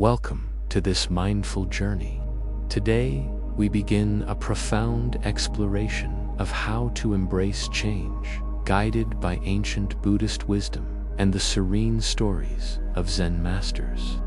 Welcome to this mindful journey. Today, we begin a profound exploration of how to embrace change, guided by ancient Buddhist wisdom and the serene stories of Zen masters.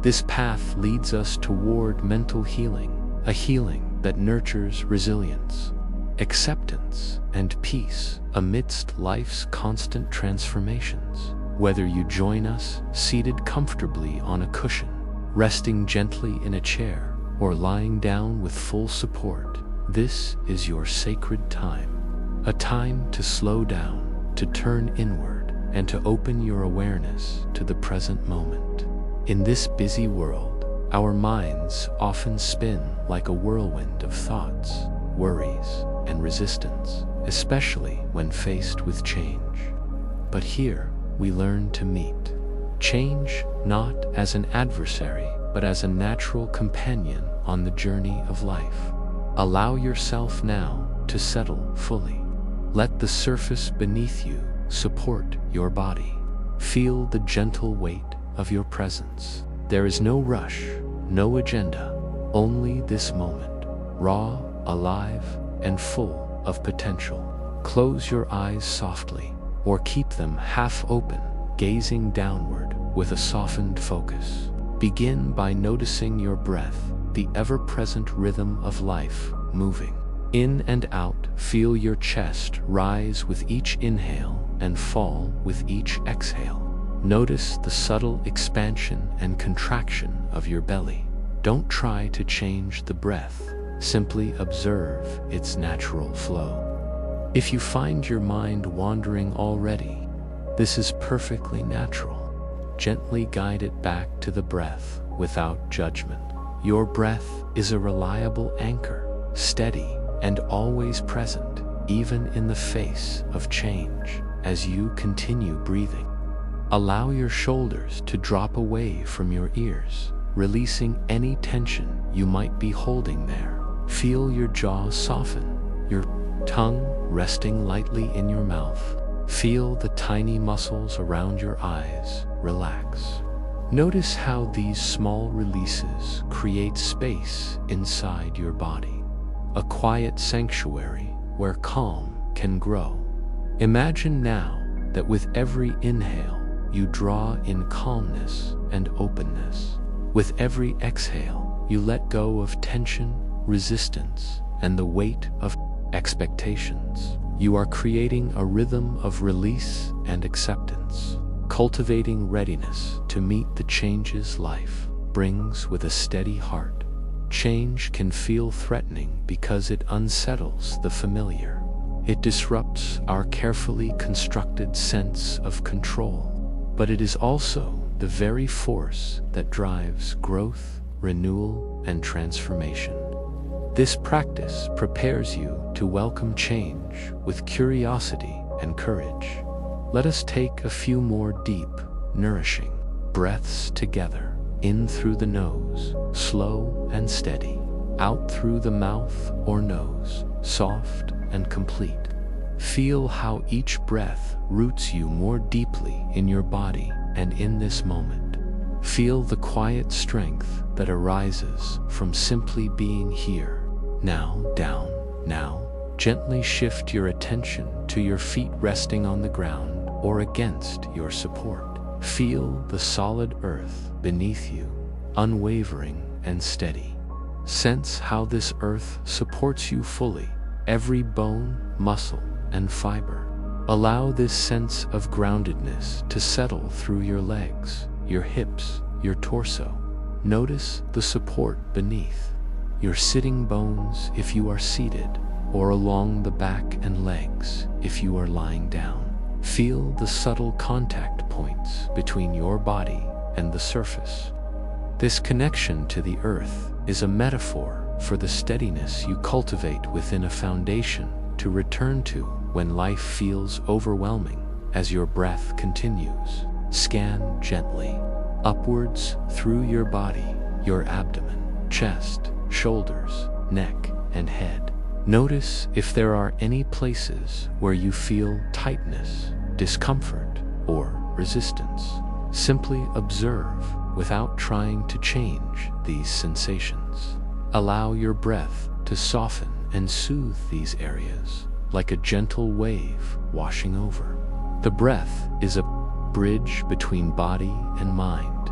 This path leads us toward mental healing, a healing that nurtures resilience, acceptance, and peace amidst life's constant transformations. Whether you join us seated comfortably on a cushion, resting gently in a chair, or lying down with full support, this is your sacred time. A time to slow down, to turn inward, and to open your awareness to the present moment. In this busy world, our minds often spin like a whirlwind of thoughts, worries, and resistance, especially when faced with change. But here, we learn to meet change not as an adversary, but as a natural companion on the journey of life. Allow yourself now to settle fully. Let the surface beneath you support your body. Feel the gentle weight of your presence. There is no rush, no agenda, only this moment, raw, alive, and full of potential. Close your eyes softly, or keep them half open, gazing downward with a softened focus. Begin by noticing your breath, the ever-present rhythm of life moving. In and out, feel your chest rise with each inhale and fall with each exhale. Notice the subtle expansion and contraction of your belly. Don't try to change the breath, simply observe its natural flow. If you find your mind wandering already, this is perfectly natural. Gently guide it back to the breath without judgment. Your breath is a reliable anchor, steady and always present, even in the face of change. As you continue breathing, allow your shoulders to drop away from your ears, releasing any tension you might be holding there. Feel your jaw soften, your tongue resting lightly in your mouth. Feel the tiny muscles around your eyes relax. Notice how these small releases create space inside your body, a quiet sanctuary where calm can grow. Imagine now that with every inhale, you draw in calmness and openness. With every exhale, you let go of tension, resistance, and the weight of expectations. You are creating a rhythm of release and acceptance, cultivating readiness to meet the changes life brings with a steady heart. Change can feel threatening because it unsettles the familiar. It disrupts our carefully constructed sense of control. But it is also the very force that drives growth, renewal, and transformation. This practice prepares you to welcome change with curiosity and courage. Let us take a few more deep, nourishing breaths together. In through the nose, slow and steady. Out through the mouth or nose, soft and complete. Feel how each breath roots you more deeply in your body and in this moment. Feel the quiet strength that arises from simply being here. Now, down, now. Gently shift your attention to your feet resting on the ground or against your support. Feel the solid earth beneath you, unwavering and steady. Sense how this earth supports you fully, every bone, muscle, and fiber. Allow this sense of groundedness to settle through your legs, your hips, your torso. Notice the support beneath, your sitting bones if you are seated, or along the back and legs if you are lying down. Feel the subtle contact points between your body and the surface. This connection to the earth is a metaphor for the steadiness you cultivate within a foundation to return to when life feels overwhelming. As your breath continues, scan gently upwards through your body, your abdomen, chest, shoulders, neck, and head. Notice if there are any places where you feel tightness, discomfort, or resistance. Simply observe without trying to change these sensations. Allow your breath to soften and soothe these areas, like a gentle wave washing over. The breath is a bridge between body and mind.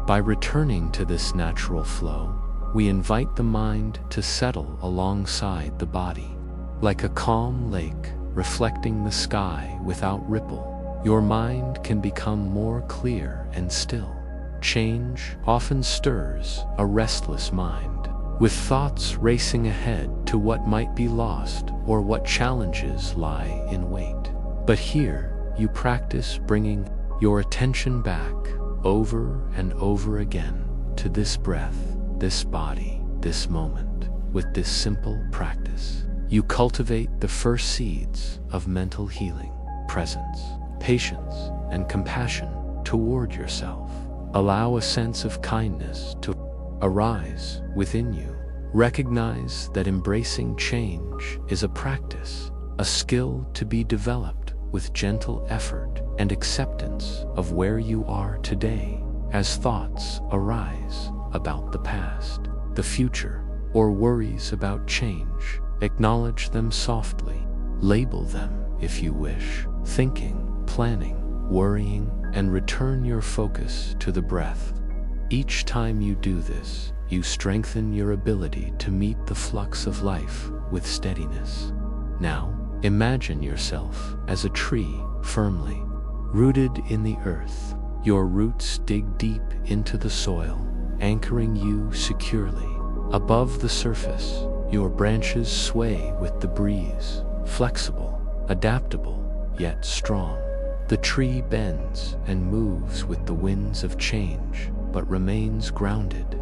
By returning to this natural flow, we invite the mind to settle alongside the body. Like a calm lake reflecting the sky without ripple, your mind can become more clear and still. Change often stirs a restless mind, with thoughts racing ahead to what might be lost or what challenges lie in wait. But here, you practice bringing your attention back over and over again to this breath, this body, this moment. With this simple practice, you cultivate the first seeds of mental healing, presence, patience, and compassion toward yourself. Allow a sense of kindness to arise within you. Recognize that embracing change is a practice, a skill to be developed with gentle effort and acceptance of where you are today. As thoughts arise about the past, the future, or worries about change, acknowledge them softly. Label them if you wish: thinking, planning, worrying, and return your focus to the breath. Each time you do this, you strengthen your ability to meet the flux of life with steadiness. Now, imagine yourself as a tree firmly rooted in the earth. Your roots dig deep into the soil, anchoring you securely. Above the surface, your branches sway with the breeze, flexible, adaptable, yet strong. The tree bends and moves with the winds of change, but remains grounded.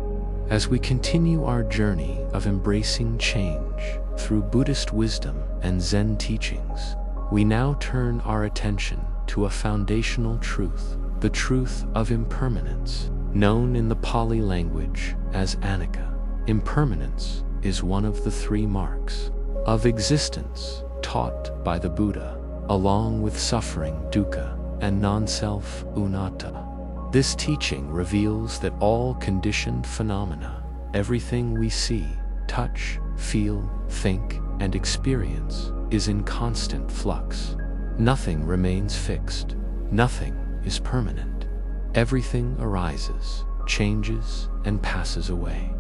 As we continue our journey of embracing change through Buddhist wisdom and Zen teachings, we now turn our attention to a foundational truth, the truth of impermanence, known in the Pali language as anicca. Impermanence is one of the three marks of existence taught by the Buddha, along with suffering, dukkha, and non-self, anatta. This teaching reveals that all conditioned phenomena, everything we see, touch, feel, think, and experience, is in constant flux. Nothing remains fixed. Nothing is permanent. Everything arises, changes, and passes away.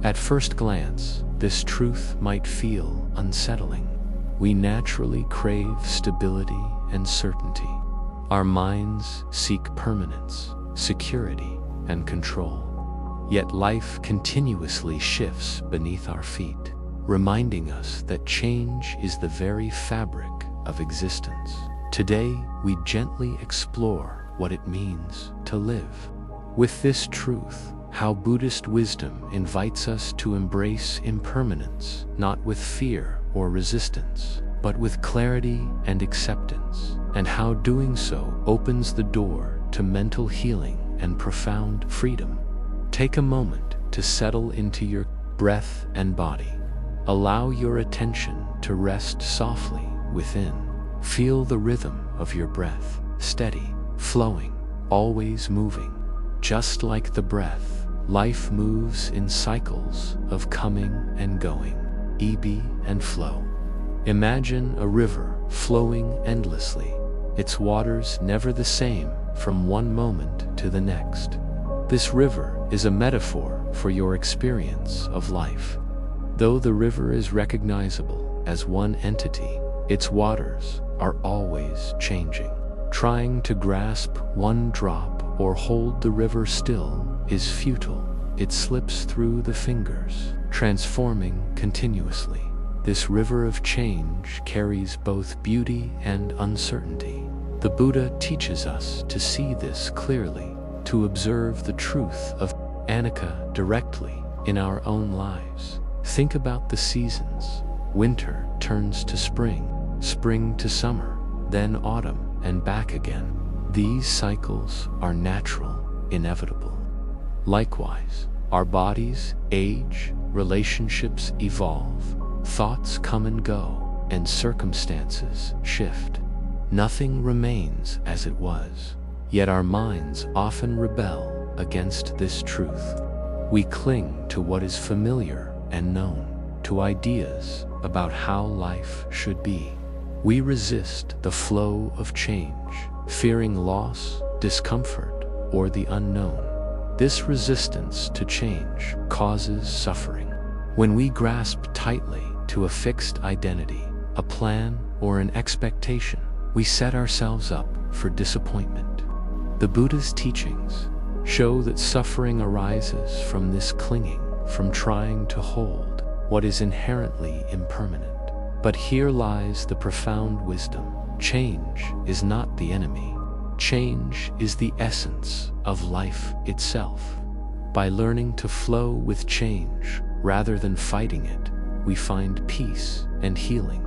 At first glance, this truth might feel unsettling. We naturally crave stability and certainty. Our minds seek permanence, security, and control. Yet life continuously shifts beneath our feet, reminding us that change is the very fabric of existence. Today, we gently explore what it means to live with this truth, how Buddhist wisdom invites us to embrace impermanence, not with fear or resistance, but with clarity and acceptance, and how doing so opens the door to mental healing and profound freedom. Take a moment to settle into your breath and body. Allow your attention to rest softly within. Feel the rhythm of your breath, steady, flowing, always moving. Just like the breath, life moves in cycles of coming and going, ebb and flow. Imagine a river flowing endlessly, its waters never the same from one moment to the next. This river is a metaphor for your experience of life. Though the river is recognizable as one entity, its waters are always changing. Trying to grasp one drop or hold the river still is futile. It slips through the fingers, transforming continuously. This river of change carries both beauty and uncertainty. The Buddha teaches us to see this clearly, to observe the truth of anicca directly in our own lives. Think about the seasons. Winter turns to spring, spring to summer, then autumn and back again. These cycles are natural, inevitable. Likewise, our bodies age, relationships evolve, thoughts come and go, and circumstances shift. Nothing remains as it was. Yet our minds often rebel, against this truth. We cling to what is familiar and known, to ideas about how life should be. We resist the flow of change, fearing loss, discomfort, or the unknown. This resistance to change causes suffering. When we grasp tightly to a fixed identity, a plan, or an expectation, we set ourselves up for disappointment. The Buddha's teachings show that suffering arises from this clinging, from trying to hold what is inherently impermanent. But here lies the profound wisdom. Change is not the enemy. Change is the essence of life itself. By learning to flow with change rather than fighting it, we find peace and healing.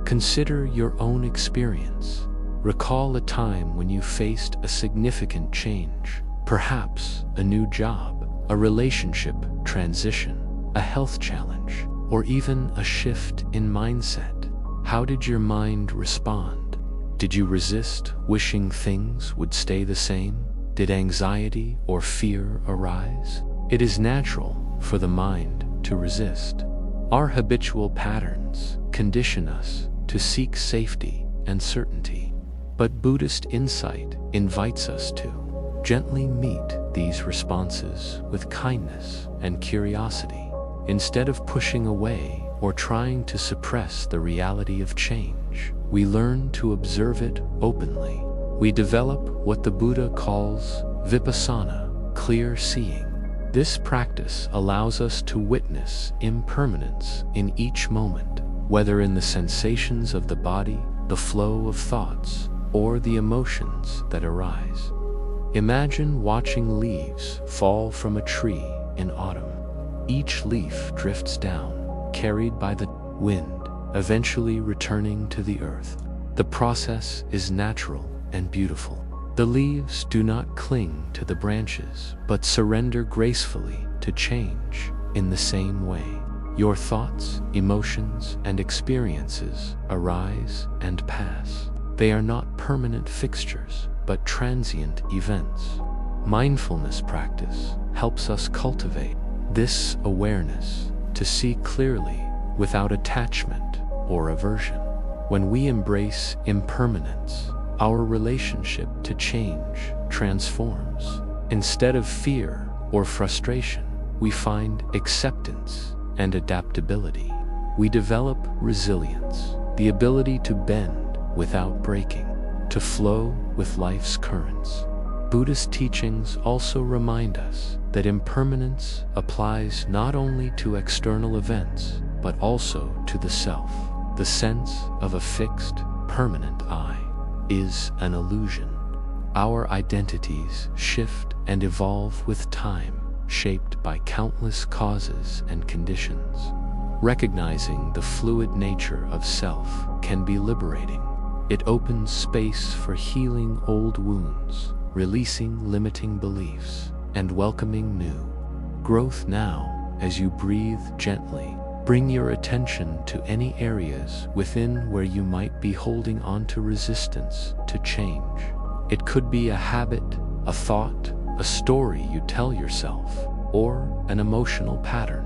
Consider your own experience. Recall a time when you faced a significant change, perhaps a new job, a relationship transition, a health challenge, or even a shift in mindset. How did your mind respond? Did you resist, wishing things would stay the same? Did anxiety or fear arise? It is natural for the mind to resist. Our habitual patterns condition us to seek safety and certainty. But Buddhist insight invites us to gently meet these responses with kindness and curiosity. Instead of pushing away or trying to suppress the reality of change, we learn to observe it openly. We develop what the Buddha calls vipassana, clear seeing. This practice allows us to witness impermanence in each moment, whether in the sensations of the body, the flow of thoughts, or the emotions that arise. Imagine watching leaves fall from a tree in autumn. Each leaf drifts down, carried by the wind, eventually returning to the earth. The process is natural and beautiful. The leaves do not cling to the branches, but surrender gracefully to change. In the same way, your thoughts, emotions, and experiences arise and pass. They are not permanent fixtures, but transient events. Mindfulness practice helps us cultivate this awareness, to see clearly without attachment or aversion. When we embrace impermanence, our relationship to change transforms. Instead of fear or frustration, we find acceptance and adaptability. We develop resilience, the ability to bend without breaking, to flow with life's currents. Buddhist teachings also remind us that impermanence applies not only to external events, but also to the self. The sense of a fixed, permanent I is an illusion. Our identities shift and evolve with time, shaped by countless causes and conditions. Recognizing the fluid nature of self can be liberating. It opens space for healing old wounds, releasing limiting beliefs, and welcoming new growth. Now, as you breathe gently, bring your attention to any areas within where you might be holding on to resistance to change. It could be a habit, a thought, a story you tell yourself, or an emotional pattern.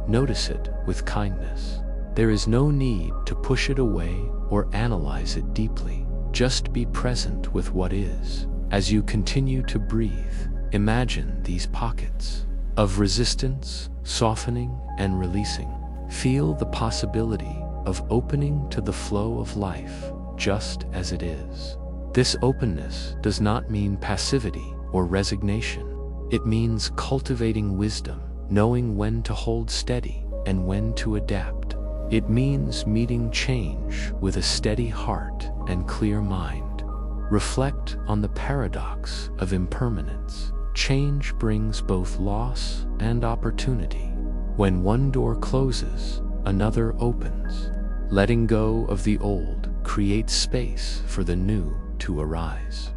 Notice it with kindness. There is no need to push it away or analyze it deeply. Just be present with what is. As you continue to breathe, imagine these pockets of resistance, softening and releasing. Feel the possibility of opening to the flow of life just as it is. This openness does not mean passivity or resignation. It means cultivating wisdom, knowing when to hold steady and when to adapt. It means meeting change with a steady heart and clear mind. Reflect on the paradox of impermanence. Change brings both loss and opportunity. When one door closes, another opens. Letting go of the old creates space for the new to arise.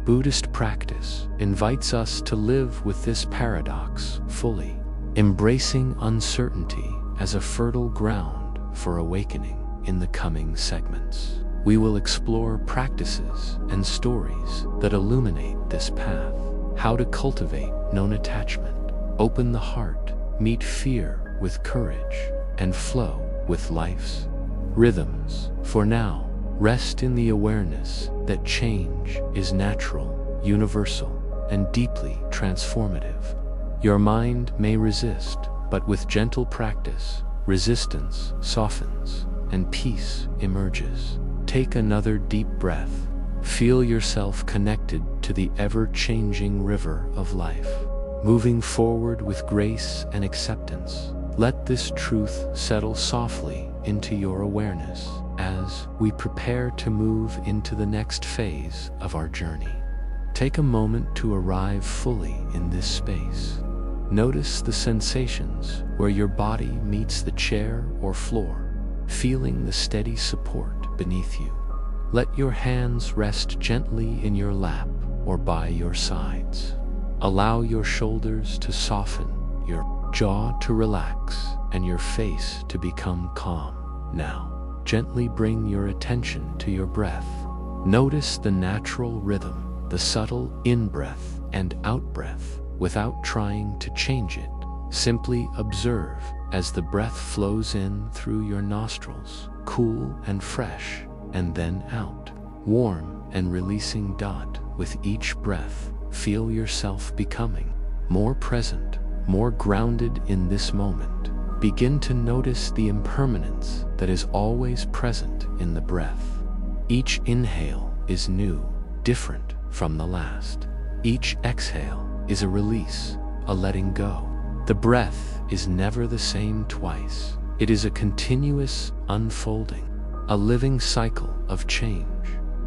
Buddhist practice invites us to live with this paradox fully, embracing uncertainty as a fertile ground for awakening. In the coming segments, we will explore practices and stories that illuminate this path. how to cultivate non-attachment, open the heart, meet fear with courage, and flow with life's rhythms. For now, rest in the awareness that change is natural, universal, and deeply transformative. Your mind may resist, but with gentle practice, resistance softens and peace emerges. Take another deep breath. Feel yourself connected to the ever-changing river of life, moving forward with grace and acceptance. Let this truth settle softly into your awareness as we prepare to move into the next phase of our journey. Take a moment to arrive fully in this space. Notice the sensations where your body meets the chair or floor, feeling the steady support beneath you. Let your hands rest gently in your lap or by your sides. Allow your shoulders to soften, your jaw to relax, and your face to become calm. Now, gently bring your attention to your breath. Notice the natural rhythm, the subtle in-breath and out-breath, without trying to change it. Simply observe as the breath flows in through your nostrils, cool and fresh, and then out, warm and releasing. With each breath, feel yourself becoming more present, more grounded in this moment. Begin to notice the impermanence that is always present in the breath. Each inhale is new, different from the last. Each exhale is a release, a letting go. The breath is never the same twice. It is a continuous unfolding, a living cycle of change.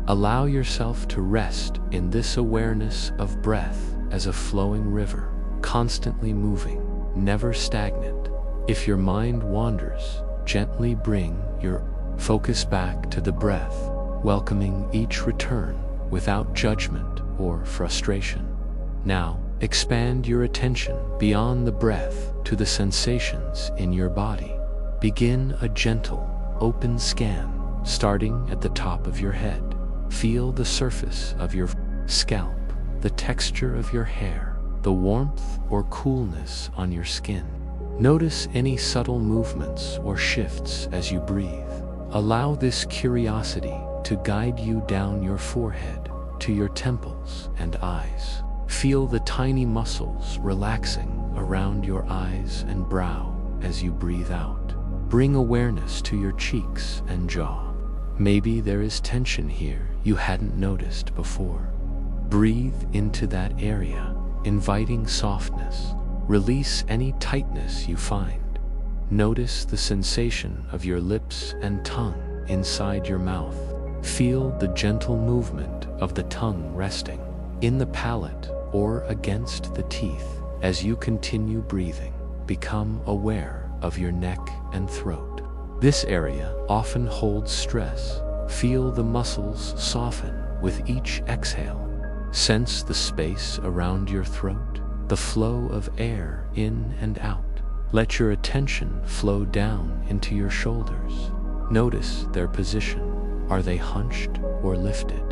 Allow yourself to rest in this awareness of breath as a flowing river, constantly moving, never stagnant. If your mind wanders, gently bring your focus back to the breath, welcoming each return without judgment or frustration. Now, expand your attention beyond the breath to the sensations in your body. Begin a gentle, open scan, starting at the top of your head. Feel the surface of your scalp, the texture of your hair, the warmth or coolness on your skin. Notice any subtle movements or shifts as you breathe. Allow this curiosity to guide you down your forehead to your temples and eyes. Feel the tiny muscles relaxing around your eyes and brow as you breathe out. Bring awareness to your cheeks and jaw. Maybe there is tension here you hadn't noticed before. Breathe into that area, inviting softness. Release any tightness you find. Notice the sensation of your lips and tongue inside your mouth. Feel the gentle movement of the tongue resting in the palate or against the teeth. As you continue breathing, become aware of your neck and throat. This area often holds stress. Feel the muscles soften with each exhale. Sense the space around your throat, the flow of air in and out. Let your attention flow down into your shoulders. Notice their position. Are they hunched or lifted?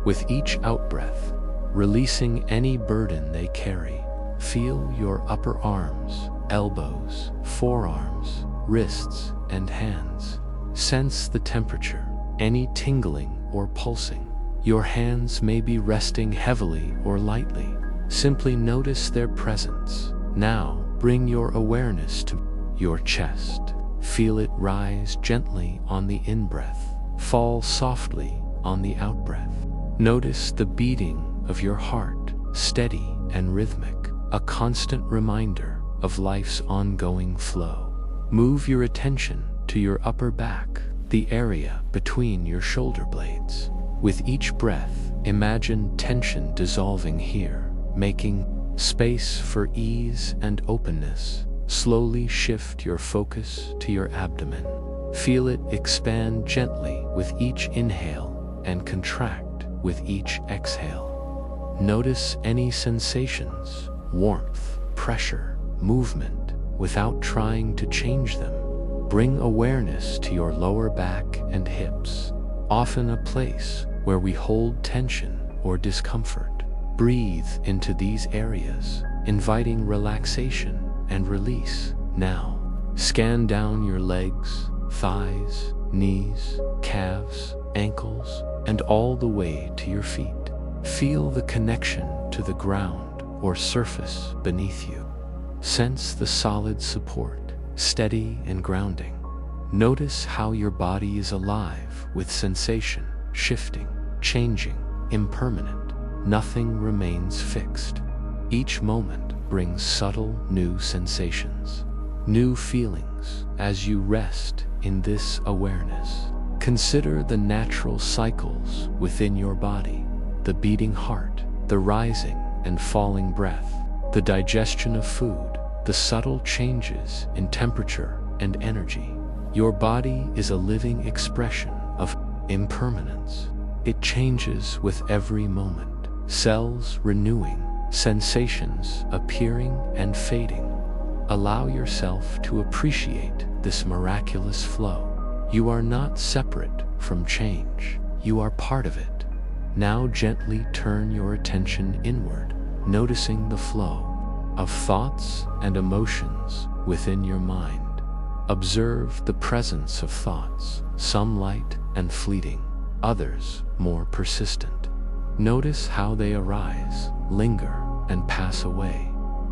With each out-breath, releasing any burden they carry. Feel your upper arms, elbows, forearms, wrists, and hands. Sense the temperature, any tingling or pulsing. Your hands may be resting heavily or lightly. Simply notice their presence. Now, bring your awareness to your chest. Feel it rise gently on the in-breath, fall softly on the out-breath. Notice the beating of your heart, steady and rhythmic, a constant reminder of life's ongoing flow. Move your attention to your upper back, the area between your shoulder blades. With each breath, imagine tension dissolving here, making space for ease and openness. Slowly shift your focus to your abdomen. Feel it expand gently with each inhale and contract with each exhale. Notice any sensations, warmth, pressure, movement, without trying to change them. Bring awareness to your lower back and hips, often a place where we hold tension or discomfort. Breathe into these areas, inviting relaxation and release. Now, scan down your legs, thighs, knees, calves, ankles, and all the way to your feet. Feel the connection to the ground or surface beneath you. Sense the solid support, steady and grounding. Notice how your body is alive with sensation, shifting, changing, impermanent. Nothing remains fixed. Each moment brings subtle new sensations, new feelings as you rest in this awareness. Consider the natural cycles within your body, the beating heart, the rising and falling breath, the digestion of food, the subtle changes in temperature and energy. Your body is a living expression of impermanence. It changes with every moment, cells renewing, sensations appearing and fading. Allow yourself to appreciate this miraculous flow. You are not separate from change. You are part of it. Now gently turn your attention inward, noticing the flow of thoughts and emotions within your mind. Observe the presence of thoughts, some light and fleeting, others more persistent. Notice how they arise, linger, and pass away.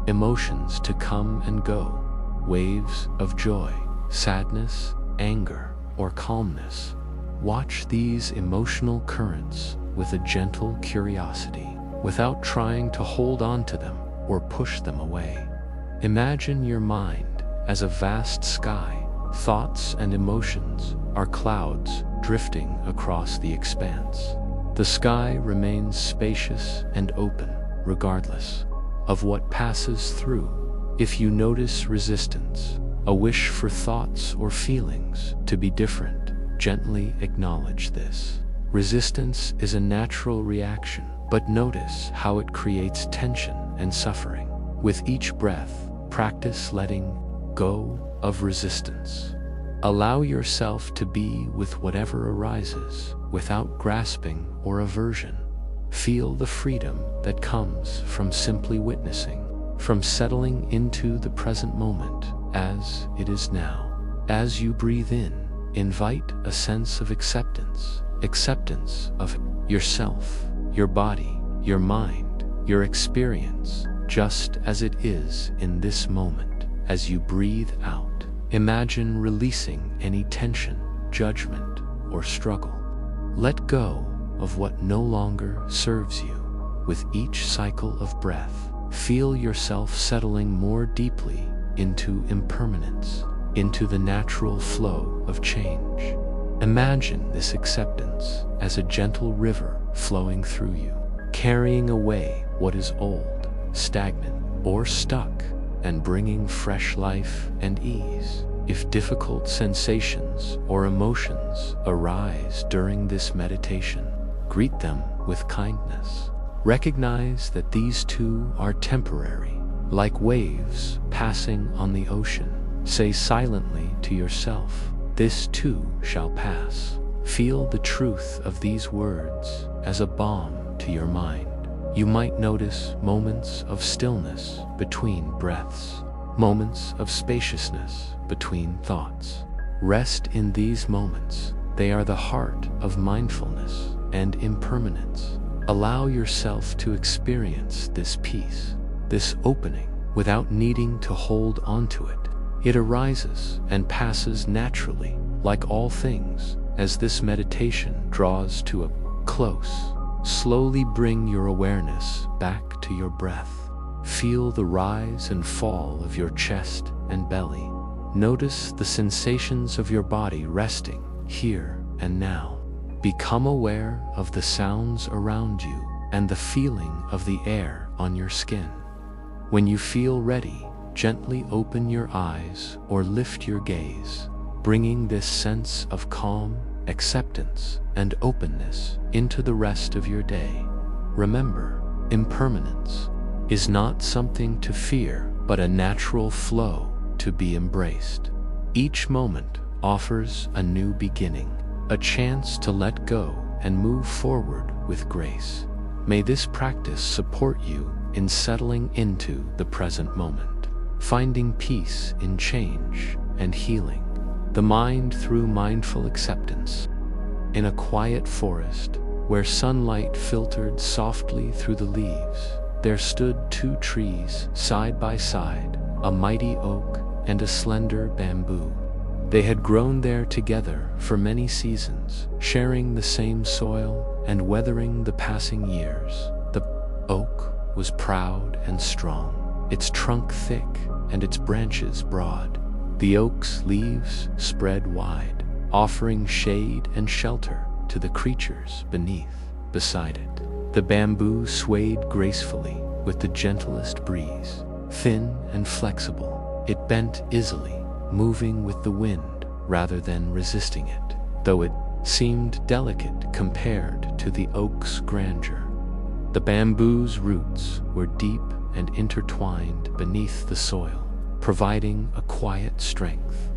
Emotions to come and go, waves of joy, sadness, anger, or calmness. Watch these emotional currents with a gentle curiosity, without trying to hold on to them or push them away. Imagine your mind as a vast sky. Thoughts and emotions are clouds drifting across the expanse. The sky remains spacious and open, regardless of what passes through. If you notice resistance, a wish for thoughts or feelings to be different, gently acknowledge this. Resistance is a natural reaction, but notice how it creates tension and suffering. With each breath, practice letting go of resistance. Allow yourself to be with whatever arises without grasping or aversion. Feel the freedom that comes from simply witnessing, from settling into the present moment as it is now. As you breathe in, invite a sense of acceptance of yourself, your body, your mind, your experience, just as it is in this moment. As you breathe out, imagine releasing any tension, judgment, or struggle. Let go of what no longer serves you. With each cycle of breath, feel yourself settling more deeply into impermanence, into the natural flow of change. Imagine this acceptance as a gentle river flowing through you, carrying away what is old, stagnant, or stuck, and bringing fresh life and ease. If difficult sensations or emotions arise during this meditation, greet them with kindness. Recognize that these too are temporary, like waves passing on the ocean. Say silently to yourself, "This too shall pass." Feel the truth of these words as a balm to your mind. You might notice moments of stillness between breaths, moments of spaciousness between thoughts. Rest in these moments. They are the heart of mindfulness and impermanence. Allow yourself to experience this peace, this opening, without needing to hold onto it. It arises and passes naturally, like all things. As this meditation draws to a close, slowly bring your awareness back to your breath. Feel the rise and fall of your chest and belly. Notice the sensations of your body resting here and now. Become aware of the sounds around you and the feeling of the air on your skin. When you feel ready, gently open your eyes or lift your gaze, bringing this sense of calm, acceptance, and openness into the rest of your day. Remember, impermanence is not something to fear, but a natural flow to be embraced. Each moment offers a new beginning, a chance to let go and move forward with grace. May this practice support you in settling into the present moment, finding peace in change and healing the mind through mindful acceptance. In a quiet forest, where sunlight filtered softly through the leaves, there stood two trees side by side, a mighty oak and a slender bamboo. They had grown there together for many seasons, sharing the same soil and weathering the passing years. The oak was proud and strong, its trunk thick and its branches broad. The oak's leaves spread wide, offering shade and shelter to the creatures beside it. The bamboo swayed gracefully with the gentlest breeze. Thin and flexible, it bent easily, moving with the wind rather than resisting it, though it seemed delicate compared to the oak's grandeur. The bamboo's roots were deep and intertwined beneath the soil, providing a quiet strength.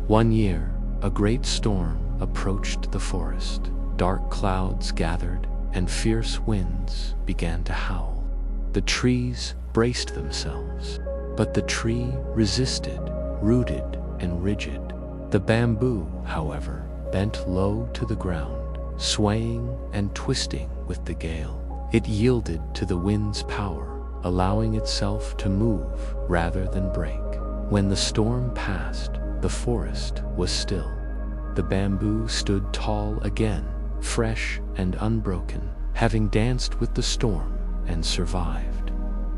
One year, a great storm approached the forest. Dark clouds gathered and fierce winds began to howl. The trees braced themselves, but the tree resisted, rooted and rigid. The bamboo, however, bent low to the ground, swaying and twisting with the gale. It yielded to the wind's power, allowing itself to move rather than break. When the storm passed, the forest was still. The bamboo stood tall again, fresh and unbroken, having danced with the storm and survived.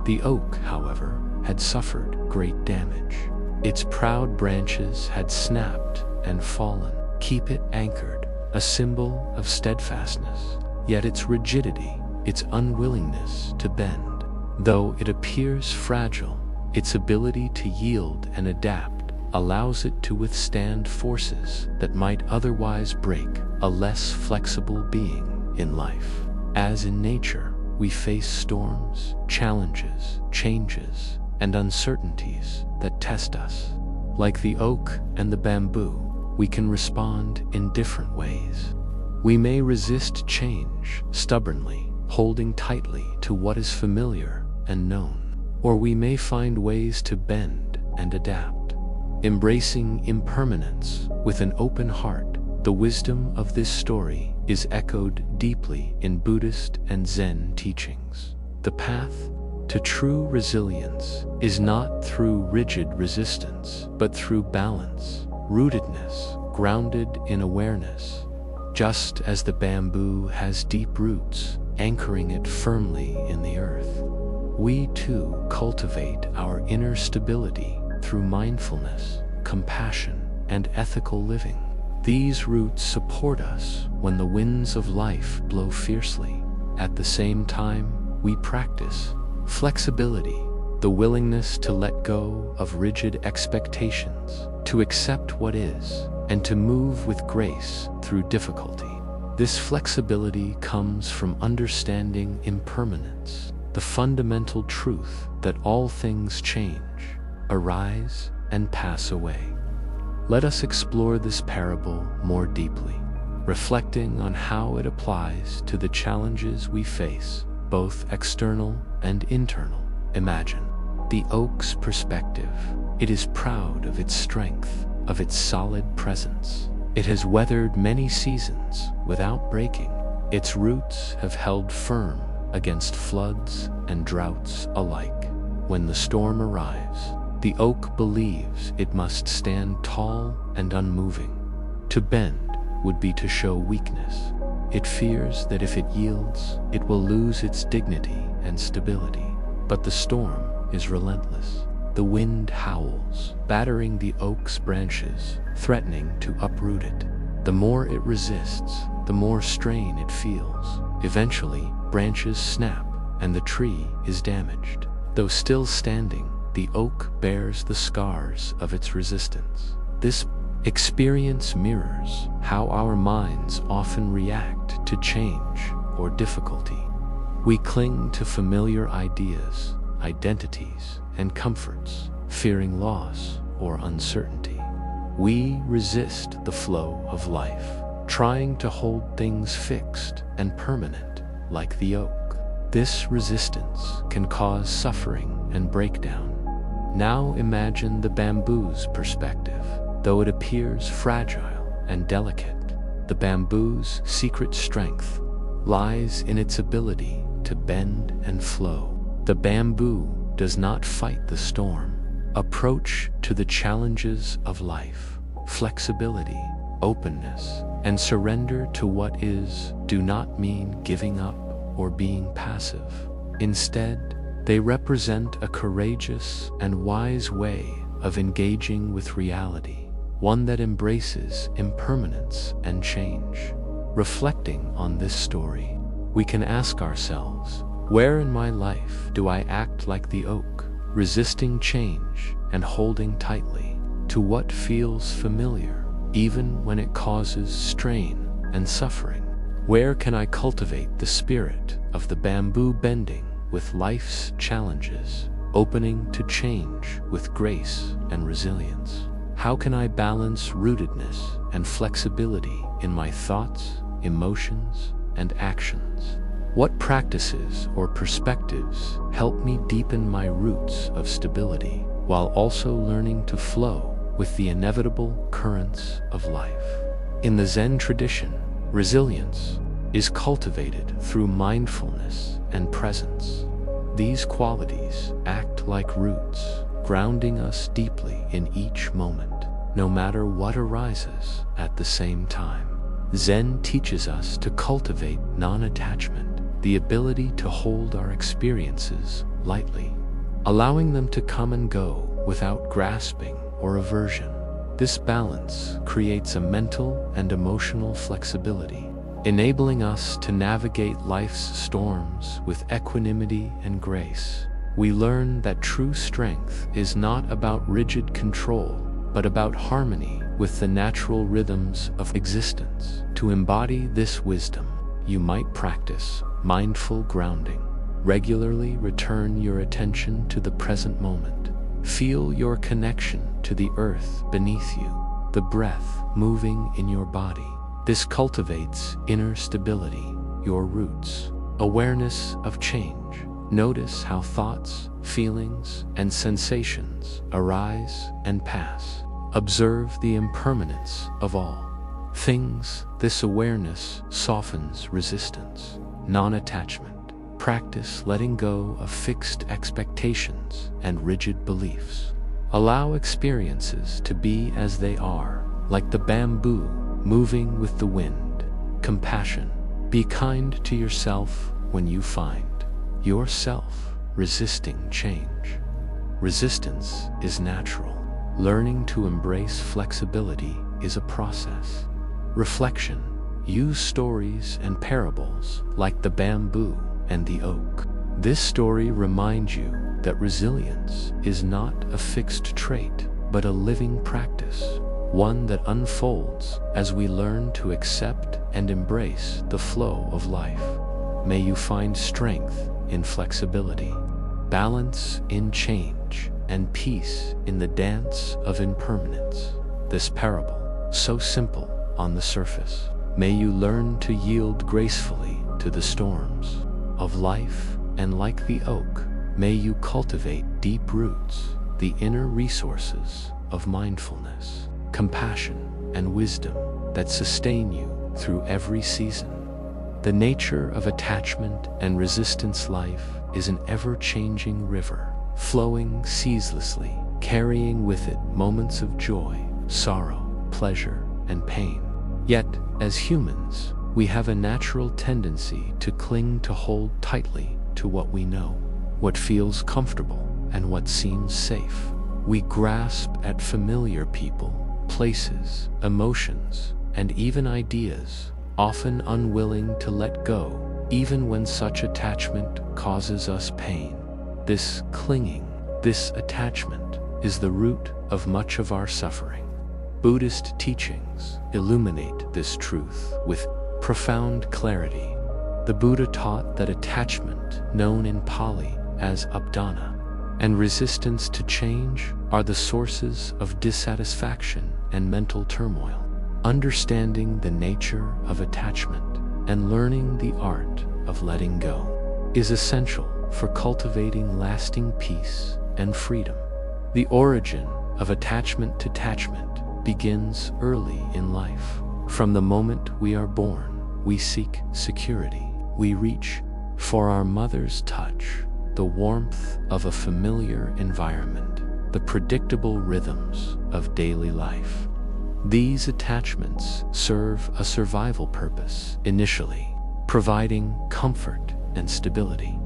The oak, however, had suffered great damage. Its proud branches had snapped and fallen. Keep it anchored, a symbol of steadfastness, yet its rigidity, its unwillingness to bend. Though it appears fragile, its ability to yield and adapt allows it to withstand forces that might otherwise break a less flexible being in life. As in nature, we face storms, challenges, changes, and uncertainties that test us. Like the oak and the bamboo, we can respond in different ways. We may resist change stubbornly, holding tightly to what is familiar and known, or we may find ways to bend and adapt. Embracing impermanence with an open heart, the wisdom of this story is echoed deeply in Buddhist and Zen teachings. The path to true resilience is not through rigid resistance, but through balance, rootedness, grounded in awareness. Just as the bamboo has deep roots, anchoring it firmly in the earth, we too cultivate our inner stability through mindfulness, compassion, and ethical living. These roots support us when the winds of life blow fiercely. At the same time, we practice flexibility, the willingness to let go of rigid expectations, to accept what is, and to move with grace through difficulty. This flexibility comes from understanding impermanence, the fundamental truth that all things change, arise, and pass away. Let us explore this parable more deeply, reflecting on how it applies to the challenges we face, both external and internal. Imagine the oak's perspective. It is proud of its strength, of its solid presence. It has weathered many seasons without breaking. Its roots have held firm against floods and droughts alike. When the storm arrives, the oak believes it must stand tall and unmoving. To bend would be to show weakness. It fears that if it yields, it will lose its dignity and stability. But the storm is relentless. The wind howls, battering the oak's branches, threatening to uproot it. The more it resists, the more strain it feels. Eventually, branches snap, and the tree is damaged. Though still standing, the oak bears the scars of its resistance. This experience mirrors how our minds often react to change or difficulty. We cling to familiar ideas, identities, and comforts, fearing loss or uncertainty. We resist the flow of life, trying to hold things fixed and permanent like the oak. This resistance can cause suffering and breakdown. Now imagine the bamboo's perspective. Though it appears fragile and delicate, the bamboo's secret strength lies in its ability to bend and flow. The bamboo does not fight the storm. Approach to the challenges of life, flexibility, openness, and surrender to what is do not mean giving up or being passive. Instead, they represent a courageous and wise way of engaging with reality, one that embraces impermanence and change. Reflecting on this story, we can ask ourselves, where in my life do I act like the oak, resisting change and holding tightly to what feels familiar, even when it causes strain and suffering? Where can I cultivate the spirit of the bamboo, bending with life's challenges, opening to change with grace and resilience? How can I balance rootedness and flexibility in my thoughts, emotions, and actions? What practices or perspectives help me deepen my roots of stability while also learning to flow with the inevitable currents of life? In the Zen tradition, resilience is cultivated through mindfulness and presence. These qualities act like roots, grounding us deeply in each moment, no matter what arises at the same time. Zen teaches us to cultivate non-attachment, the ability to hold our experiences lightly, allowing them to come and go without grasping or aversion. This balance creates a mental and emotional flexibility, enabling us to navigate life's storms with equanimity and grace. We learn that true strength is not about rigid control, but about harmony with the natural rhythms of existence. To embody this wisdom, you might practice mindful grounding. Regularly return your attention to the present moment. Feel your connection to the earth beneath you, the breath moving in your body. This cultivates inner stability, your roots. Awareness of change. Notice how thoughts, feelings, and sensations arise and pass. Observe the impermanence of all things. This awareness softens resistance, non-attachment. Practice letting go of fixed expectations and rigid beliefs. Allow experiences to be as they are, like the bamboo moving with the wind. Compassion. Be kind to yourself when you find yourself resisting change. Resistance is natural. Learning to embrace flexibility is a process. Reflection. Use stories and parables like the bamboo and the oak. This story reminds you that resilience is not a fixed trait, but a living practice, one that unfolds as we learn to accept and embrace the flow of life. May you find strength in flexibility, balance in change, and peace in the dance of impermanence. This parable, so simple on the surface, may you learn to yield gracefully to the storms of life, and like the oak, may you cultivate deep roots, the inner resources of mindfulness, compassion, and wisdom that sustain you through every season. The nature of attachment and resistance life is an ever-changing river, flowing ceaselessly, carrying with it moments of joy, sorrow, pleasure, and pain. Yet, as humans, we have a natural tendency to cling to hold tightly to what we know, what feels comfortable, and what seems safe. We grasp at familiar people, places, emotions, and even ideas, often unwilling to let go, even when such attachment causes us pain. This clinging, this attachment, is the root of much of our suffering. Buddhist teachings illuminate this truth with profound clarity. The Buddha taught that attachment, known in Pali as updana, and resistance to change are the sources of dissatisfaction and mental turmoil. Understanding the nature of attachment and learning the art of letting go is essential for cultivating lasting peace and freedom. The origin of attachment to attachment begins early in life. From the moment we are born, we seek security. We reach for our mother's touch, the warmth of a familiar environment, the predictable rhythms of daily life. These attachments serve a survival purpose initially, providing comfort and stability.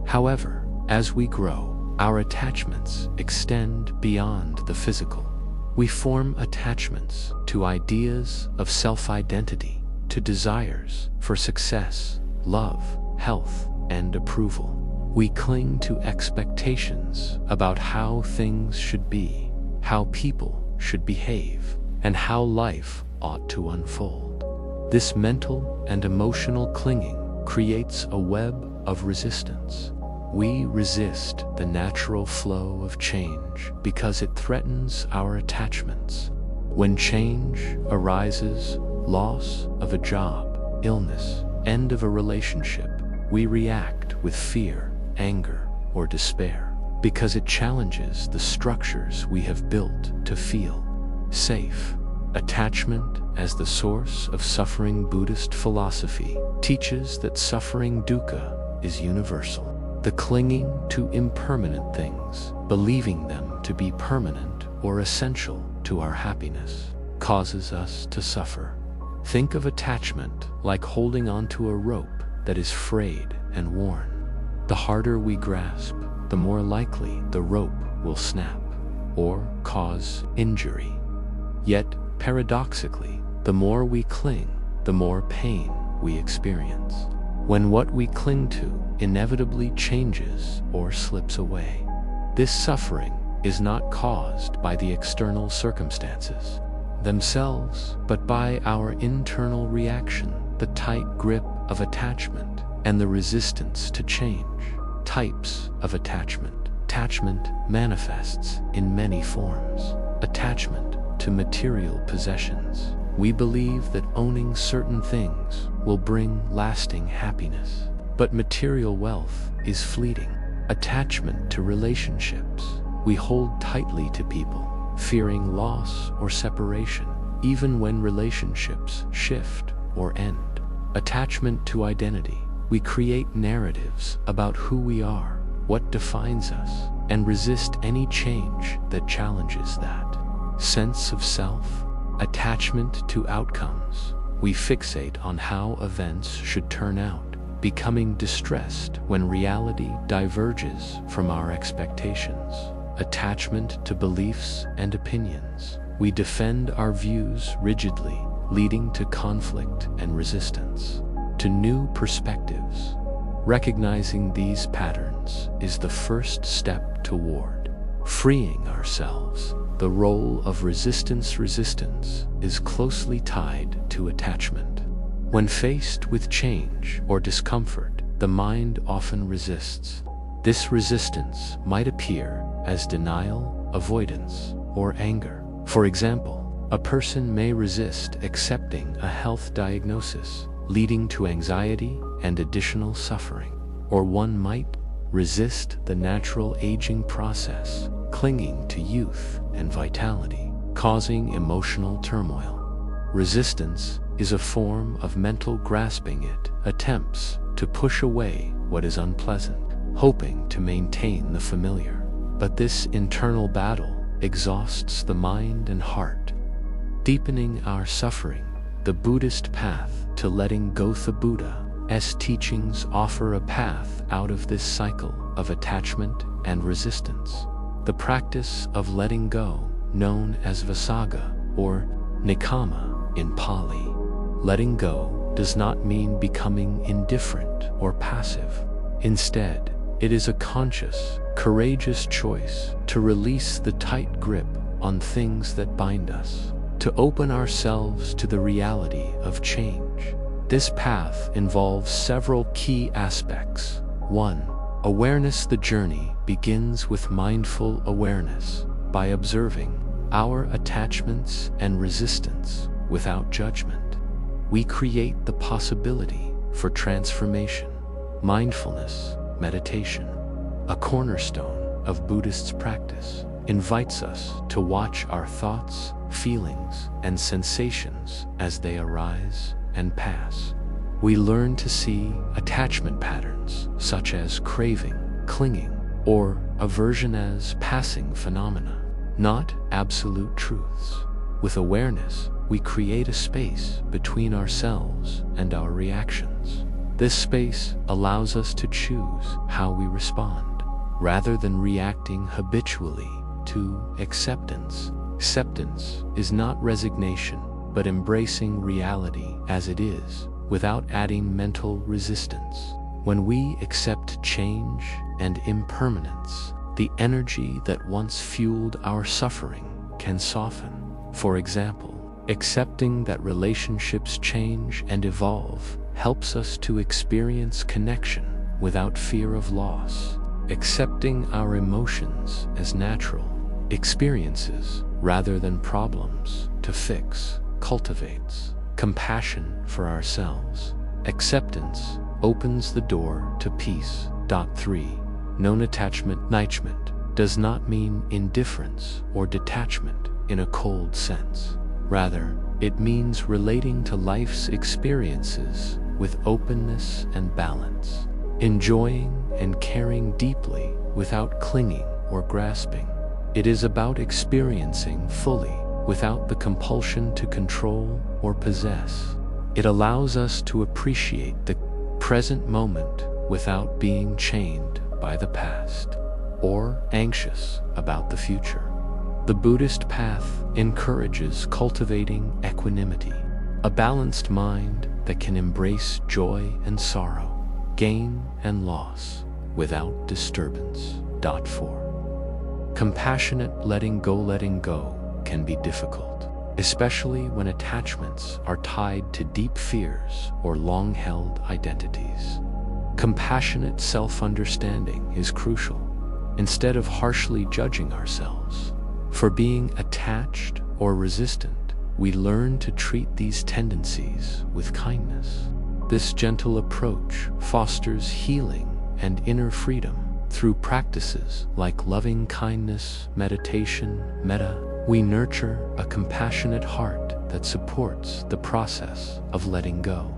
However, as we grow, our attachments extend beyond the physical. We form attachments to ideas of self-identity, to desires for success, love, health, and approval. We cling to expectations about how things should be, how people should behave, and how life ought to unfold. This mental and emotional clinging creates a web of resistance. We resist the natural flow of change because it threatens our attachments. When change arises, loss of a job, illness, end of a relationship, we react with fear, anger, or despair because it challenges the structures we have built to feel safe. Attachment as the source of suffering. Buddhist philosophy teaches that suffering dukkha is universal. The clinging to impermanent things, believing them to be permanent or essential to our happiness, causes us to suffer. Think of attachment like holding onto a rope that is frayed and worn. The harder we grasp, the more likely the rope will snap or cause injury. Yet, paradoxically, the more we cling, the more pain we experience. When what we cling to inevitably changes or slips away, this suffering is not caused by the external circumstances themselves, but by our internal reaction, the tight grip of attachment, and the resistance to change. Types of attachment. Attachment manifests in many forms. Attachment to material possessions. We believe that owning certain things will bring lasting happiness, but material wealth is fleeting. Attachment to relationships. We hold tightly to people, fearing loss or separation, even when relationships shift or end. Attachment to identity. We create narratives about who we are, what defines us, and resist any change that challenges that. Sense of self. Attachment to outcomes. We fixate on how events should turn out, becoming distressed when reality diverges from our expectations. Attachment to beliefs and opinions. We defend our views rigidly, leading to conflict and resistance. To new perspectives. Recognizing these patterns is the first step toward freeing ourselves. The role of resistance is closely tied to attachment. When faced with change or discomfort, the mind often resists. This resistance might appear as denial, avoidance, or anger. For example, a person may resist accepting a health diagnosis, leading to anxiety and additional suffering. Or one might resist the natural aging process, clinging to youth and vitality, causing emotional turmoil. Resistance is a form of mental grasping. It attempts to push away what is unpleasant, hoping to maintain the familiar. But this internal battle exhausts the mind and heart, deepening our suffering. The Buddhist path to letting go. The Buddha's teachings offer a path out of this cycle of attachment and resistance. The practice of letting go, known as Vasaga or Nikama in Pali. Letting go does not mean becoming indifferent or passive. Instead, it is a conscious, courageous choice to release the tight grip on things that bind us, to open ourselves to the reality of change. This path involves several key aspects. 1. Awareness. The journey begins with mindful awareness, by observing our attachments and resistance without judgment. We create the possibility for transformation. Mindfulness, meditation, a cornerstone of Buddhist practice, invites us to watch our thoughts, feelings, and sensations as they arise and pass. We learn to see attachment patterns such as craving, clinging, or aversion as passing phenomena, not absolute truths. With awareness, we create a space between ourselves and our reactions. This space allows us to choose how we respond, rather than reacting habitually to acceptance. Acceptance is not resignation, but embracing reality as it is, without adding mental resistance. When we accept change and impermanence, the energy that once fueled our suffering can soften. For example, accepting that relationships change and evolve helps us to experience connection without fear of loss. Accepting our emotions as natural experiences rather than problems to fix cultivates compassion for ourselves. Acceptance opens the door to peace. 3. Non-attachment. Does not mean indifference or detachment in a cold sense. Rather, it means relating to life's experiences with openness and balance, enjoying and caring deeply without clinging or grasping. It is about experiencing fully without the compulsion to control or possess. It allows us to appreciate the present moment without being chained by the past or anxious about the future. The Buddhist path encourages cultivating equanimity, a balanced mind that can embrace joy and sorrow, gain and loss, without disturbance. 4. Compassionate letting go can be difficult, especially when attachments are tied to deep fears or long-held identities. Compassionate self-understanding is crucial. Instead of harshly judging ourselves for being attached or resistant, we learn to treat these tendencies with kindness. This gentle approach fosters healing and inner freedom. Through practices like loving kindness, meditation, metta, we nurture a compassionate heart that supports the process of letting go.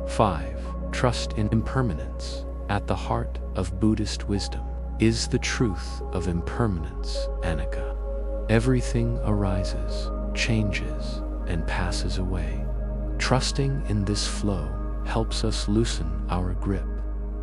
5. Trust in impermanence. At the heart of Buddhist wisdom is the truth of impermanence, anicca. Everything arises, changes, and passes away. Trusting in this flow helps us loosen our grip.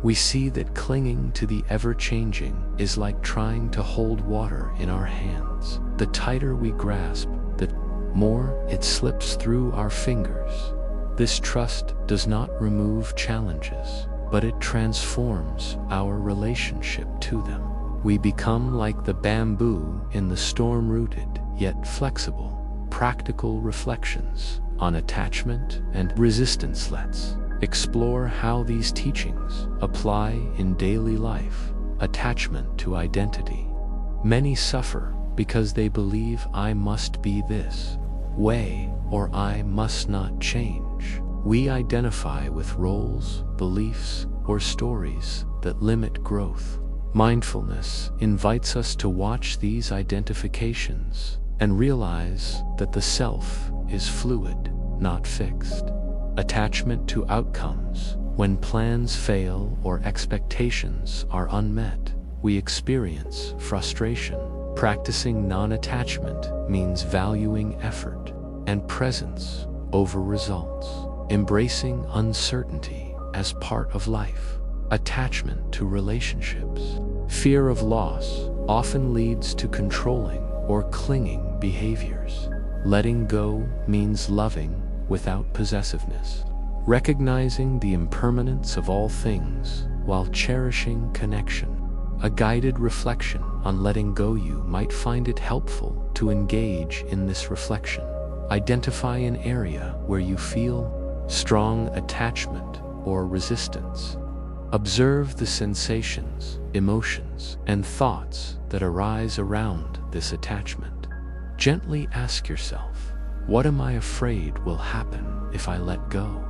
We see that clinging to the ever-changing is like trying to hold water in our hands. The tighter we grasp, the more it slips through our fingers. This trust does not remove challenges, but it transforms our relationship to them. We become like the bamboo in the storm-rooted, yet flexible, practical reflections on attachment and resistance. Let's explore how these teachings apply in daily life. Attachment to identity. Many suffer because they believe I must be this way or I must not change. We identify with roles, beliefs, or stories that limit growth. Mindfulness invites us to watch these identifications and realize that the self is fluid, not fixed. Attachment to outcomes. When plans fail or expectations are unmet, we experience frustration. Practicing non-attachment means valuing effort and presence over results, embracing uncertainty as part of life. Attachment to relationships. Fear of loss often leads to controlling or clinging behaviors. Letting go means loving without possessiveness, recognizing the impermanence of all things while cherishing connection. A guided reflection on letting go. You might find it helpful to engage in this reflection. Identify an area where you feel strong attachment or resistance. Observe the sensations, emotions, and thoughts that arise around this attachment. Gently ask yourself, what am I afraid will happen if I let go?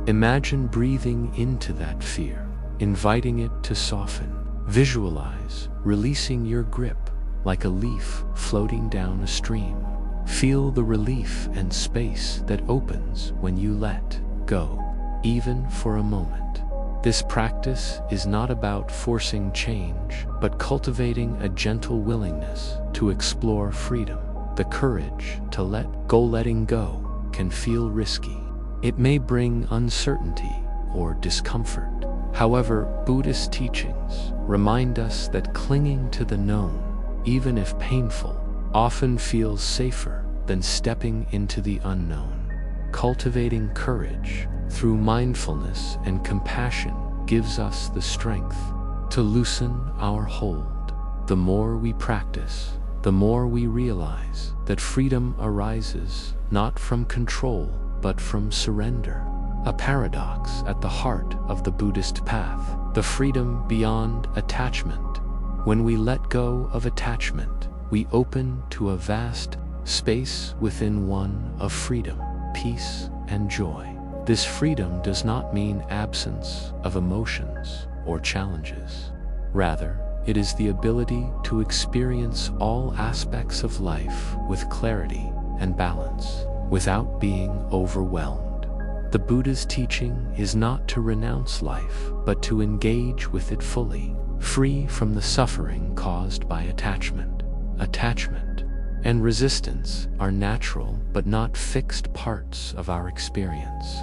Imagine breathing into that fear, inviting it to soften. Visualize releasing your grip like a leaf floating down a stream. Feel the relief and space that opens when you let go, even for a moment. This practice is not about forcing change, but cultivating a gentle willingness to explore freedom. The courage to let go. Letting go can feel risky. It may bring uncertainty or discomfort. However, Buddhist teachings remind us that clinging to the known, even if painful, often feels safer than stepping into the unknown. Cultivating courage through mindfulness and compassion gives us the strength to loosen our hold. The more we practice, the more we realize that freedom arises not from control but from surrender. A paradox at the heart of the Buddhist path, the freedom beyond attachment. When we let go of attachment, we open to a vast space within one of freedom, peace, and joy. This freedom does not mean absence of emotions or challenges. Rather, it is the ability to experience all aspects of life with clarity and balance, without being overwhelmed. The Buddha's teaching is not to renounce life, but to engage with it fully, free from the suffering caused by attachment. Attachment and resistance are natural but not fixed parts of our experience.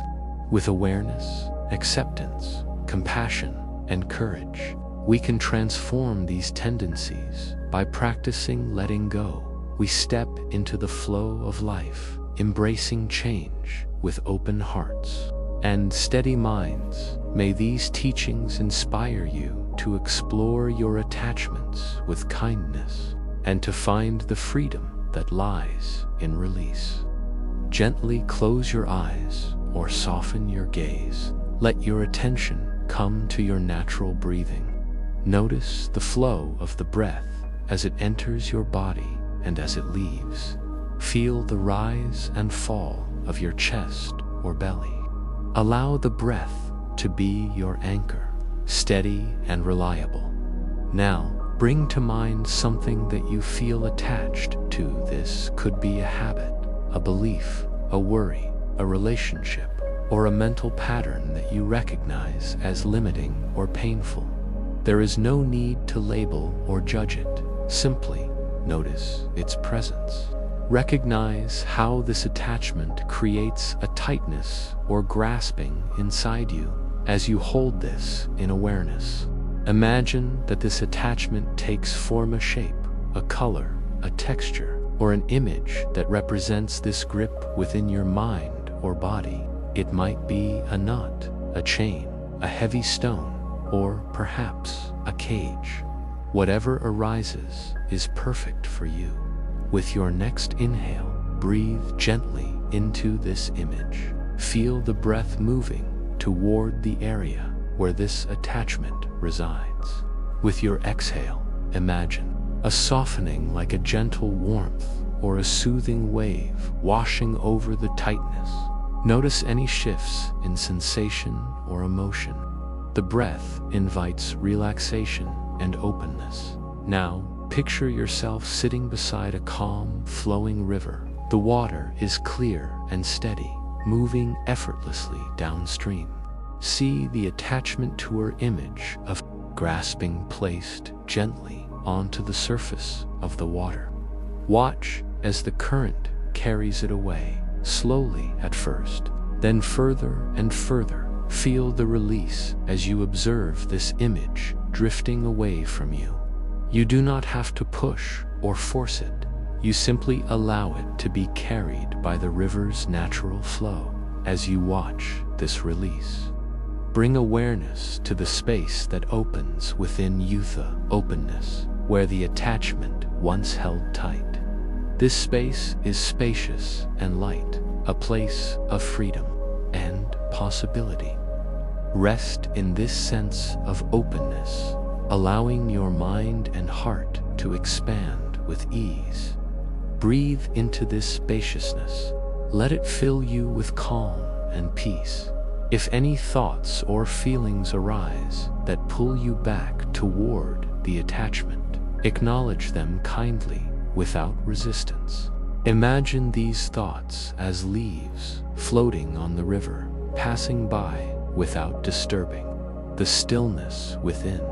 With awareness, acceptance, compassion, and courage, we can transform these tendencies. By practicing letting go, we step into the flow of life, embracing change with open hearts and steady minds. May these teachings inspire you to explore your attachments with kindness and to find the freedom that lies in release. Gently close your eyes or soften your gaze. Let your attention come to your natural breathing. Notice the flow of the breath as it enters your body and as it leaves. Feel the rise and fall of your chest or belly. Allow the breath to be your anchor, steady and reliable. Now, bring to mind something that you feel attached to. This could be a habit, a belief, a worry, a relationship, or a mental pattern that you recognize as limiting or painful. There is no need to label or judge it. Simply notice its presence. Recognize how this attachment creates a tightness or grasping inside you as you hold this in awareness. Imagine that this attachment takes form: a shape, a color, a texture, or an image that represents this grip within your mind or body. It might be a knot, a chain, a heavy stone, or perhaps a cage. Whatever arises is perfect for you. With your next inhale, breathe gently into this image. Feel the breath moving toward the area where this attachment resides. With your exhale, imagine a softening like a gentle warmth or a soothing wave washing over the tightness. Notice any shifts in sensation or emotion. The breath invites relaxation and openness. Now, picture yourself sitting beside a calm, flowing river. The water is clear and steady, moving effortlessly downstream. See the attachment tour image of grasping placed gently onto the surface of the water. Watch as the current carries it away, slowly at first, then further and further. Feel the release as you observe this image drifting away from you. You do not have to push or force it. You simply allow it to be carried by the river's natural flow. As you watch this release, bring awareness to the space that opens within you, the openness, where the attachment once held tight. This space is spacious and light, a place of freedom and possibility. Rest in this sense of openness, allowing your mind and heart to expand with ease. Breathe into this spaciousness. Let it fill you with calm and peace. If any thoughts or feelings arise that pull you back toward the attachment, acknowledge them kindly without resistance. Imagine these thoughts as leaves floating on the river, passing by without disturbing the stillness within.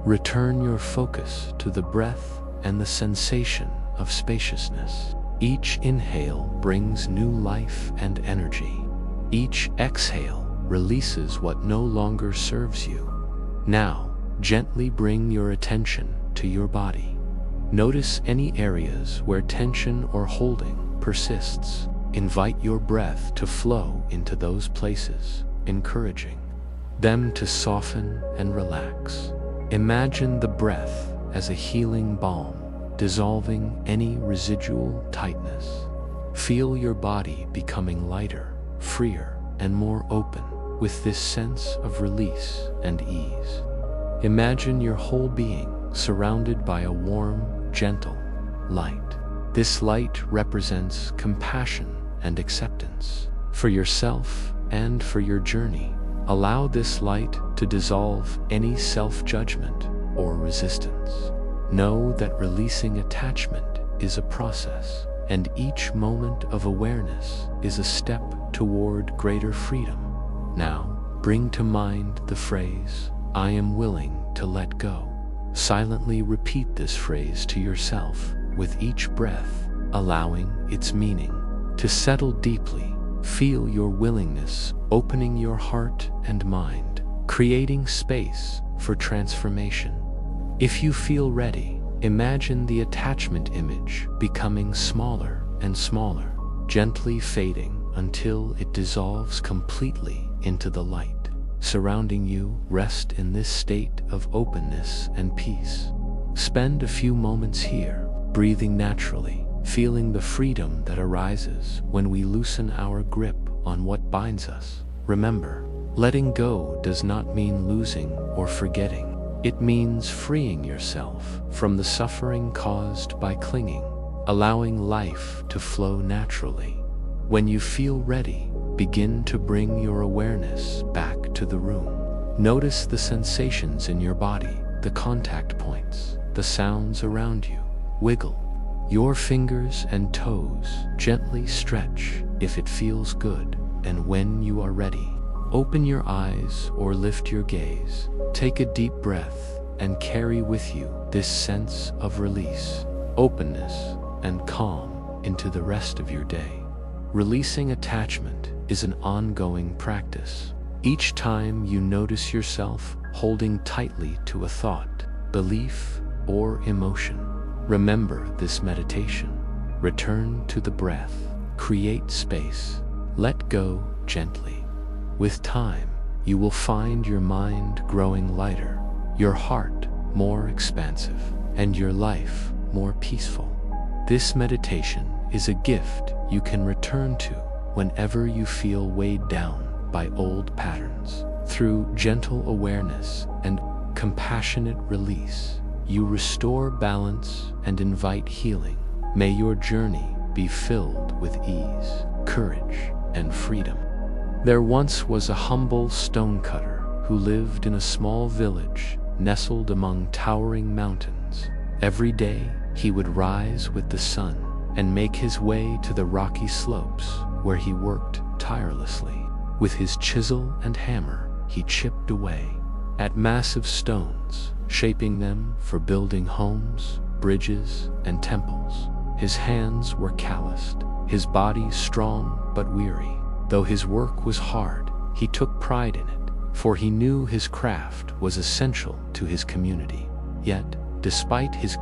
Return your focus to the breath and the sensation of spaciousness. Each inhale brings new life and energy. Each exhale releases what no longer serves you. Now, gently bring your attention to your body. Notice any areas where tension or holding persists. Invite your breath to flow into those places, encouraging them to soften and relax. Imagine the breath as a healing balm, dissolving any residual tightness. Feel your body becoming lighter, freer, and more open with this sense of release and ease. Imagine your whole being surrounded by a warm, gentle light. This light represents compassion and acceptance for yourself and for your journey. Allow this light to dissolve any self-judgment or resistance. Know that releasing attachment is a process, and each moment of awareness is a step toward greater freedom. Now, bring to mind the phrase, "I am willing to let go." Silently repeat this phrase to yourself with each breath, allowing its meaning to settle deeply. Feel your willingness opening your heart and mind, creating space for transformation. If you feel ready, imagine the attachment image becoming smaller and smaller, gently fading until it dissolves completely into the light. Surrounding you, rest in this state of openness and peace. Spend a few moments here, breathing naturally, feeling the freedom that arises when we loosen our grip on what binds us. Remember, letting go does not mean losing or forgetting. It means freeing yourself from the suffering caused by clinging, allowing life to flow naturally. When you feel ready, begin to bring your awareness back to the room. Notice the sensations in your body, the contact points, the sounds around you. Wiggle your fingers and toes, gently stretch if it feels good, and when you are ready, open your eyes or lift your gaze. Take a deep breath and carry with you this sense of release, openness, and calm into the rest of your day. Releasing attachment is an ongoing practice. Each time you notice yourself holding tightly to a thought, belief, or emotion, remember this meditation. Return to the breath, create space, let go gently. With time, you will find your mind growing lighter, your heart more expansive, and your life more peaceful. This meditation is a gift you can return to whenever you feel weighed down by old patterns. Through gentle awareness and compassionate release, you restore balance and invite healing. May your journey be filled with ease, courage, and freedom. There once was a humble stonecutter who lived in a small village nestled among towering mountains. Every day, he would rise with the sun and make his way to the rocky slopes where he worked tirelessly. With his chisel and hammer, he chipped away at massive stones, shaping them for building homes, bridges, and temples. His hands were calloused, his body strong but weary. Though his work was hard, he took pride in it, for he knew his craft was essential to his community. Yet, despite his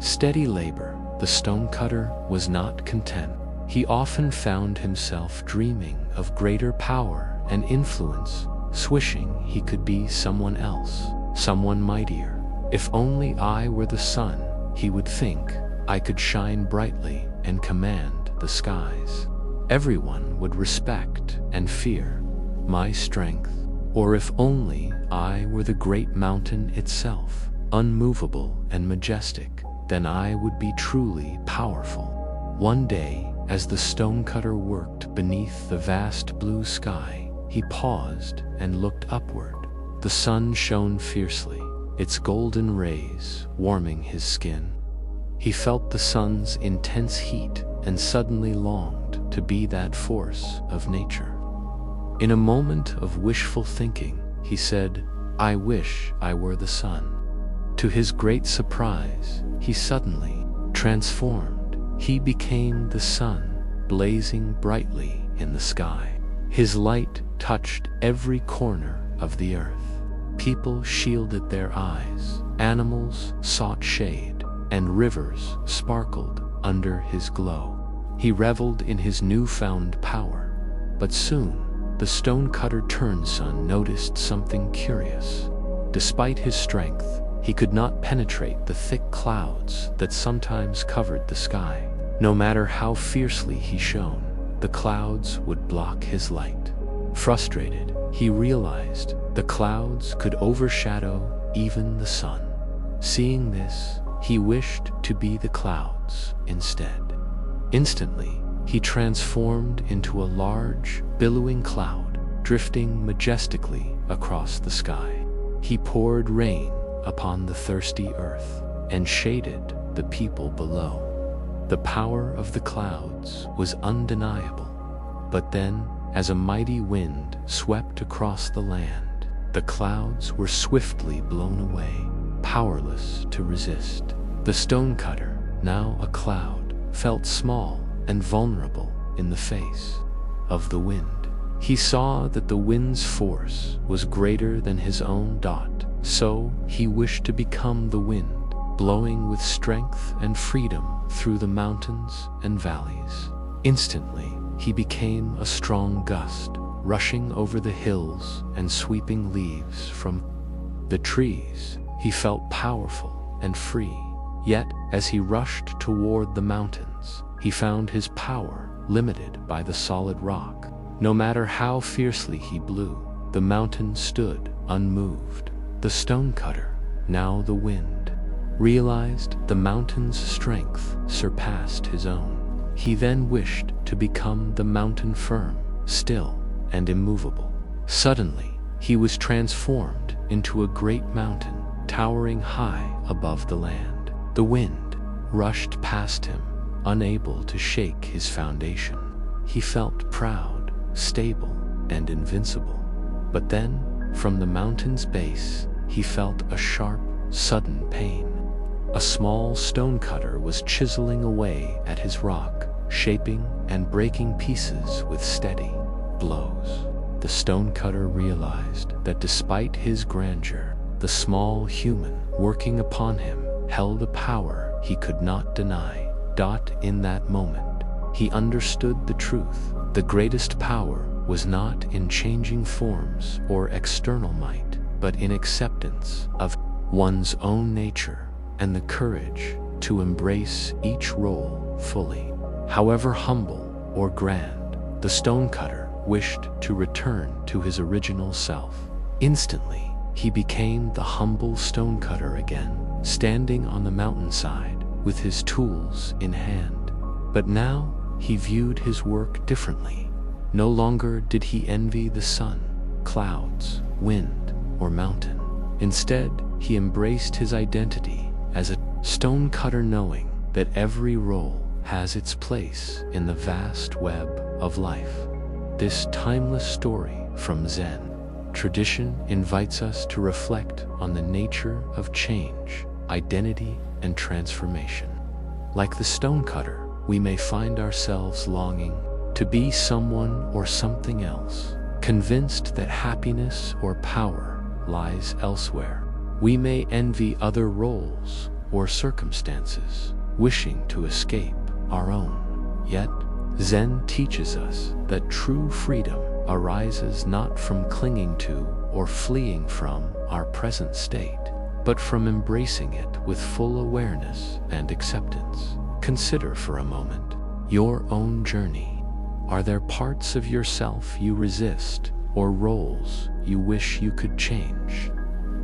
steady labor, the stonecutter was not content. He often found himself dreaming of greater power and influence, wishing he could be someone else, someone mightier. If only I were the sun, he would think, I could shine brightly and command the skies. Everyone would respect and fear my strength. Or if only I were the great mountain itself, unmovable and majestic, then I would be truly powerful. One day, as the stonecutter worked beneath the vast blue sky, he paused and looked upward. The sun shone fiercely, its golden rays warming his skin. He felt the sun's intense heat and suddenly longed to be that force of nature. In a moment of wishful thinking, he said, "I wish I were the sun." To his great surprise, he suddenly transformed. He became the sun, blazing brightly in the sky. His light touched every corner of the earth. People shielded their eyes, animals sought shade, and rivers sparkled under his glow. He reveled in his newfound power. But soon, the stonecutter turned son noticed something curious. Despite his strength, he could not penetrate the thick clouds that sometimes covered the sky. No matter how fiercely he shone, the clouds would block his light. Frustrated, he realized the clouds could overshadow even the sun. Seeing this, he wished to be the clouds instead. Instantly, he transformed into a large, billowing cloud, drifting majestically across the sky. He poured rain upon the thirsty earth and shaded the people below. The power of the clouds was undeniable. But then, as a mighty wind swept across the land, the clouds were swiftly blown away, powerless to resist. The stonecutter, now a cloud, felt small and vulnerable in the face of the wind. He saw that the wind's force was greater than his own dot, so he wished to become the wind, blowing with strength and freedom through the mountains and valleys. Instantly, he became a strong gust, rushing over the hills and sweeping leaves from the trees. He felt powerful and free. Yet, as he rushed toward the mountains, he found his power limited by the solid rock. No matter how fiercely he blew, the mountain stood unmoved. The stonecutter, now the wind, realized the mountain's strength surpassed his own. He then wished to become the mountain firm, still, and immovable. Suddenly, he was transformed into a great mountain, towering high above the land. The wind rushed past him, unable to shake his foundation. He felt proud, stable, and invincible. But then, from the mountain's base, he felt a sharp, sudden pain. A small stonecutter was chiseling away at his rock, shaping and breaking pieces with steady blows. The stonecutter realized that despite his grandeur, the small human working upon him held a power he could not deny. In that moment, he understood the truth. The greatest power was not in changing forms or external might, but in acceptance of one's own nature and the courage to embrace each role fully. However humble or grand, the stonecutter wished to return to his original self. Instantly, he became the humble stonecutter again, standing on the mountainside with his tools in hand. But now, he viewed his work differently. No longer did he envy the sun, clouds, wind, or mountain. Instead, he embraced his identity as a stonecutter, knowing that every role has its place in the vast web of life. This timeless story from Zen tradition invites us to reflect on the nature of change, identity, and transformation. Like the stonecutter, we may find ourselves longing to be someone or something else, convinced that happiness or power lies elsewhere. We may envy other roles or circumstances, wishing to escape our own. Yet, Zen teaches us that true freedom arises not from clinging to or fleeing from our present state, but from embracing it with full awareness and acceptance. Consider for a moment your own journey. Are there parts of yourself you resist or roles you wish you could change?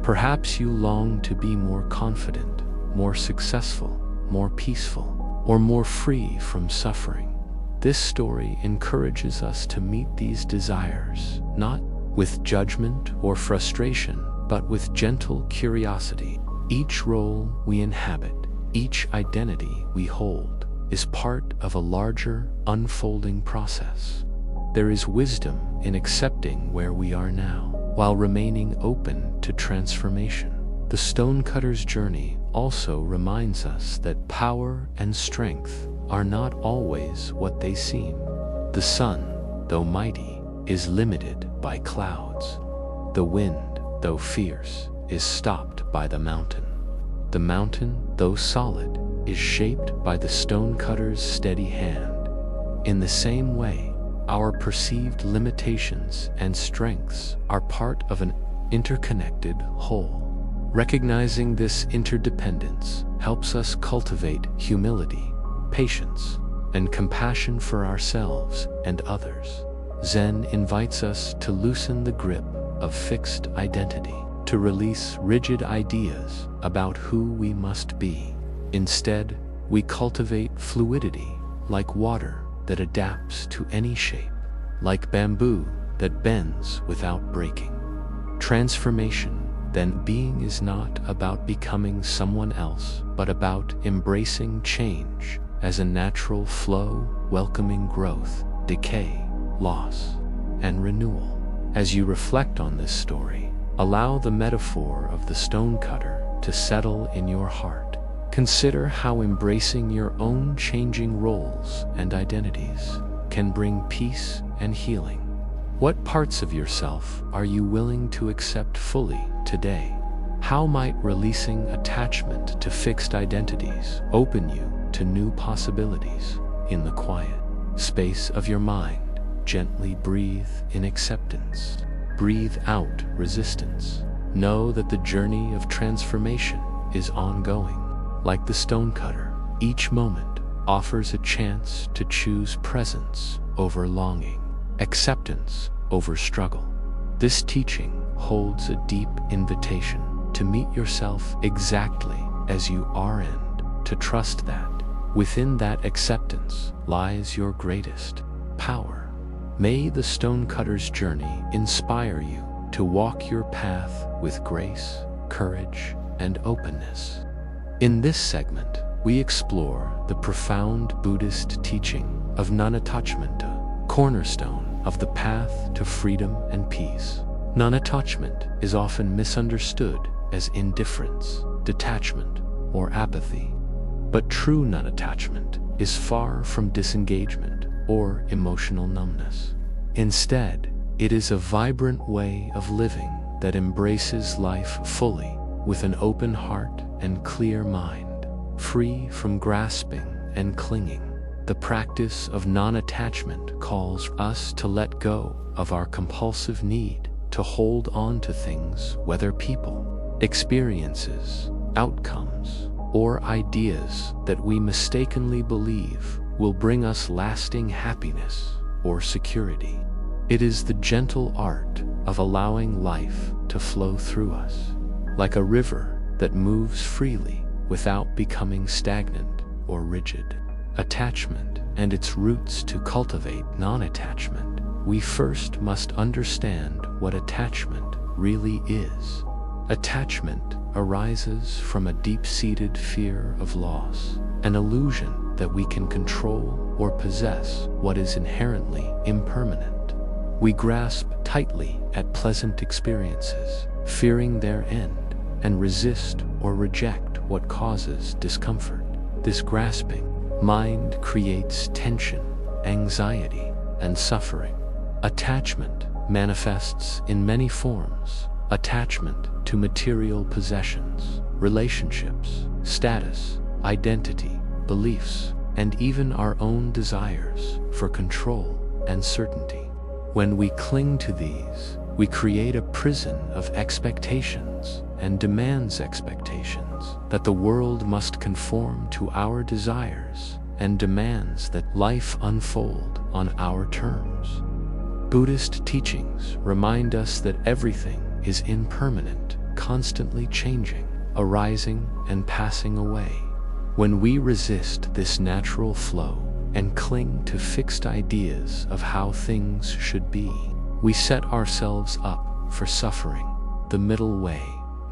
Perhaps you long to be more confident, more successful, more peaceful, or more free from suffering. This story encourages us to meet these desires, not with judgment or frustration, but with gentle curiosity. Each role we inhabit, each identity we hold, is part of a larger, unfolding process. There is wisdom in accepting where we are now, while remaining open to transformation. The Stonecutter's journey also reminds us that power and strength are not always what they seem. The sun, though mighty, is limited by clouds. The wind, though fierce, is stopped by the mountain. The mountain, though solid, is shaped by the Stonecutter's steady hand. In the same way, our perceived limitations and strengths are part of an interconnected whole. Recognizing this interdependence helps us cultivate humility, patience, and compassion for ourselves and others. Zen invites us to loosen the grip of fixed identity, to release rigid ideas about who we must be. Instead, we cultivate fluidity, like water that adapts to any shape, like bamboo that bends without breaking. Transformation, then, being is not about becoming someone else, but about embracing change as a natural flow, welcoming growth, decay, loss, and renewal. As you reflect on this story, allow the metaphor of the stonecutter to settle in your heart. Consider how embracing your own changing roles and identities can bring peace and healing. What parts of yourself are you willing to accept fully today? How might releasing attachment to fixed identities open you to new possibilities? In the quiet space of your mind, gently breathe in acceptance. Breathe out resistance. Know that the journey of transformation is ongoing. Like the stonecutter, each moment offers a chance to choose presence over longing, acceptance over struggle. This teaching holds a deep invitation to meet yourself exactly as you are and to trust that within that acceptance lies your greatest power. May the stonecutter's journey inspire you to walk your path with grace, courage, and openness. In this segment, we explore the profound Buddhist teaching of non-attachment, a cornerstone of the path to freedom and peace. Non-attachment is often misunderstood as indifference, detachment, or apathy. But true non-attachment is far from disengagement or emotional numbness. Instead, it is a vibrant way of living that embraces life fully with an open heart and clear mind, free from grasping and clinging. The practice of non-attachment calls us to let go of our compulsive need to hold on to things, whether people, experiences, outcomes, or ideas that we mistakenly believe will bring us lasting happiness or security. It is the gentle art of allowing life to flow through us, like a river that moves freely without becoming stagnant or rigid. Attachment and its roots. To cultivate non-attachment, we first must understand what attachment really is. Attachment arises from a deep-seated fear of loss, an illusion that we can control or possess what is inherently impermanent. We grasp tightly at pleasant experiences, fearing their end, and resist or reject what causes discomfort. This grasping mind creates tension, anxiety, and suffering. Attachment manifests in many forms. Attachment to material possessions, relationships, status, identity, beliefs, and even our own desires for control and certainty. When we cling to these, we create a prison of expectations and demands expectations that the world must conform to our desires and demands that life unfold on our terms. Buddhist teachings remind us that everything is impermanent, constantly changing, arising and passing away. When we resist this natural flow, and cling to fixed ideas of how things should be. We set ourselves up for suffering. The middle way,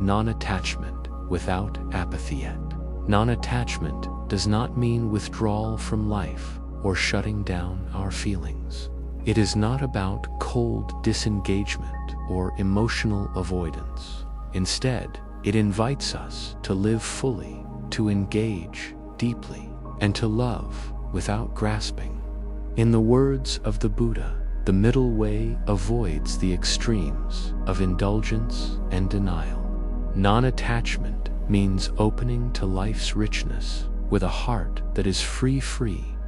non-attachment without apathy yet. Non-attachment does not mean withdrawal from life or shutting down our feelings. It is not about cold disengagement or emotional avoidance. Instead, it invites us to live fully, to engage deeply, and to love without grasping. In the words of the Buddha, the middle way avoids the extremes of indulgence and denial. Non-attachment means opening to life's richness with a heart that is free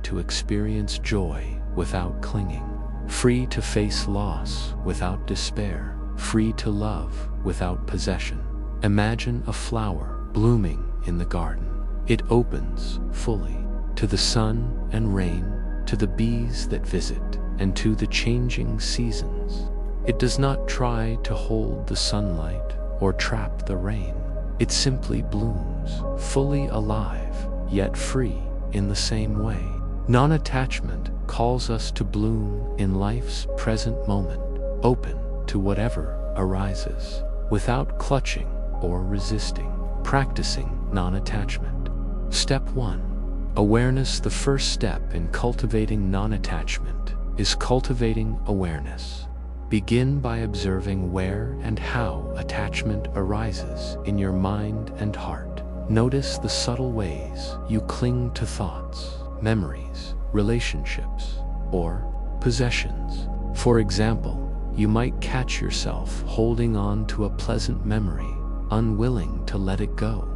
to experience joy without clinging, free to face loss without despair, free to love without possession. Imagine a flower blooming in the garden. It opens fully to the sun and rain, to the bees that visit, and to the changing seasons. It does not try to hold the sunlight or trap the rain. It simply blooms, fully alive, yet free in the same way. Non-attachment calls us to bloom in life's present moment, open to whatever arises, without clutching or resisting. Practicing non-attachment. Step 1. Awareness. The first step in cultivating non-attachment is cultivating awareness. Begin by observing where and how attachment arises in your mind and heart. Notice the subtle ways you cling to thoughts, memories, relationships, or possessions. For example, you might catch yourself holding on to a pleasant memory, unwilling to let it go.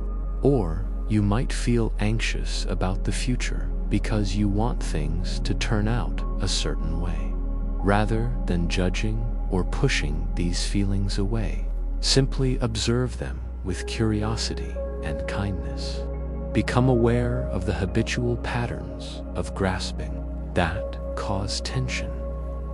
Or you might feel anxious about the future because you want things to turn out a certain way. Rather than judging or pushing these feelings away, simply observe them with curiosity and kindness. Become aware of the habitual patterns of grasping that cause tension.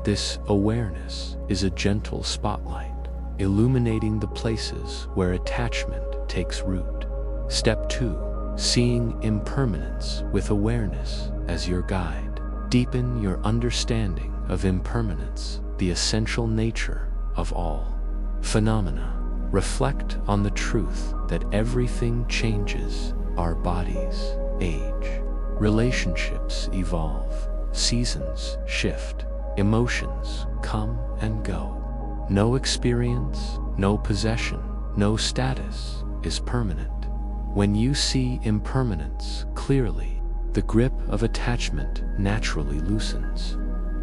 This awareness is a gentle spotlight, illuminating the places where attachment takes root. Step 2. Seeing impermanence with awareness as your guide. Deepen your understanding of impermanence, the essential nature of all phenomena. Reflect on the truth that everything changes. Our bodies age, relationships evolve, seasons shift, emotions come and go. No experience, no possession, no status is permanent. When you see impermanence clearly, the grip of attachment naturally loosens.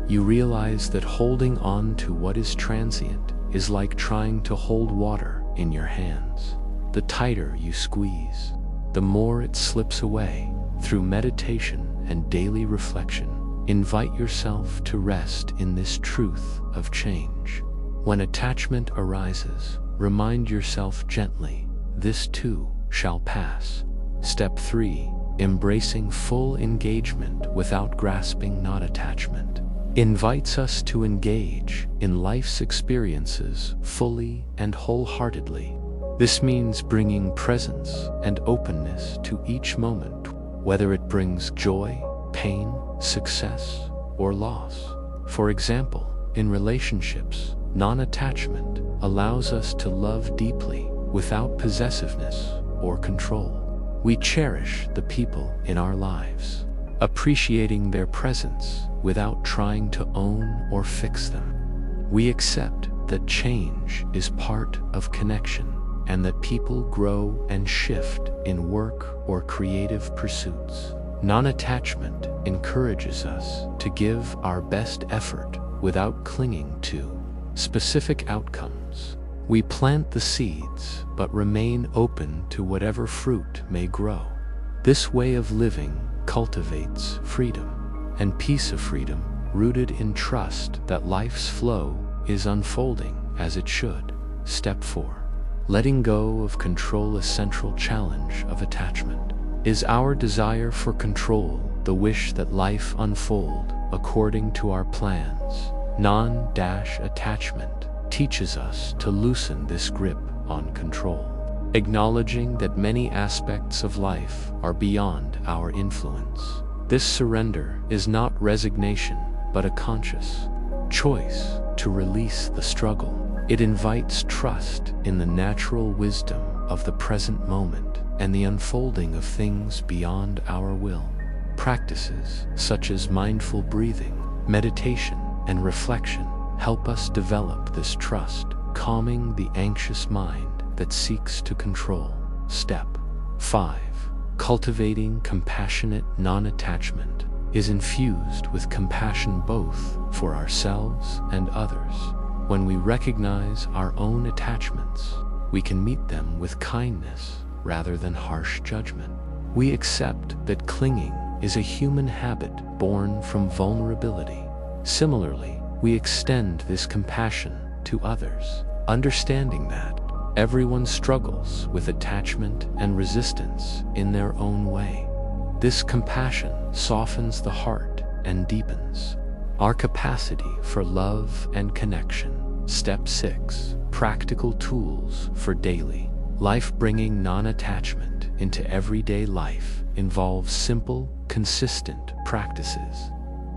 You realize that holding on to what is transient is like trying to hold water in your hands. The tighter you squeeze, the more it slips away. Through meditation and daily reflection, invite yourself to rest in this truth of change. When attachment arises, remind yourself gently, this too shall pass. Step 3. Embracing full engagement without grasping. Not attachment invites us to engage in life's experiences fully and wholeheartedly. This means bringing presence and openness to each moment, whether it brings joy, pain, success, or loss. For example, in relationships, non-attachment allows us to love deeply without possessiveness or control. We cherish the people in our lives, appreciating their presence without trying to own or fix them. We accept that change is part of connection and that people grow and shift in work or creative pursuits. Non-attachment encourages us to give our best effort without clinging to specific outcomes. We plant the seeds but remain open to whatever fruit may grow. This way of living cultivates freedom and peace. Of freedom rooted in trust that life's flow is unfolding as it should. Step 4. Letting go of control. A central challenge of attachment is our desire for control, the wish that life unfold according to our plans. Non-attachment teaches us to loosen this grip on control, acknowledging that many aspects of life are beyond our influence. This surrender is not resignation, but a conscious choice to release the struggle. It invites trust in the natural wisdom of the present moment and the unfolding of things beyond our will. Practices such as mindful breathing, meditation, and reflection help us develop this trust, calming the anxious mind that seeks to control. Step 5. Cultivating compassionate non-attachment is infused with compassion both for ourselves and others. When we recognize our own attachments, we can meet them with kindness rather than harsh judgment. We accept that clinging is a human habit born from vulnerability. Similarly, we extend this compassion to others, understanding that everyone struggles with attachment and resistance in their own way. This compassion softens the heart and deepens our capacity for love and connection. Step 6. Practical tools for daily life. Bringing non-attachment into everyday life involves simple, consistent practices.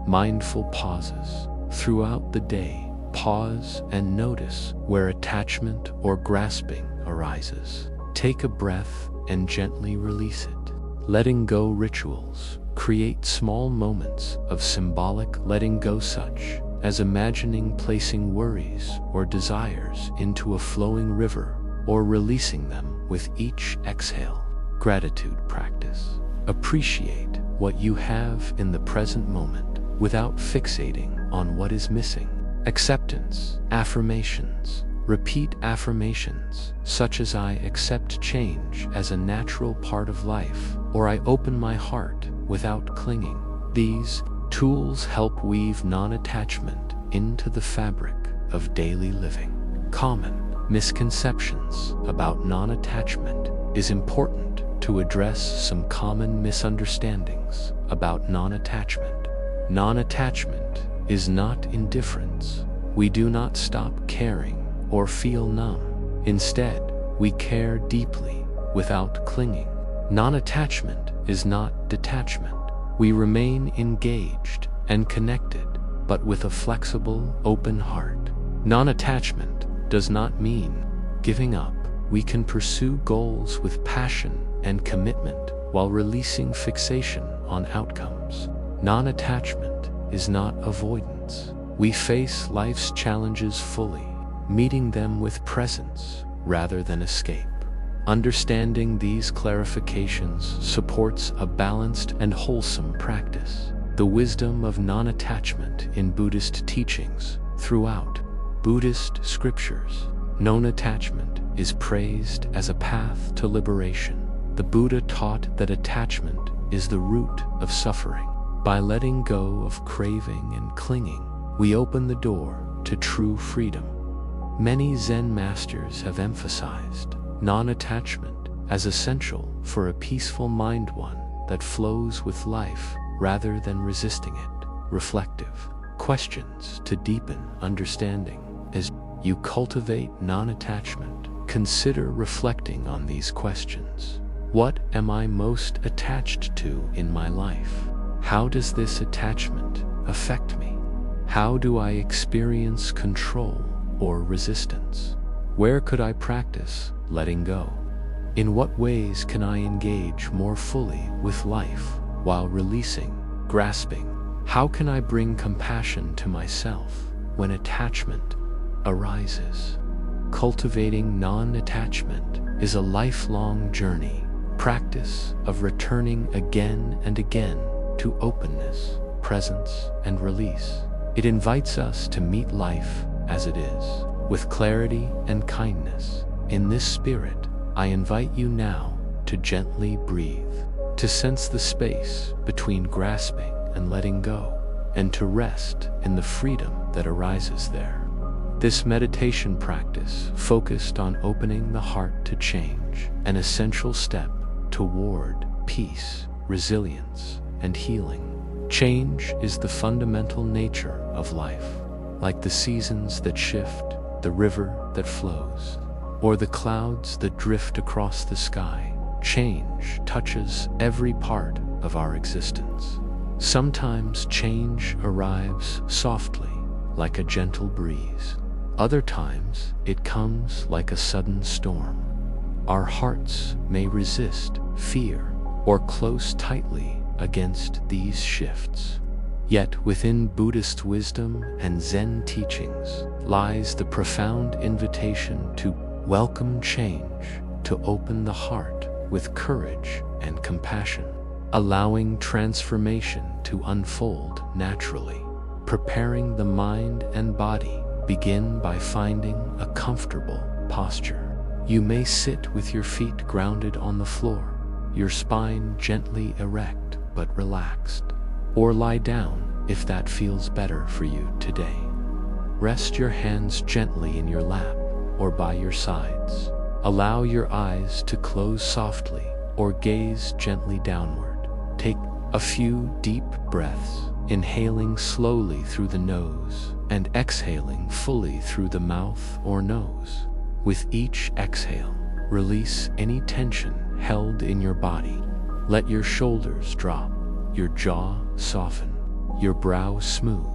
Mindful pauses. Throughout the day, pause and notice where attachment or grasping arises. Take a breath and gently release it. Letting go rituals. Create small moments of symbolic letting go, such as imagining placing worries or desires into a flowing river or releasing them with each exhale. Gratitude practice. Appreciate what you have in the present moment without fixating on what is missing. Acceptance. Affirmations. Repeat affirmations such as I accept change as a natural part of life, or I open my heart without clinging. These tools help weave non-attachment into the fabric of daily living. Common misconceptions about non-attachment. Is important to address some common misunderstandings about non-attachment. Non-attachment is not indifference. We do not stop caring or feel numb. Instead, we care deeply without clinging. Non-attachment is not detachment. We remain engaged and connected, but with a flexible, open heart. Non-attachment does not mean giving up. We can pursue goals with passion and commitment while releasing fixation on outcomes. Non-attachment is not avoidance. We face life's challenges fully, meeting them with presence rather than escape. Understanding these clarifications supports a balanced and wholesome practice. The wisdom of non-attachment in Buddhist teachings. Throughout Buddhist scriptures, non-attachment is praised as a path to liberation. The Buddha taught that attachment is the root of suffering. By letting go of craving and clinging, we open the door to true freedom. Many Zen masters have emphasized non-attachment as essential for a peaceful mind, one that flows with life rather than resisting it. Reflective questions to deepen understanding. As you cultivate non-attachment, consider reflecting on these questions. What am I most attached to in my life? How does this attachment affect me? How do I experience control or resistance? Where could I practice letting go? In what ways can I engage more fully with life while releasing grasping? How can I bring compassion to myself when attachment arises? Cultivating non-attachment is a lifelong journey, practice of returning again and again to openness, presence, and release. It invites us to meet life as it is, with clarity and kindness. In this spirit, I invite you now to gently breathe, to sense the space between grasping and letting go, and to rest in the freedom that arises there. This meditation practice focused on opening the heart to change, an essential step toward peace, resilience, and healing. Change is the fundamental nature of life. Like the seasons that shift, the river that flows, or the clouds that drift across the sky, change touches every part of our existence. Sometimes change arrives softly, like a gentle breeze. Other times, it comes like a sudden storm. Our hearts may resist, fear, or close tightly against these shifts. Yet within Buddhist wisdom and Zen teachings lies the profound invitation to welcome change, to open the heart with courage and compassion, allowing transformation to unfold naturally. Preparing the mind and body, begin by finding a comfortable posture. You may sit with your feet grounded on the floor, your spine gently erect but relaxed, or lie down if that feels better for you today. Rest your hands gently in your lap or by your sides. Allow your eyes to close softly or gaze gently downward. Take a few deep breaths, inhaling slowly through the nose and exhaling fully through the mouth or nose. With each exhale, release any tension held in your body. Let your shoulders drop, your jaw soften, your brow smooth.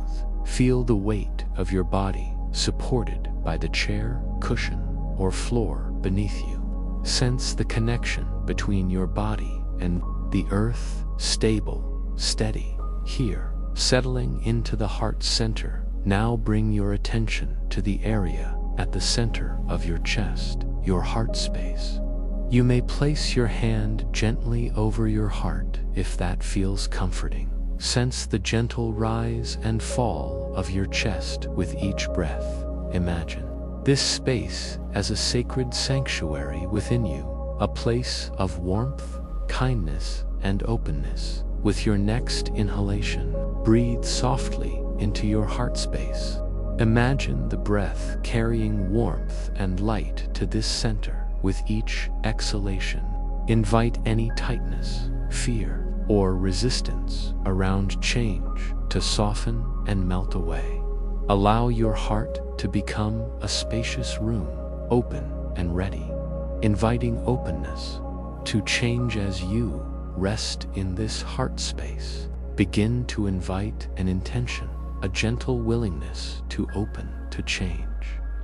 Feel the weight of your body supported by the chair, cushion, or floor beneath you. Sense the connection between your body and the earth, stable, steady, here, settling into the heart center. Now bring your attention to the area at the center of your chest, your heart space. You may place your hand gently over your heart if that feels comforting. Sense the gentle rise and fall of your chest with each breath. Imagine this space as a sacred sanctuary within you, a place of warmth, kindness, and openness. With your next inhalation, breathe softly into your heart space. Imagine the breath carrying warmth and light to this center. With each exhalation, invite any tightness, fear, or resistance around change to soften and melt away. Allow your heart to become a spacious room, open and ready, inviting openness to change. As you rest in this heart space, begin to invite an intention, a gentle willingness to open to change.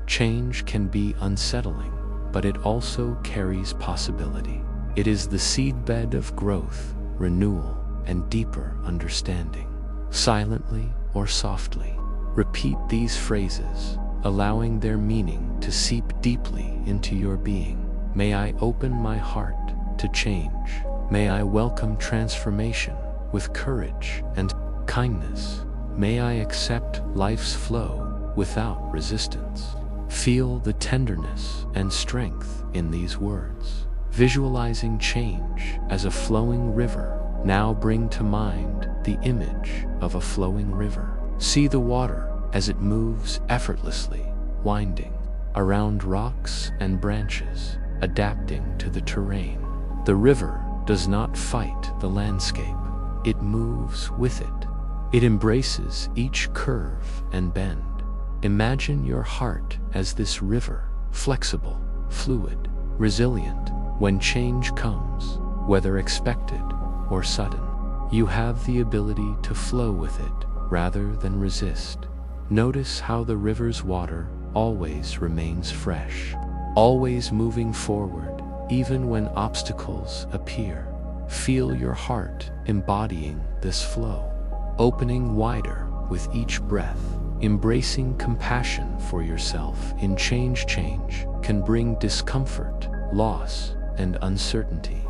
Change can be unsettling, but it also carries possibility. It is the seedbed of growth, renewal, and deeper understanding. Silently or softly, repeat these phrases, allowing their meaning to seep deeply into your being. May I open my heart to change. May I welcome transformation with courage and kindness. May I accept life's flow without resistance. Feel the tenderness and strength in these words. Visualizing change as a flowing river, now bring to mind the image of a flowing river. See the water as it moves effortlessly, winding around rocks and branches, adapting to the terrain. The river does not fight the landscape, it moves with it. It embraces each curve and bend. Imagine your heart as this river, flexible, fluid, resilient. When change comes, whether expected or sudden, you have the ability to flow with it rather than resist. Notice how the river's water always remains fresh, always moving forward, even when obstacles appear. Feel your heart embodying this flow, opening wider with each breath. Embracing compassion for yourself in change. Change can bring discomfort, loss, and uncertainty.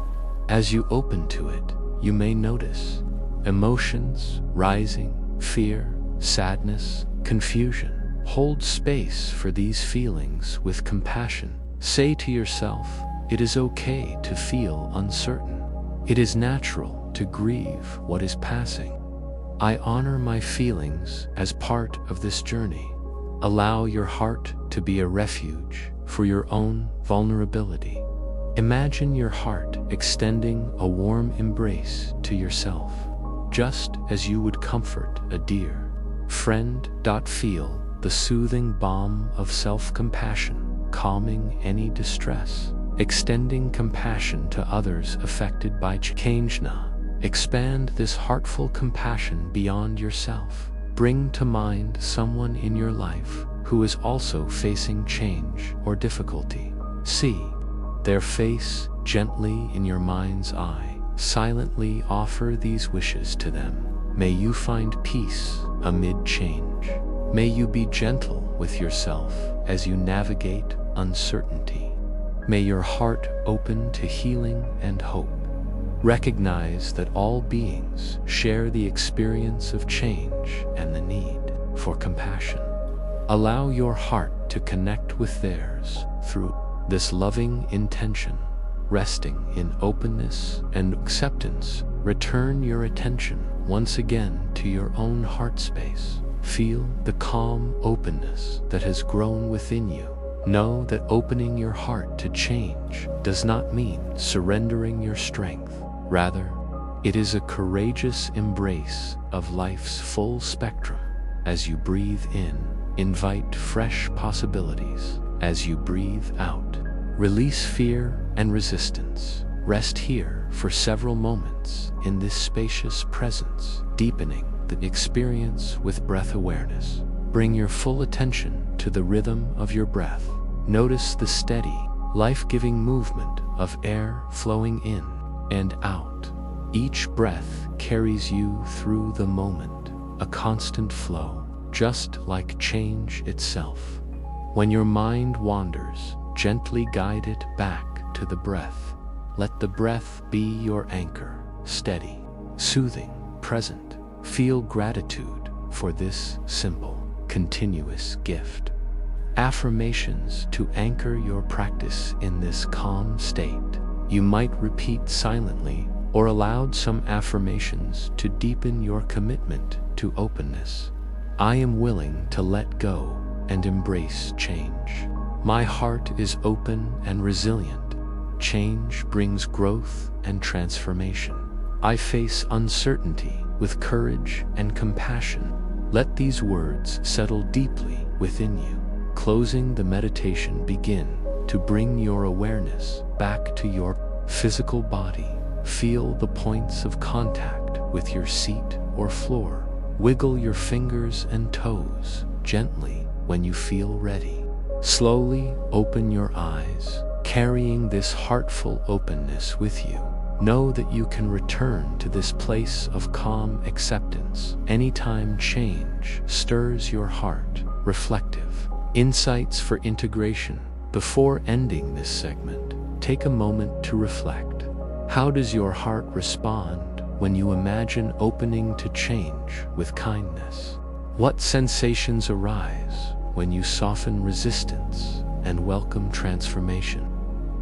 As you open to it, you may notice emotions rising, fear, sadness, confusion. Hold space for these feelings with compassion. Say to yourself, it is okay to feel uncertain. It is natural to grieve what is passing. I honor my feelings as part of this journey. Allow your heart to be a refuge for your own vulnerability. Imagine your heart extending a warm embrace to yourself, just as you would comfort a dear friend. Feel the soothing balm of self-compassion, calming any distress, extending compassion to others affected by change. Expand this heartful compassion beyond yourself. Bring to mind someone in your life who is also facing change or difficulty. See their face gently in your mind's eye. Silently offer these wishes to them. May you find peace amid change. May you be gentle with yourself as you navigate uncertainty. May your heart open to healing and hope. Recognize that all beings share the experience of change and the need for compassion. Allow your heart to connect with theirs through this loving intention. Resting in openness and acceptance, return your attention once again to your own heart space. Feel the calm openness that has grown within you. Know that opening your heart to change does not mean surrendering your strength. Rather, it is a courageous embrace of life's full spectrum. As you breathe in, invite fresh possibilities. As you breathe out, release fear and resistance. Rest here for several moments in this spacious presence, deepening the experience with breath awareness. Bring your full attention to the rhythm of your breath. Notice the steady, life-giving movement of air flowing in and out. Each breath carries you through the moment, a constant flow, just like change itself. When your mind wanders, gently guide it back to the breath. Let the breath be your anchor, steady, soothing, present. Feel gratitude for this simple, continuous gift. Affirmations to anchor your practice in this calm state. You might repeat silently or aloud some affirmations to deepen your commitment to openness. I am willing to let go and embrace change. My heart is open and resilient. Change brings growth and transformation. I face uncertainty with courage and compassion. Let these words settle deeply within you. Closing the meditation, begin to bring your awareness back to your physical body. Feel the points of contact with your seat or floor. Wiggle your fingers and toes gently when you feel ready. Slowly open your eyes, carrying this heartful openness with you. Know that you can return to this place of calm acceptance anytime change stirs your heart. Reflective insights for integration. Before ending this segment, take a moment to reflect. How does your heart respond when you imagine opening to change with kindness? What sensations arise when you soften resistance and welcome transformation?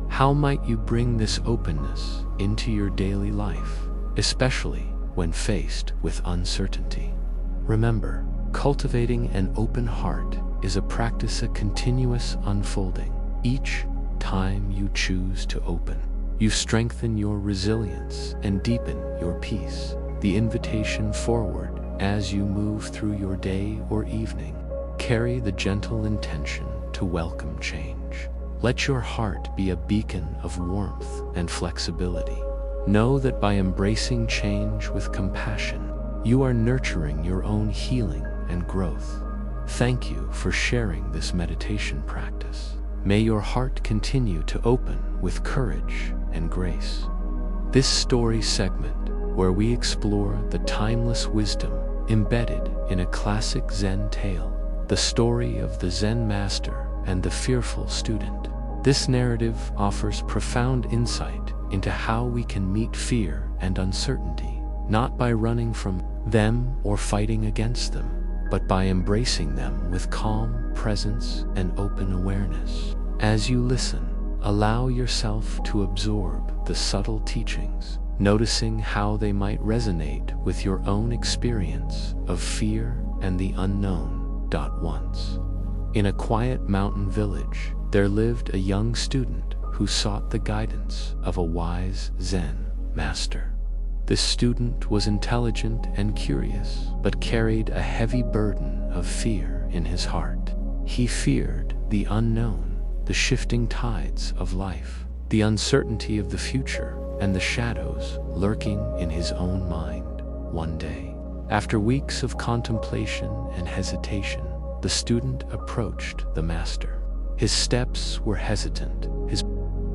How might you bring this openness into your daily life, especially when faced with uncertainty? Remember, cultivating an open heart is a practice, a continuous unfolding. Each time you choose to open, you strengthen your resilience and deepen your peace. The invitation forward as you move through your day or evening. Carry the gentle intention to welcome change. Let your heart be a beacon of warmth and flexibility. Know that by embracing change with compassion, you are nurturing your own healing and growth. Thank you for sharing this meditation practice. May your heart continue to open with courage and grace. This story segment, where we explore the timeless wisdom embedded in a classic Zen tale, the story of the Zen master and the fearful student. This narrative offers profound insight into how we can meet fear and uncertainty, not by running from them or fighting against them, but by embracing them with calm presence and open awareness. As you listen, allow yourself to absorb the subtle teachings, noticing how they might resonate with your own experience of fear and the unknown. Once, in a quiet mountain village, there lived a young student who sought the guidance of a wise Zen master. This student was intelligent and curious, but carried a heavy burden of fear in his heart. He feared the unknown, the shifting tides of life, the uncertainty of the future, and the shadows lurking in his own mind. One day, after weeks of contemplation and hesitation, the student approached the master. His steps were hesitant, his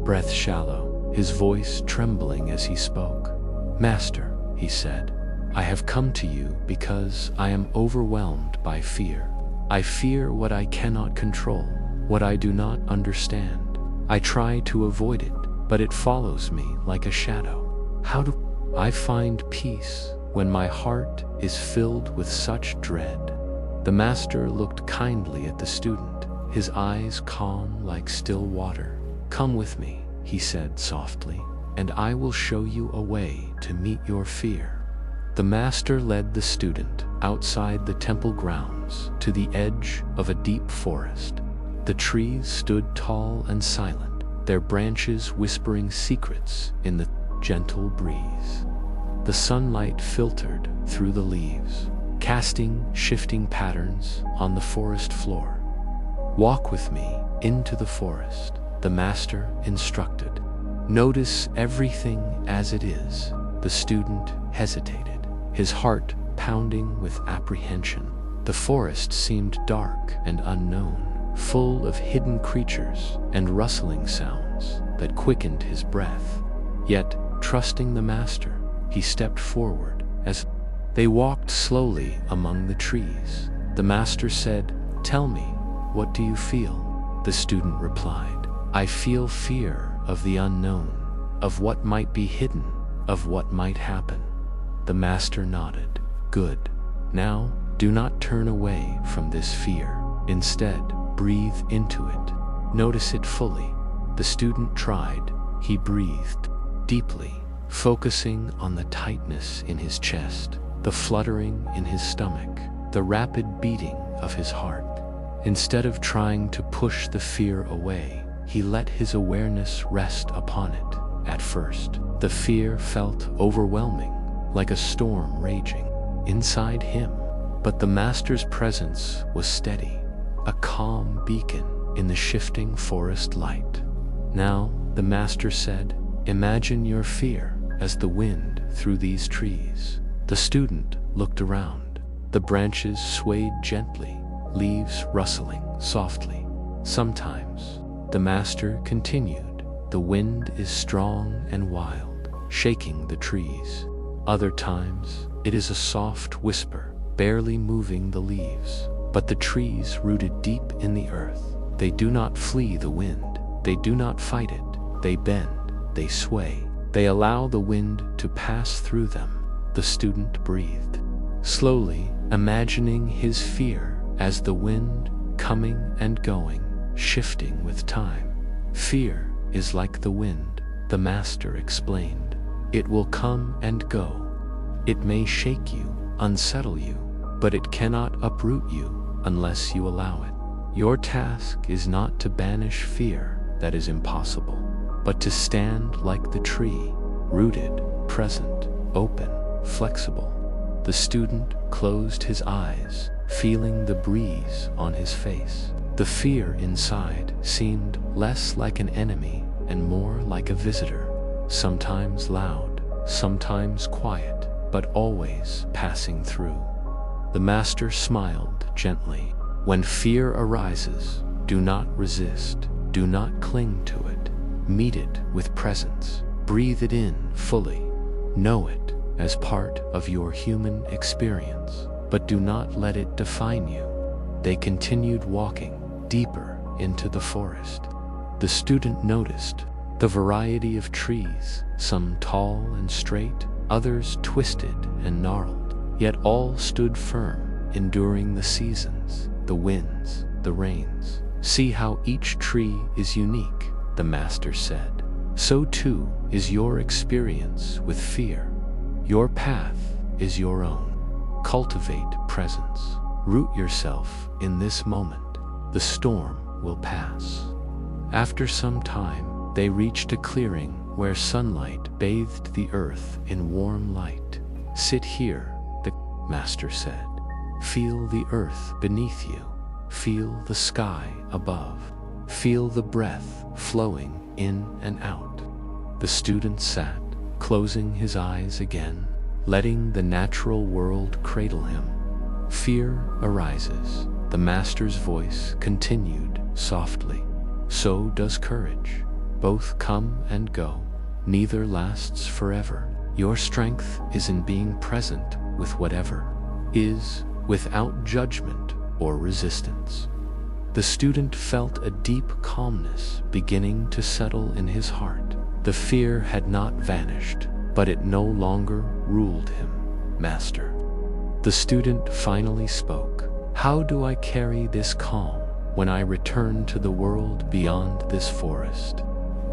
breath shallow, his voice trembling as he spoke. "Master," he said, "I have come to you because I am overwhelmed by fear. I fear what I cannot control, what I do not understand. I try to avoid it, but it follows me like a shadow. How do I find peace when my heart is filled with such dread?" The master looked kindly at the student, his eyes calm like still water. "Come with me," he said softly, "and I will show you a way to meet your fear." The master led the student outside the temple grounds to the edge of a deep forest. The trees stood tall and silent, their branches whispering secrets in the gentle breeze. The sunlight filtered through the leaves, casting shifting patterns on the forest floor. "Walk with me into the forest," the master instructed. "Notice everything as it is." The student hesitated, his heart pounding with apprehension. The forest seemed dark and unknown, full of hidden creatures and rustling sounds that quickened his breath. Yet, trusting the master, he stepped forward. As they walked slowly among the trees, the master said, "Tell me, what do you feel?" The student replied, "I feel fear of the unknown, of what might be hidden, of what might happen." The master nodded. "Good. Now, do not turn away from this fear. Instead, breathe into it. Notice it fully." The student tried. He breathed deeply, focusing on the tightness in his chest, the fluttering in his stomach, the rapid beating of his heart. Instead of trying to push the fear away, he let his awareness rest upon it. At first, the fear felt overwhelming, like a storm raging inside him. But the master's presence was steady, a calm beacon in the shifting forest light. Now, the master said, "Imagine your fear as the wind through these trees." The student looked around. The branches swayed gently, leaves rustling softly. "Sometimes," the master continued, "the wind is strong and wild, shaking the trees. Other times, it is a soft whisper, barely moving the leaves. But the trees rooted deep in the earth, they do not flee the wind, they do not fight it, they bend, they sway, they allow the wind to pass through them." The student breathed, slowly imagining his fear as the wind coming and going, shifting with time. "Fear is like the wind," the master explained. "It will come and go. It may shake you, unsettle you, but it cannot uproot you unless you allow it. Your task is not to banish fear, that is impossible, but to stand like the tree, rooted, present, open, flexible." The student closed his eyes, feeling the breeze on his face. The fear inside seemed less like an enemy and more like a visitor, sometimes loud, sometimes quiet, but always passing through. The master smiled gently. "When fear arises, do not resist, do not cling to it. Meet it with presence, breathe it in fully. Know it as part of your human experience, but do not let it define you." They continued walking deeper into the forest. The student noticed the variety of trees, some tall and straight, others twisted and gnarled, yet all stood firm, enduring the seasons, the winds, the rains. "See how each tree is unique," the master said. "So too is your experience with fear. Your path is your own. Cultivate presence. Root yourself in this moment. The storm will pass." After some time, they reached a clearing where sunlight bathed the earth in warm light. "Sit here," the master said. "Feel the earth beneath you. Feel the sky above." Feel the breath flowing in and out. The student sat, closing his eyes again, letting the natural world cradle him. Fear arises. The master's voice continued softly. So does courage. Both come and go. Neither lasts forever. Your strength is in being present with whatever is, without judgment or resistance. The student felt a deep calmness beginning to settle in his heart. The fear had not vanished, but it no longer ruled him. Master. The student finally spoke. How do I carry this calm when I return to the world beyond this forest?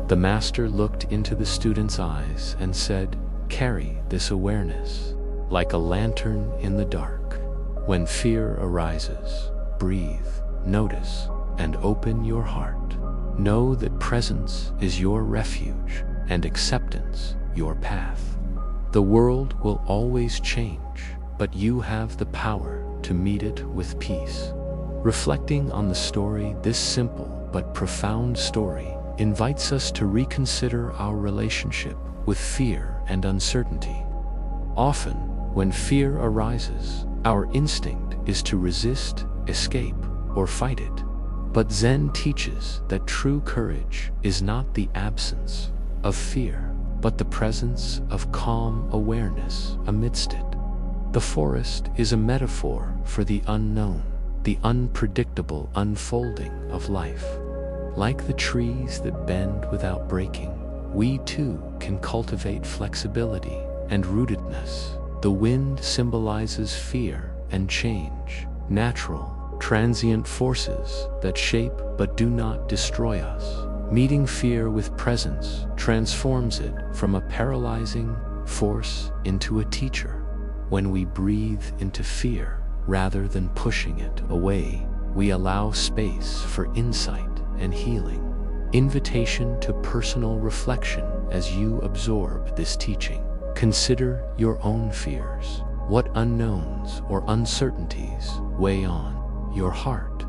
The master looked into the student's eyes and said, carry this awareness like a lantern in the dark. When fear arises, breathe, notice, and open your heart. Know that presence is your refuge and acceptance your path. The world will always change, but you have the power to meet it with peace. Reflecting on the story, this simple but profound story invites us to reconsider our relationship with fear and uncertainty. Often, when fear arises, our instinct is to resist, escape, or fight it. But Zen teaches that true courage is not the absence of fear, but the presence of calm awareness amidst it. The forest is a metaphor for the unknown, the unpredictable unfolding of life. Like the trees that bend without breaking, we too can cultivate flexibility and rootedness. The wind symbolizes fear and change, natural, transient forces that shape but do not destroy us. Meeting fear with presence transforms it from a paralyzing force into a teacher. When we breathe into fear rather than pushing it away, we allow space for insight and healing. Invitation to personal reflection as you absorb this teaching. Consider your own fears. What unknowns or uncertainties weigh on your heart?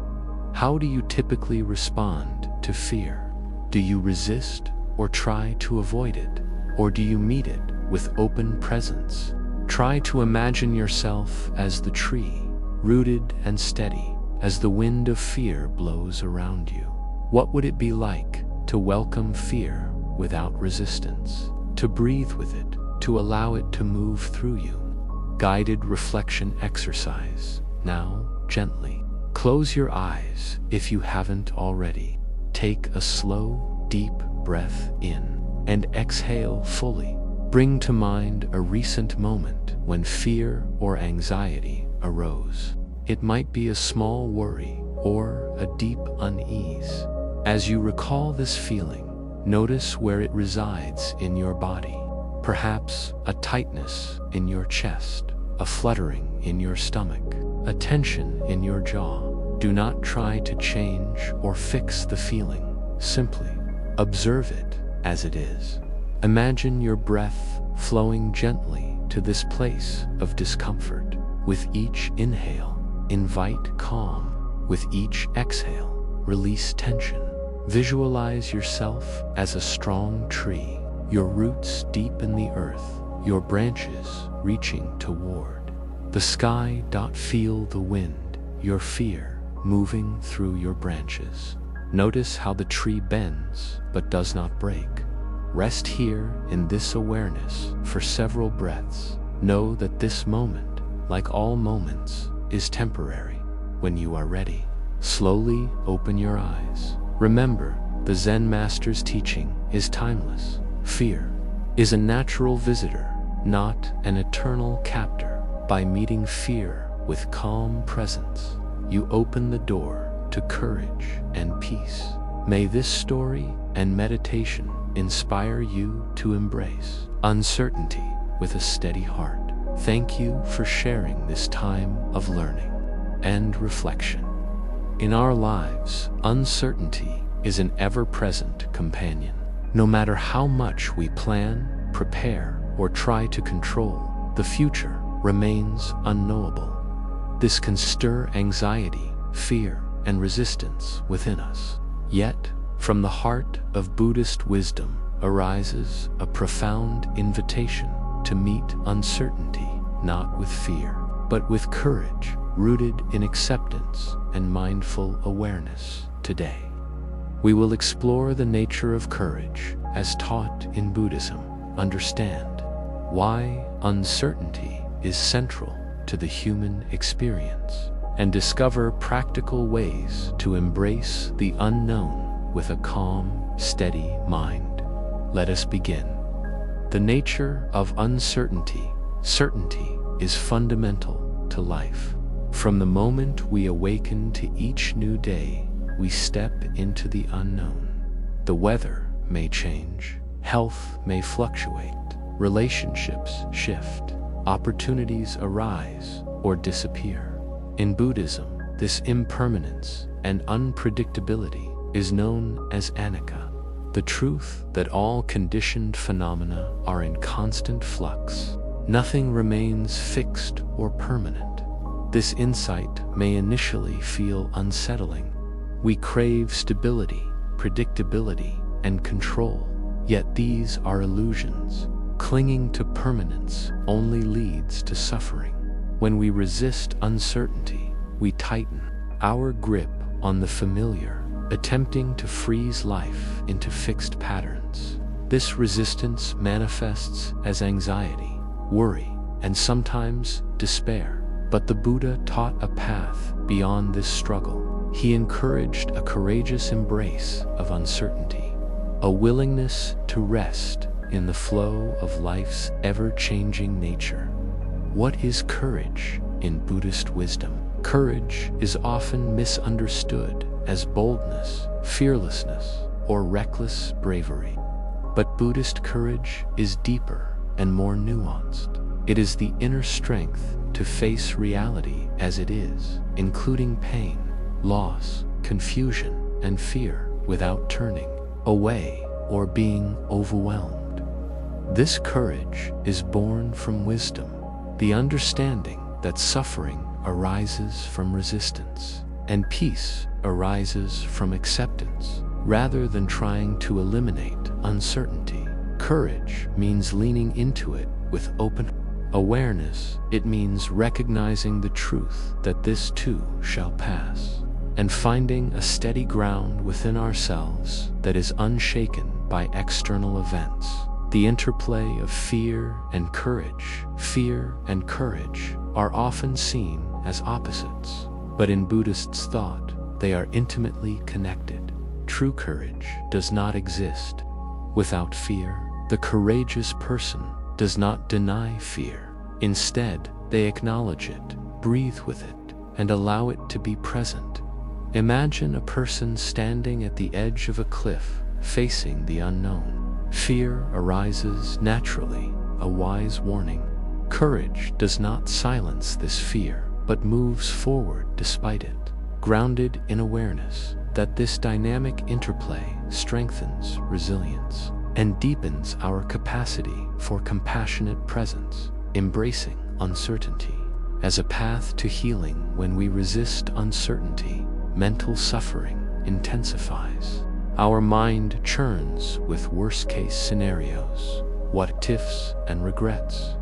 How do you typically respond to fear? Do you resist or try to avoid it? Or do you meet it with open presence? Try to imagine yourself as the tree, rooted and steady, as the wind of fear blows around you. What would it be like to welcome fear without resistance, to breathe with it, to allow it to move through you? Guided reflection exercise. Now, gently, close your eyes if you haven't already. Take a slow, deep breath in and exhale fully. Bring to mind a recent moment when fear or anxiety arose. It might be a small worry or a deep unease. As you recall this feeling, notice where it resides in your body. Perhaps a tightness in your chest, a fluttering in your stomach, a tension in your jaw. Do not try to change or fix the feeling. Simply observe it as it is. Imagine your breath flowing gently to this place of discomfort. With each inhale, invite calm. With each exhale, release tension. Visualize yourself as a strong tree, your roots deep in the earth, your branches reaching toward the sky. Feel the wind, your fear, moving through your branches. Notice how the tree bends but does not break. Rest here in this awareness for several breaths. Know that this moment, like all moments, is temporary. When you are ready, slowly open your eyes. Remember, the Zen master's teaching is timeless. Fear is a natural visitor, not an eternal captor. By meeting fear with calm presence, you open the door to courage and peace. May this story and meditation inspire you to embrace uncertainty with a steady heart. Thank you for sharing this time of learning and reflection. In our lives, uncertainty is an ever-present companion. No matter how much we plan, prepare, or try to control, the future remains unknowable. This can stir anxiety, fear, and resistance within us. Yet, from the heart of Buddhist wisdom arises a profound invitation to meet uncertainty not with fear, but with courage, rooted in acceptance and mindful awareness. Today, we will explore the nature of courage as taught in Buddhism, understand why uncertainty is central to the human experience, and discover practical ways to embrace the unknown with a calm, steady mind. Let us begin. The nature of uncertainty. Certainty is fundamental to life. From the moment we awaken to each new day, we step into the unknown. The weather may change, health may fluctuate, relationships shift, opportunities arise or disappear. In Buddhism, this impermanence and unpredictability is known as anicca, the truth that all conditioned phenomena are in constant flux. Nothing remains fixed or permanent. This insight may initially feel unsettling. We crave stability, predictability, and control, yet these are illusions. Clinging to permanence only leads to suffering. When we resist uncertainty, we tighten our grip on the familiar, attempting to freeze life into fixed patterns. This resistance manifests as anxiety, worry, and sometimes despair. But the Buddha taught a path beyond this struggle. He encouraged a courageous embrace of uncertainty, a willingness to rest in the flow of life's ever-changing nature. What is courage in Buddhist wisdom? Courage is often misunderstood as boldness, fearlessness, or reckless bravery. But Buddhist courage is deeper and more nuanced. It is the inner strength to face reality as it is, including pain, loss, confusion, and fear, without turning away or being overwhelmed. This courage is born from wisdom, the understanding that suffering arises from resistance, and peace arises from acceptance, rather than trying to eliminate uncertainty. Courage means leaning into it with open awareness. It means recognizing the truth that this too shall pass, and finding a steady ground within ourselves that is unshaken by external events. The interplay of fear and courage. Fear and courage are often seen as opposites, but in Buddhist thought, they are intimately connected. True courage does not exist without fear. The courageous person does not deny fear. Instead, they acknowledge it, breathe with it, and allow it to be present. Imagine a person standing at the edge of a cliff, facing the unknown. Fear arises naturally, a wise warning. Courage does not silence this fear, but moves forward despite it, grounded in awareness that this dynamic interplay strengthens resilience and deepens our capacity for compassionate presence, embracing uncertainty as a path to healing. When we resist uncertainty, mental suffering intensifies. Our mind churns with worst-case scenarios, what-ifs, and regrets.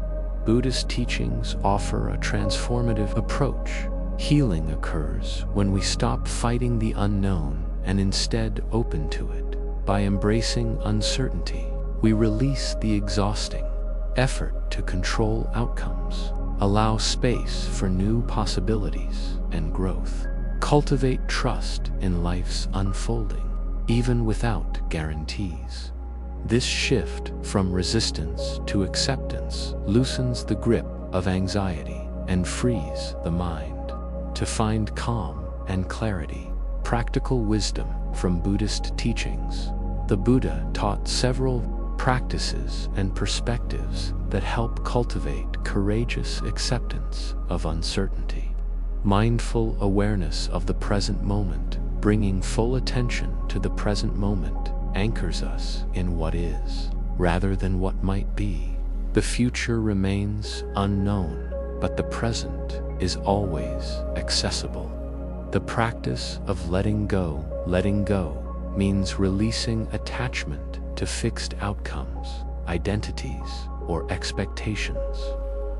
Buddhist teachings offer a transformative approach. Healing occurs when we stop fighting the unknown and instead open to it. By embracing uncertainty, we release the exhausting effort to control outcomes, allow space for new possibilities and growth, cultivate trust in life's unfolding, even without guarantees. This shift from resistance to acceptance loosens the grip of anxiety and frees the mind to find calm and clarity. Practical wisdom from Buddhist teachings. The Buddha taught several practices and perspectives that help cultivate courageous acceptance of uncertainty. Mindful awareness of the present moment, bringing full attention to the present moment, anchors us in what is, rather than what might be. The future remains unknown, but the present is always accessible. The practice of letting go means releasing attachment to fixed outcomes, identities, or expectations.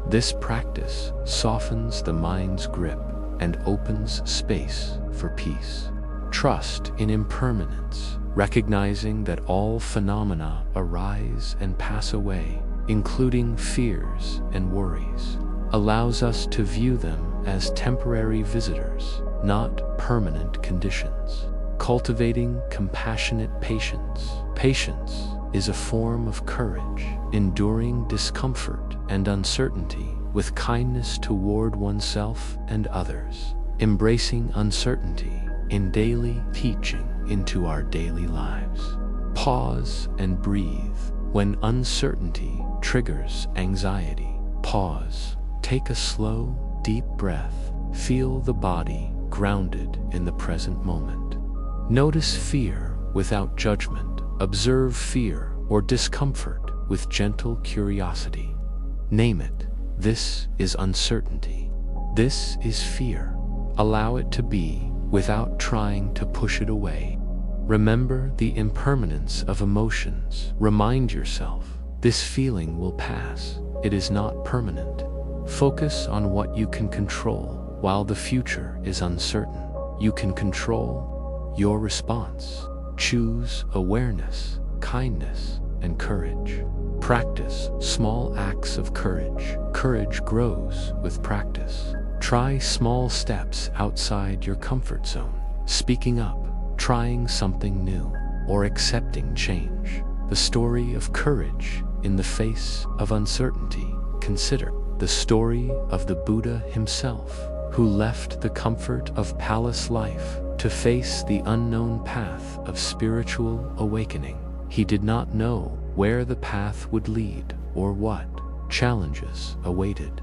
This practice softens the mind's grip and opens space for peace. Trust in impermanence, recognizing that all phenomena arise and pass away, including fears and worries, allows us to view them as temporary visitors, not permanent conditions. Cultivating compassionate patience. Patience is a form of courage, enduring discomfort and uncertainty with kindness toward oneself and others, embracing uncertainty in daily teaching into our daily lives. Pause and breathe. When uncertainty triggers anxiety, pause. Take a slow, deep breath. Feel the body grounded in the present moment. Notice fear without judgment. Observe fear or discomfort with gentle curiosity. Name it. This is uncertainty. This is fear. Allow it to be without trying to push it away. Remember the impermanence of emotions. Remind yourself, this feeling will pass. It is not permanent. Focus on what you can control. While the future is uncertain, you can control your response. Choose awareness, kindness, and courage. Practice small acts of courage. Courage grows with practice. Try small steps outside your comfort zone. Speaking up, trying something new, or accepting change. The story of courage in the face of uncertainty. Consider the story of the Buddha himself, who left the comfort of palace life to face the unknown path of spiritual awakening. He did not know where the path would lead or what challenges awaited.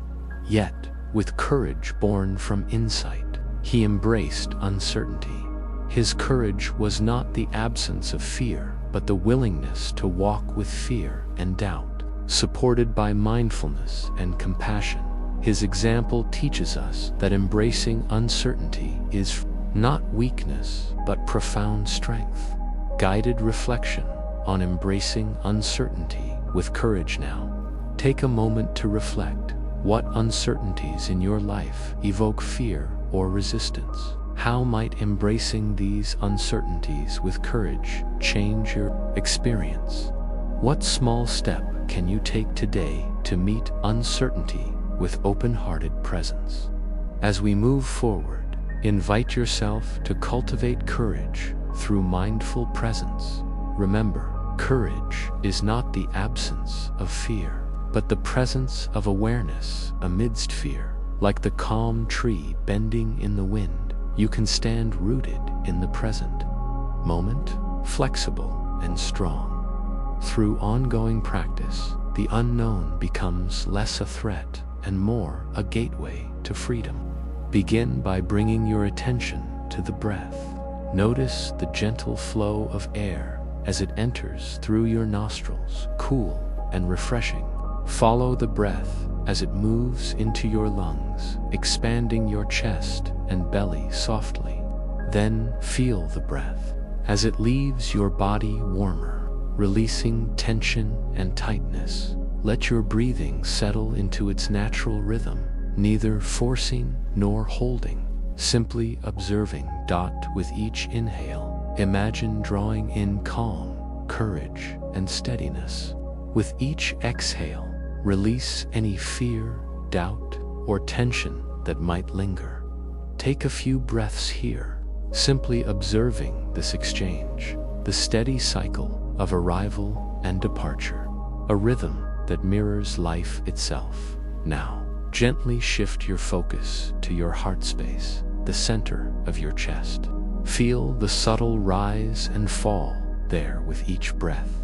Yet, with courage born from insight, he embraced uncertainty. His courage was not the absence of fear, but the willingness to walk with fear and doubt. Supported by mindfulness and compassion, his example teaches us that embracing uncertainty is not weakness, but profound strength. Guided reflection on embracing uncertainty with courage now. Take a moment to reflect. What uncertainties in your life evoke fear or resistance? How might embracing these uncertainties with courage change your experience? What small step can you take today to meet uncertainty with open-hearted presence? As we move forward, invite yourself to cultivate courage through mindful presence. Remember, courage is not the absence of fear, but the presence of awareness amidst fear. Like the calm tree bending in the wind, you can stand rooted in the present moment, flexible and strong. Through ongoing practice, the unknown becomes less a threat and more a gateway to freedom. Begin by bringing your attention to the breath. Notice the gentle flow of air as it enters through your nostrils, cool and refreshing. Follow the breath as it moves into your lungs, expanding your chest and belly softly. Then feel the breath as it leaves your body warmer, releasing tension and tightness. Let your breathing settle into its natural rhythm, neither forcing nor holding, simply observing. With each inhale, imagine drawing in calm, courage, and steadiness. With each exhale, release any fear, doubt, or tension that might linger. Take a few breaths here, simply observing this exchange, the steady cycle of arrival and departure, a rhythm that mirrors life itself. Now, gently shift your focus to your heart space, the center of your chest. Feel the subtle rise and fall there with each breath.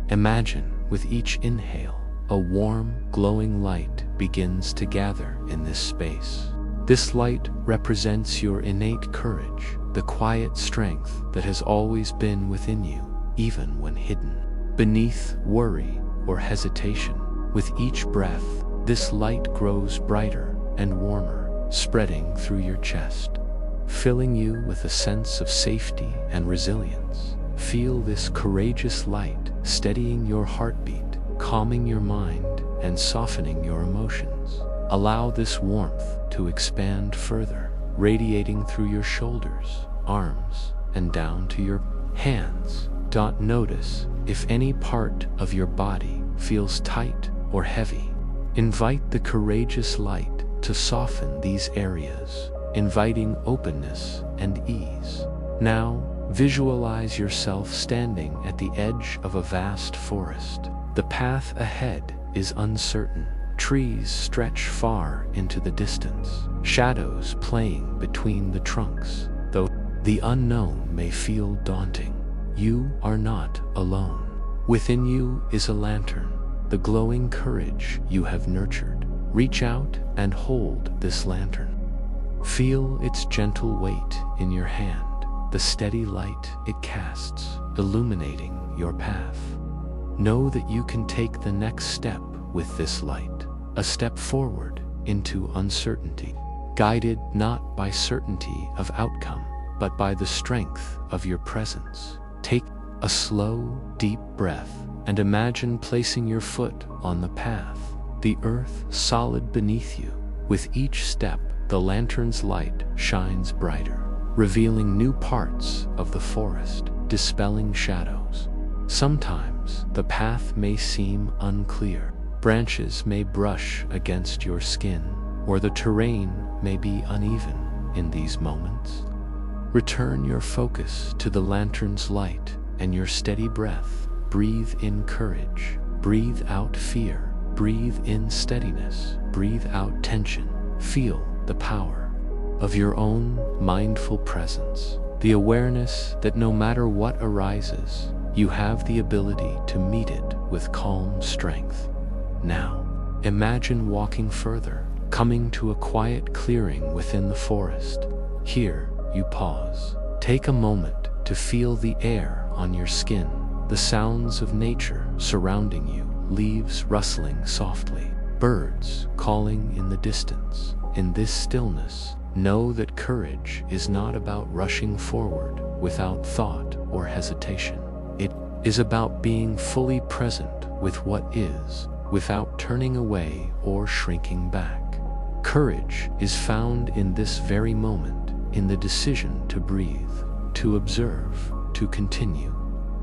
Imagine, with each inhale, a warm, glowing light begins to gather in this space. This light represents your innate courage, the quiet strength that has always been within you, even when hidden beneath worry or hesitation. With each breath, this light grows brighter and warmer, spreading through your chest, filling you with a sense of safety and resilience. Feel this courageous light steadying your heartbeat, calming your mind, and softening your emotions. Allow this warmth to expand further, radiating through your shoulders, arms, and down to your hands. Notice if any part of your body feels tight or heavy. Invite the courageous light to soften these areas, inviting openness and ease. Now, visualize yourself standing at the edge of a vast forest. The path ahead is uncertain. Trees stretch far into the distance, shadows playing between the trunks. Though the unknown may feel daunting, you are not alone. Within you is a lantern, the glowing courage you have nurtured. Reach out and hold this lantern. Feel its gentle weight in your hand, the steady light it casts, illuminating your path. Know that you can take the next step with this light, a step forward into uncertainty, guided not by certainty of outcome, but by the strength of your presence. Take a slow, deep breath and imagine placing your foot on the path, the earth solid beneath you. With each step, the lantern's light shines brighter, revealing new parts of the forest, dispelling shadows. Sometimes the path may seem unclear. Branches may brush against your skin, or the terrain may be uneven. In these moments, return your focus to the lantern's light and your steady breath. Breathe in courage, breathe out fear, breathe in steadiness, breathe out tension. Feel the power of your own mindful presence, the awareness that no matter what arises, you have the ability to meet it with calm strength. Now, imagine walking further, coming to a quiet clearing within the forest. Here, you pause. Take a moment to feel the air on your skin, the sounds of nature surrounding you, leaves rustling softly, birds calling in the distance. In this stillness, know that courage is not about rushing forward without thought or hesitation. It is about being fully present with what is, without turning away or shrinking back. Courage is found in this very moment, in the decision to breathe, to observe, to continue.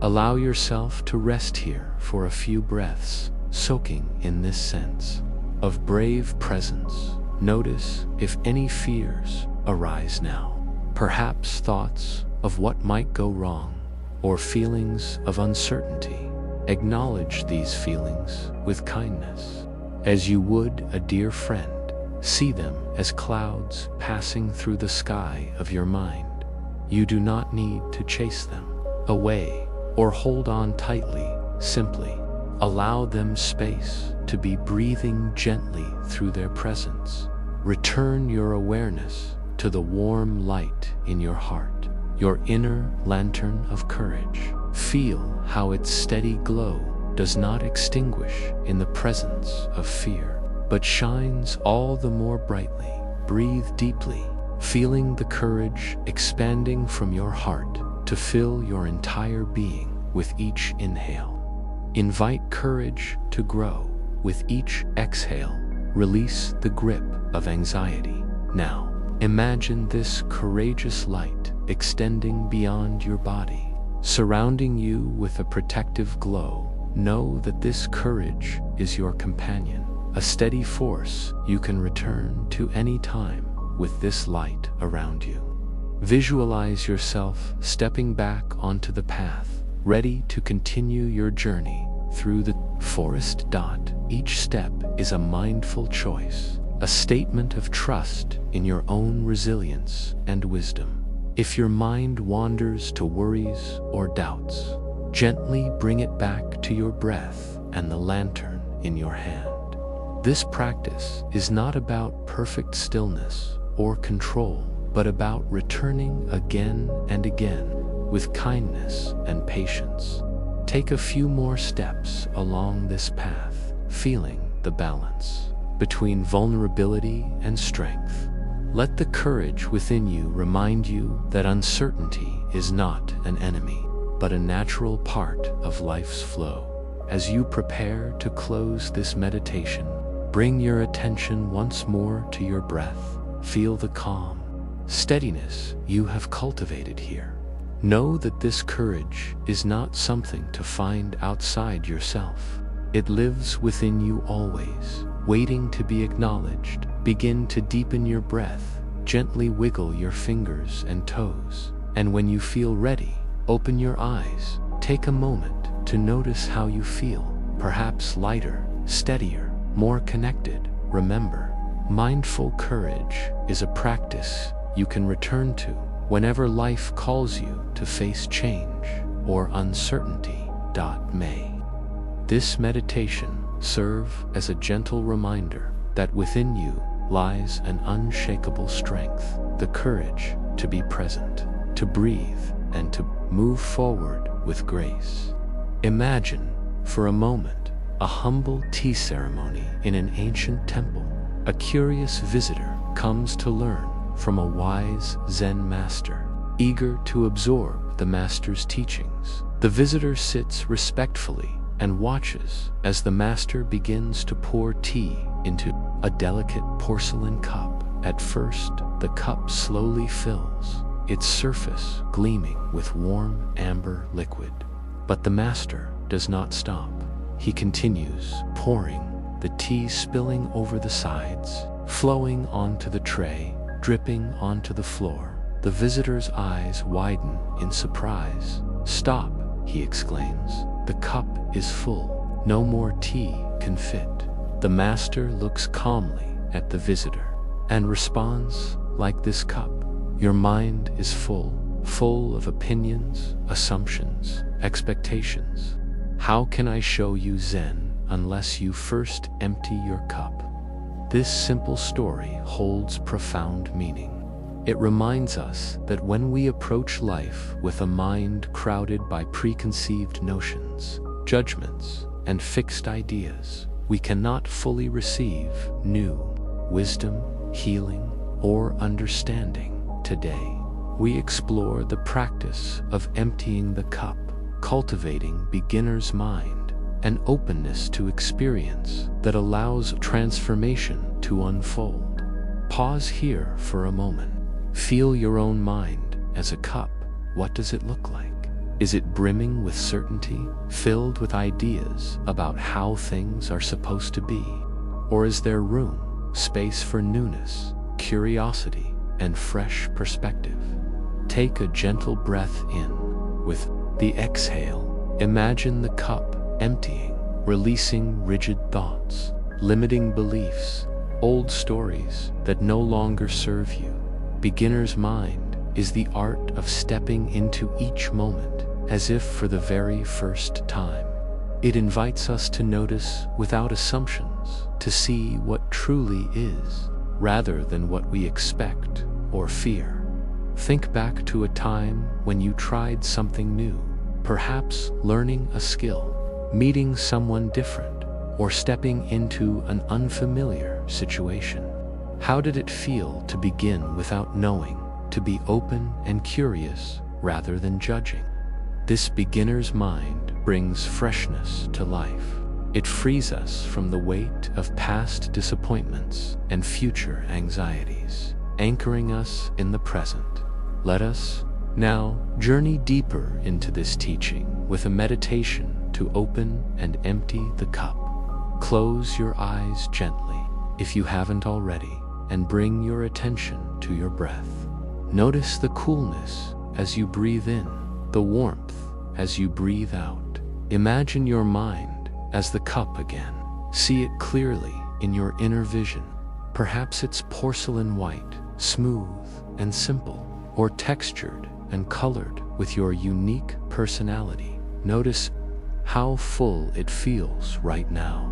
Allow yourself to rest here for a few breaths, soaking in this sense of brave presence. Notice if any fears arise now, perhaps thoughts of what might go wrong, or feelings of uncertainty. Acknowledge these feelings with kindness, as you would a dear friend. See them as clouds passing through the sky of your mind. You do not need to chase them away or hold on tightly. Simply allow them space to be, breathing gently through their presence. Return your awareness to the warm light in your heart, your inner lantern of courage. Feel how its steady glow does not extinguish in the presence of fear, but shines all the more brightly. Breathe deeply, feeling the courage expanding from your heart to fill your entire being with each inhale. Invite courage to grow with each exhale. Release the grip of anxiety. Now, imagine this courageous light extending beyond your body, surrounding you with a protective glow. Know that this courage is your companion, a steady force you can return to any time with this light around you. Visualize yourself stepping back onto the path, ready to continue your journey through the forest. Each step is a mindful choice, a statement of trust in your own resilience and wisdom. If your mind wanders to worries or doubts, gently bring it back to your breath and the lantern in your hand. This practice is not about perfect stillness or control, but about returning again and again with kindness and patience. Take a few more steps along this path, feeling the balance between vulnerability and strength. Let the courage within you remind you that uncertainty is not an enemy. but a natural part of life's flow. As you prepare to close this meditation, bring your attention once more to your breath. Feel the calm, steadiness you have cultivated here. Know that this courage is not something to find outside yourself. It lives within you always, waiting to be acknowledged. Begin to deepen your breath, gently wiggle your fingers and toes, and when you feel ready, open your eyes. Take a moment to notice how you feel, perhaps lighter, steadier, more connected. Remember, mindful courage is a practice you can return to whenever life calls you to face change or uncertainty. May this meditation serve as a gentle reminder that within you lies an unshakable strength, the courage to be present, to breathe, and to move forward with grace. Imagine, for a moment, a humble tea ceremony in an ancient temple. A curious visitor comes to learn from a wise Zen master, eager to absorb the master's teachings. The visitor sits respectfully and watches as the master begins to pour tea into a delicate porcelain cup. At first, the cup slowly fills, its surface gleaming with warm amber liquid. But the master does not stop. He continues pouring, the tea spilling over the sides, flowing onto the tray, dripping onto the floor. The visitor's eyes widen in surprise. "Stop," he exclaims. "The cup is full. No more tea can fit." The master looks calmly at the visitor and responds, "Like this cup, your mind is full of opinions, assumptions, expectations. How can I show you Zen unless you first empty your cup?" This simple story holds profound meaning. It reminds us that when we approach life with a mind crowded by preconceived notions, judgments, and fixed ideas, we cannot fully receive new wisdom, healing, or understanding. Today, we explore the practice of emptying the cup, cultivating beginner's mind, an openness to experience that allows transformation to unfold. Pause here for a moment. Feel your own mind as a cup. What does it look like? Is it brimming with certainty, filled with ideas about how things are supposed to be? Or is there room, space for newness, curiosity, and fresh perspective? Take a gentle breath in. With the exhale, imagine the cup emptying, releasing rigid thoughts, limiting beliefs, old stories that no longer serve you. Beginner's mind is the art of stepping into each moment as if for the very first time. It invites us to notice without assumptions, to see what truly is, rather than what we expect or fear. Think back to a time when you tried something new, perhaps learning a skill, meeting someone different, or stepping into an unfamiliar situation. How did it feel to begin without knowing, to be open and curious rather than judging? This beginner's mind brings freshness to life. It frees us from the weight of past disappointments and future anxieties, anchoring us in the present. Let us now journey deeper into this teaching with a meditation to open and empty the cup. Close your eyes gently, if you haven't already, and bring your attention to your breath. Notice the coolness as you breathe in, the warmth as you breathe out. Imagine your mind as the cup again. See it clearly in your inner vision. Perhaps it's porcelain white, smooth and simple, or textured and colored with your unique personality. Notice how full it feels right now.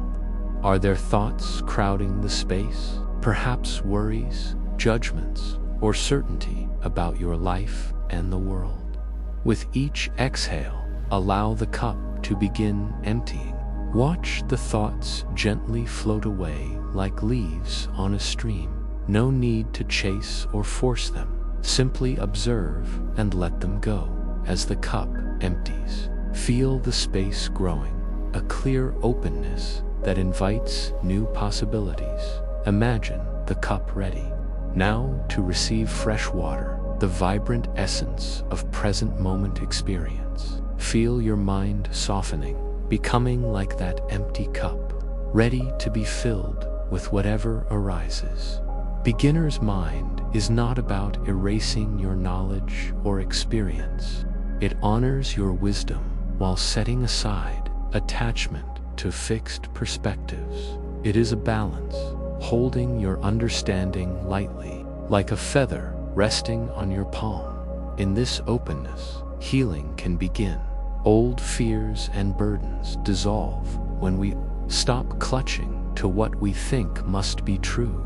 Are there thoughts crowding the space? Perhaps worries, judgments, or certainty about your life and the world. With each exhale, allow the cup to begin emptying. Watch the thoughts gently float away like leaves on a stream. No need to chase or force them. Simply observe and let them go. As the cup empties. Feel the space growing, a clear openness that invites new possibilities. Imagine the cup ready, now to receive fresh water, the vibrant essence of present moment experience. Feel your mind softening, becoming like that empty cup, ready to be filled with whatever arises. Beginner's mind is not about erasing your knowledge or experience. It honors your wisdom while setting aside attachment to fixed perspectives. It is a balance, holding your understanding lightly, like a feather resting on your palm. In this openness, healing can begin. Old fears and burdens dissolve when we stop clutching to what we think must be true.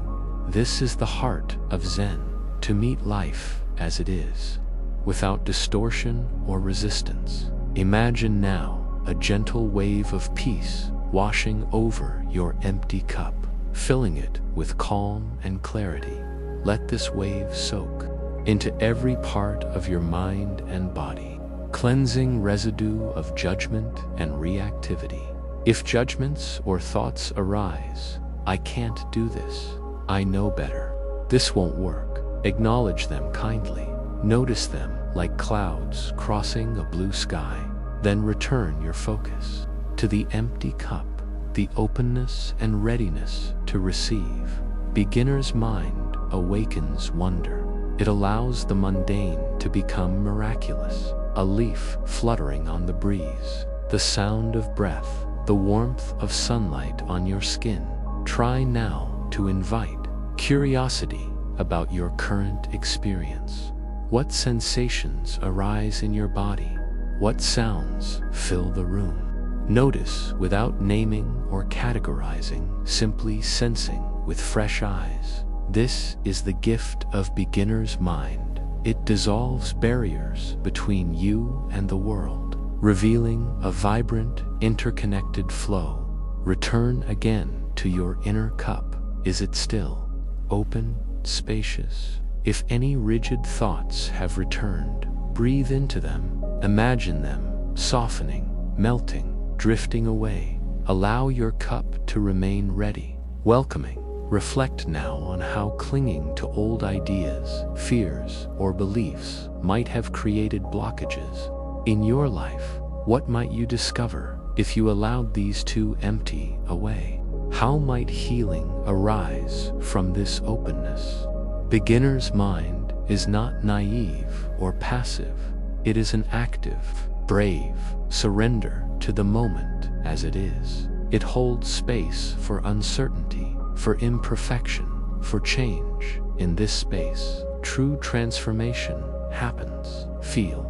This is the heart of Zen, to meet life as it is, without distortion or resistance. Imagine now a gentle wave of peace washing over your empty cup, filling it with calm and clarity. Let this wave soak into every part of your mind and body, cleansing residue of judgment and reactivity. If judgments or thoughts arise, "I can't do this," "I know better," "this won't work," acknowledge them kindly. Notice them like clouds crossing a blue sky. Then return your focus to the empty cup, the openness and readiness to receive. Beginner's mind awakens wonder. It allows the mundane to become miraculous. A leaf fluttering on the breeze, the sound of breath, the warmth of sunlight on your skin. Try now to invite curiosity about your current experience. What sensations arise in your body? What sounds fill the room? Notice without naming or categorizing, simply sensing with fresh eyes. This is the gift of beginner's mind. It dissolves barriers between you and the world, revealing a vibrant, interconnected flow. Return again to your inner cup. Is it still open, spacious? If any rigid thoughts have returned, breathe into them. Imagine them softening, melting, drifting away. Allow your cup to remain ready, welcoming. Reflect now on how clinging to old ideas, fears, or beliefs might have created blockages. In your life, what might you discover if you allowed these to empty away? How might healing arise from this openness? Beginner's mind is not naive or passive. It is an active, brave surrender to the moment as it is. It holds space for uncertainty, for imperfection, for change. In this space, true transformation happens. Feel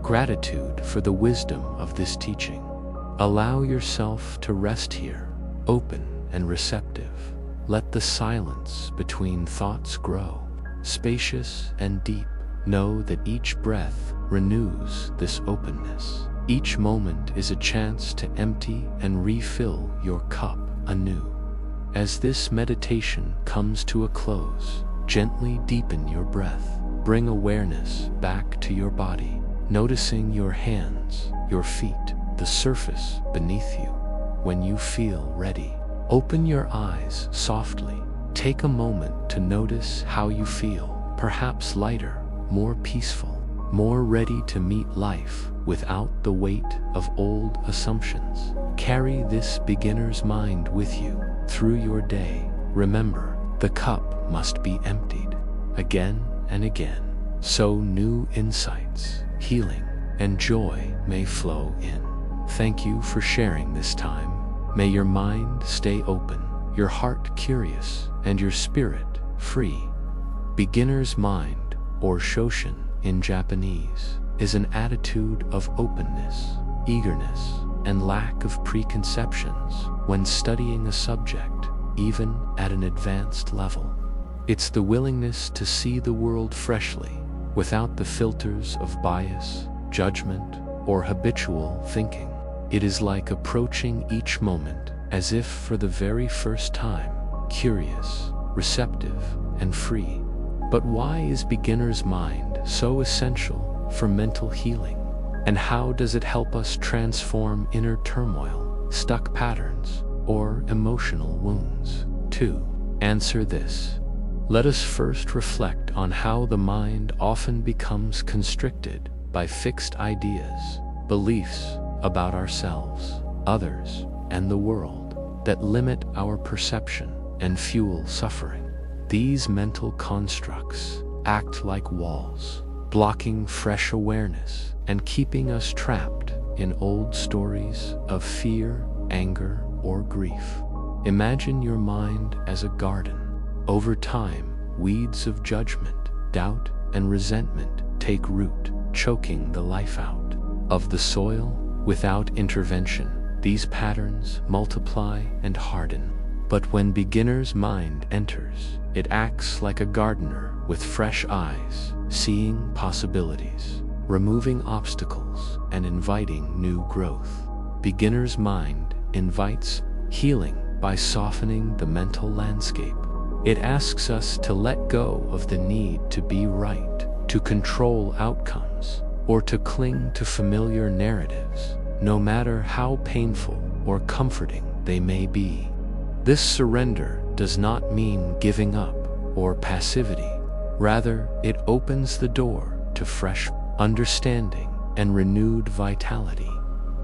gratitude for the wisdom of this teaching. Allow yourself to rest here, open and receptive. Let the silence between thoughts grow, spacious and deep. Know that each breath renews this openness. Each moment is a chance to empty and refill your cup anew. As this meditation comes to a close, gently deepen your breath. Bring awareness back to your body, noticing your hands, your feet, the surface beneath you. When you feel ready, open your eyes softly. Take a moment to notice how you feel, perhaps lighter, more peaceful, more ready to meet life without the weight of old assumptions. Carry this beginner's mind with you through your day. Remember, the cup must be emptied again and again, so new insights, healing, and joy may flow in. Thank you for sharing this time. May your mind stay open, your heart curious, and your spirit free. Beginner's mind, or Shoshin in Japanese, is an attitude of openness, eagerness, and lack of preconceptions when studying a subject, even at an advanced level. It's the willingness to see the world freshly, without the filters of bias, judgment, or habitual thinking. It is like approaching each moment as if for the very first time, curious, receptive, and free. But why is beginner's mind so essential for mental healing? And how does it help us transform inner turmoil, stuck patterns, or emotional wounds? To answer this, let us first reflect on how the mind often becomes constricted by fixed ideas, beliefs about ourselves, others, and the world that limit our perception and fuel suffering. These mental constructs act like walls, blocking fresh awareness and keeping us trapped in old stories of fear, anger, or grief. Imagine your mind as a garden. Over time, weeds of judgment, doubt, and resentment take root, choking the life out of the soil. Without intervention, these patterns multiply and harden. But when beginner's mind enters, it acts like a gardener with fresh eyes, seeing possibilities, removing obstacles, and inviting new growth. Beginner's mind invites healing by softening the mental landscape. It asks us to let go of the need to be right, to control outcomes, or to cling to familiar narratives, no matter how painful or comforting they may be. This surrender does not mean giving up or passivity. Rather, it opens the door to fresh understanding and renewed vitality.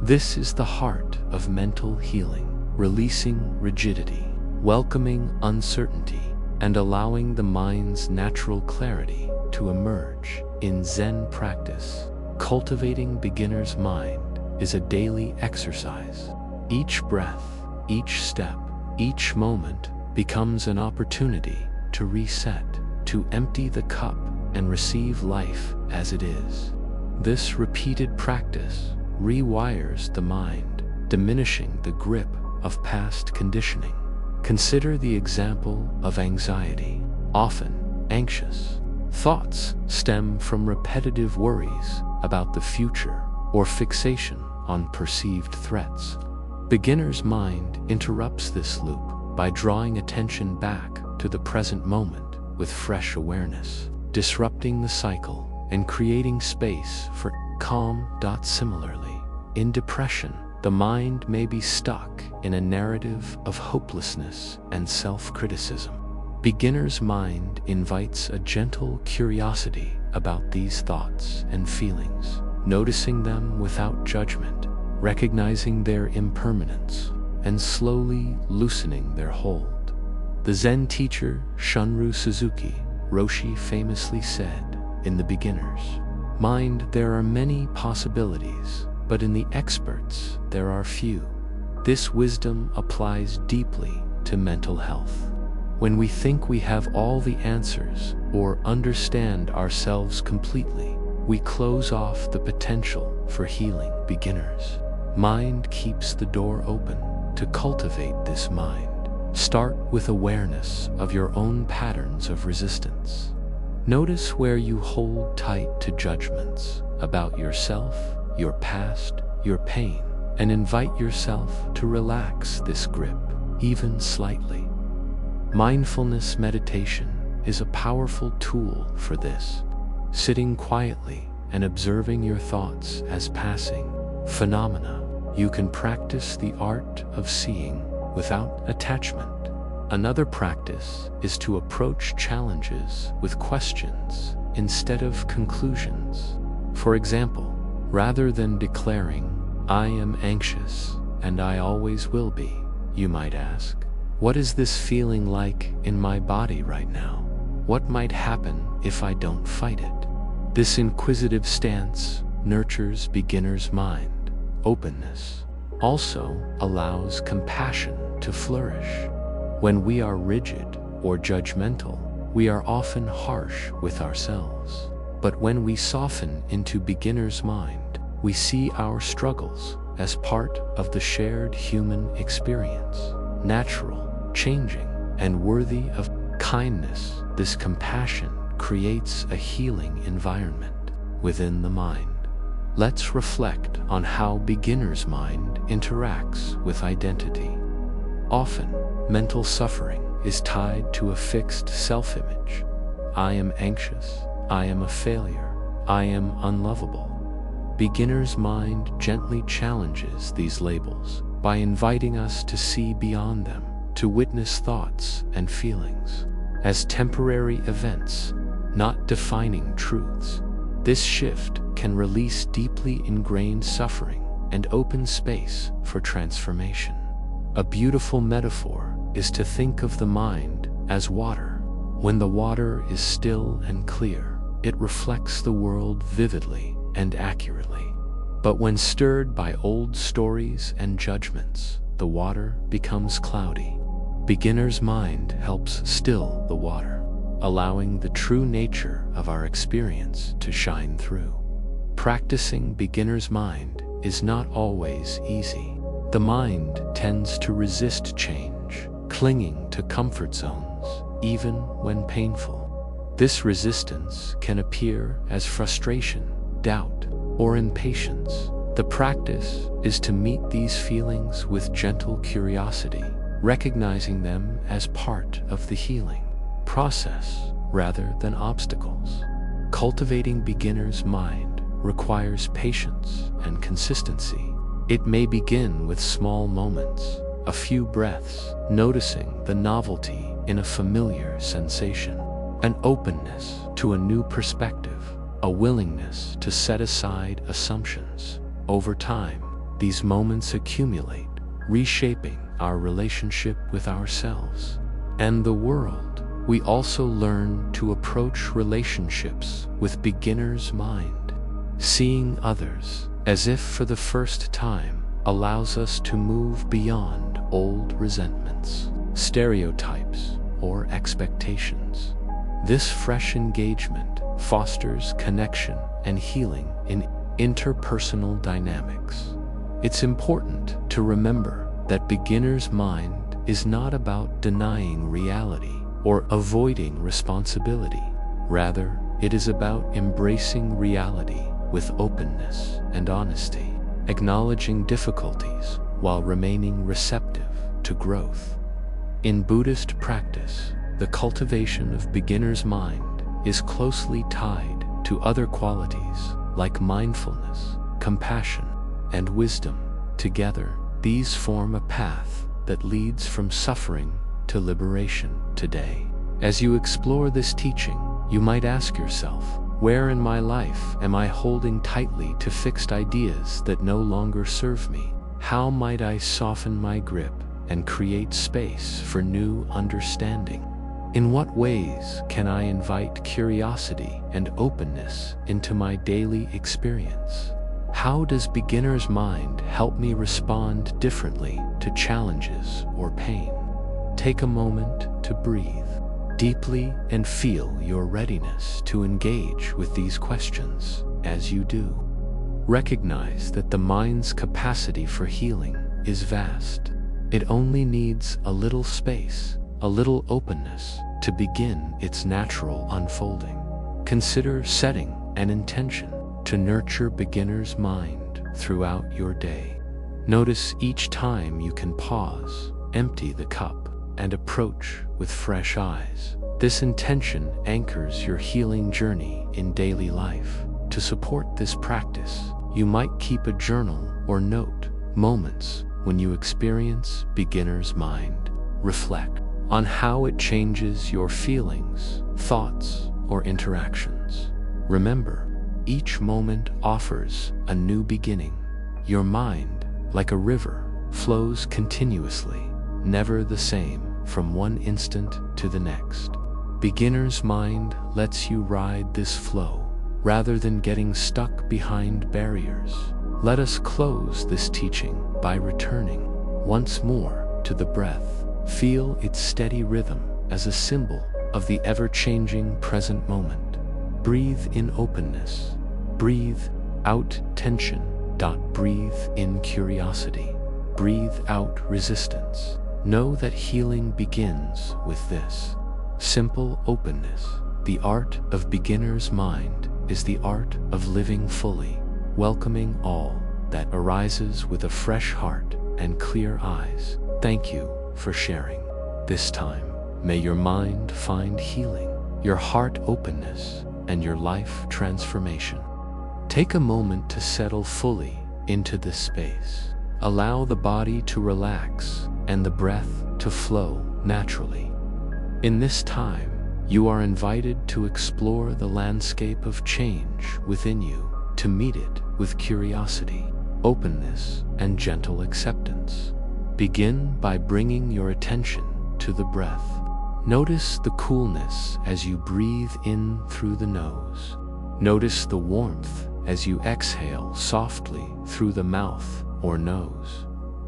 This is the heart of mental healing, releasing rigidity, welcoming uncertainty, and allowing the mind's natural clarity to emerge. In Zen practice, cultivating beginner's mind is a daily exercise. Each breath, each step, each moment becomes an opportunity to reset, to empty the cup and receive life as it is. This repeated practice rewires the mind, diminishing the grip of past conditioning. Consider the example of anxiety. Often anxious thoughts stem from repetitive worries about the future or fixation on perceived threats. Beginner's mind interrupts this loop by drawing attention back to the present moment with fresh awareness, disrupting the cycle and creating space for calm. Similarly, in depression, the mind may be stuck in a narrative of hopelessness and self-criticism. Beginner's mind invites a gentle curiosity about these thoughts and feelings, noticing them without judgment, recognizing their impermanence, and slowly loosening their hold. The Zen teacher Shunryu Suzuki Roshi famously said, "In the beginner's mind there are many possibilities, but in the expert's there are few." This wisdom applies deeply to mental health. When we think we have all the answers or understand ourselves completely, we close off the potential for healing. Beginner's mind keeps the door open to cultivate this mind. Start with awareness of your own patterns of resistance. Notice where you hold tight to judgments about yourself, your past, your pain, and invite yourself to relax this grip, even slightly. Mindfulness meditation is a powerful tool for this. Sitting quietly and observing your thoughts as passing phenomena, you can practice the art of seeing without attachment. Another practice is to approach challenges with questions instead of conclusions. For example, rather than declaring, "I am anxious and I always will be," you might ask, "What is this feeling like in my body right now? What might happen if I don't fight it?" This inquisitive stance nurtures beginner's mind. Openness also allows compassion to flourish. When we are rigid or judgmental, we are often harsh with ourselves. But when we soften into beginner's mind, we see our struggles as part of the shared human experience, natural, changing, and worthy of kindness. This compassion creates a healing environment within the mind. Let's reflect on how beginner's mind interacts with identity. Often, mental suffering is tied to a fixed self-image. I am anxious, I am a failure, I am unlovable. beginner's mind gently challenges these labels by inviting us to see beyond them, to witness thoughts and feelings as temporary events, not defining truths. This shift can release deeply ingrained suffering and open space for transformation. A beautiful metaphor is to think of the mind as water. When the water is still and clear, it reflects the world vividly and accurately. But when stirred by old stories and judgments, the water becomes cloudy. Beginner's mind helps still the water, allowing the true nature of our experience to shine through. Practicing beginner's mind is not always easy. The mind tends to resist change, clinging to comfort zones, even when painful. This resistance can appear as frustration, doubt, or impatience. The practice is to meet these feelings with gentle curiosity, recognizing them as part of the healing process rather than obstacles. Cultivating beginner's mind requires patience and consistency. It may begin with small moments, a few breaths, noticing the novelty in a familiar sensation, an openness to a new perspective, a willingness to set aside assumptions. Over time, these moments accumulate, reshaping our relationship with ourselves and the world. We also learn to approach relationships with beginner's mind. Seeing others as if for the first time allows us to move beyond old resentments, stereotypes, or expectations. This fresh engagement fosters connection and healing in interpersonal dynamics. It's important to remember that beginner's mind is not about denying reality or avoiding responsibility. Rather, it is about embracing reality with openness and honesty, acknowledging difficulties while remaining receptive to growth. In Buddhist practice, the cultivation of beginner's mind is closely tied to other qualities like mindfulness, compassion, and wisdom. Together, these form a path that leads from suffering to liberation today. As you explore this teaching, you might ask yourself, where in my life am I holding tightly to fixed ideas that no longer serve me? How might I soften my grip and create space for new understanding? In what ways can I invite curiosity and openness into my daily experience? How does beginner's mind help me respond differently to challenges or pain? Take a moment to breathe deeply and feel your readiness to engage with these questions. As you do, recognize that the mind's capacity for healing is vast. It only needs a little space, a little openness to begin its natural unfolding. Consider setting an intention to nurture beginner's mind throughout your day. Notice each time you can pause, empty the cup, and approach with fresh eyes. This intention anchors your healing journey in daily life. To support this practice, you might keep a journal or note moments when you experience beginner's mind. Reflect on how it changes your feelings, thoughts, or interactions. Remember, each moment offers a new beginning. Your mind, like a river, flows continuously, never the same from one instant to the next. Beginner's mind lets you ride this flow rather than getting stuck behind barriers. Let us close this teaching by returning once more to the breath. Feel its steady rhythm as a symbol of the ever-changing present moment. Breathe in openness. Breathe out tension. Breathe in curiosity. Breathe out resistance. Know that healing begins with this simple openness. The art of beginner's mind is the art of living fully, welcoming all that arises with a fresh heart and clear eyes. Thank you for sharing this time. May your mind find healing, your heart openness, and your life transformation. Take a moment to settle fully into this space. Allow the body to relax and the breath to flow naturally. In this time, you are invited to explore the landscape of change within you, to meet it with curiosity, openness, and gentle acceptance. Begin by bringing your attention to the breath. Notice the coolness as you breathe in through the nose. Notice the warmth as you exhale softly through the mouth or nose.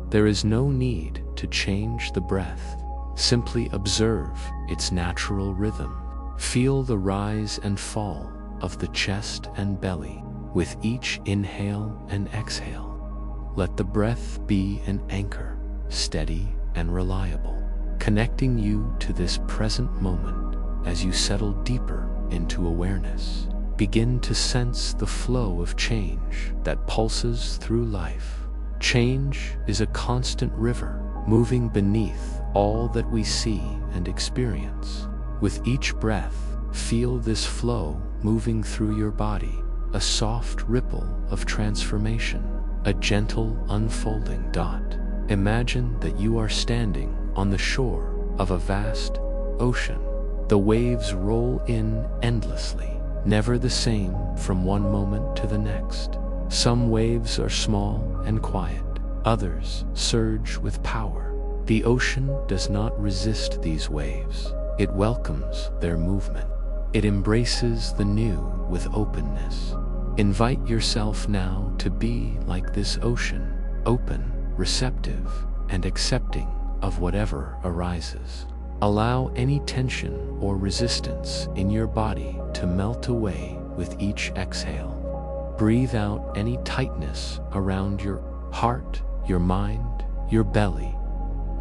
There is no need to change the breath. Simply observe its natural rhythm. Feel the rise and fall of the chest and belly with each inhale and exhale. Let the breath be an anchor, steady and reliable, connecting you to this present moment. As you settle deeper into awareness, begin to sense the flow of change that pulses through life. Change is a constant river, moving beneath all that we see and experience. With each breath, feel this flow moving through your body, a soft ripple of transformation, a gentle unfolding dot. Imagine that you are standing on the shore of a vast ocean. The waves roll in endlessly, never the same from one moment to the next. Some waves are small and quiet, others surge with power. The ocean does not resist these waves. It welcomes their movement. It embraces the new with openness. Invite yourself now to be like this ocean, open, receptive, and accepting of whatever arises. Allow any tension or resistance in your body to melt away with each exhale. Breathe out any tightness around your heart, your mind, your belly.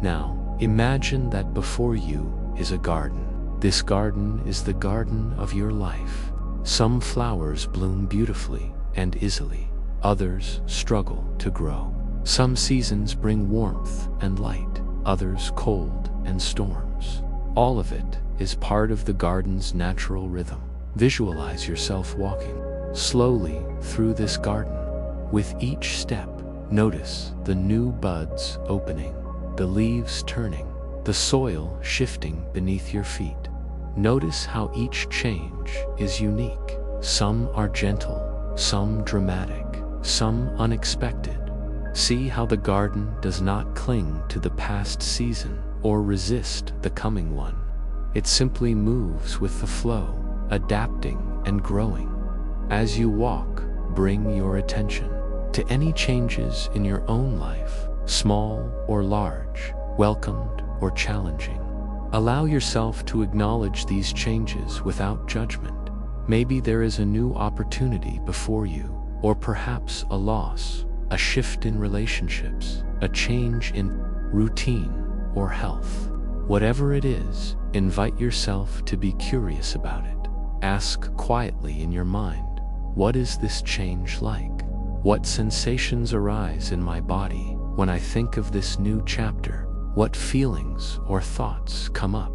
Now, imagine that before you is a garden. This garden is the garden of your life. Some flowers bloom beautifully and easily. Others struggle to grow. Some seasons bring warmth and light, others cold and storms. All of it is part of the garden's natural rhythm. Visualize yourself walking slowly through this garden. With each step, notice the new buds opening, the leaves turning, the soil shifting beneath your feet. Notice how each change is unique. Some are gentle, some dramatic, some unexpected. See how the garden does not cling to the past season or resist the coming one. It simply moves with the flow, adapting and growing. As you walk, bring your attention to any changes in your own life, small or large, welcomed or challenging. Allow yourself to acknowledge these changes without judgment. Maybe there is a new opportunity before you, or perhaps a loss, a shift in relationships, a change in routine or health. Whatever it is, invite yourself to be curious about it. Ask quietly in your mind, what is this change like? What sensations arise in my body when I think of this new chapter? What feelings or thoughts come up?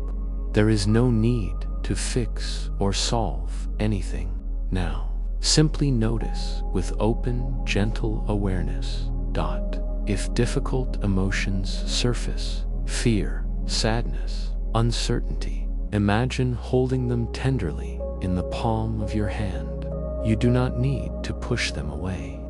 There is no need to fix or solve anything now. Simply notice with open, gentle awareness. If difficult emotions surface, fear, sadness, uncertainty, imagine holding them tenderly in the palm of your hand. You do not need to push them away.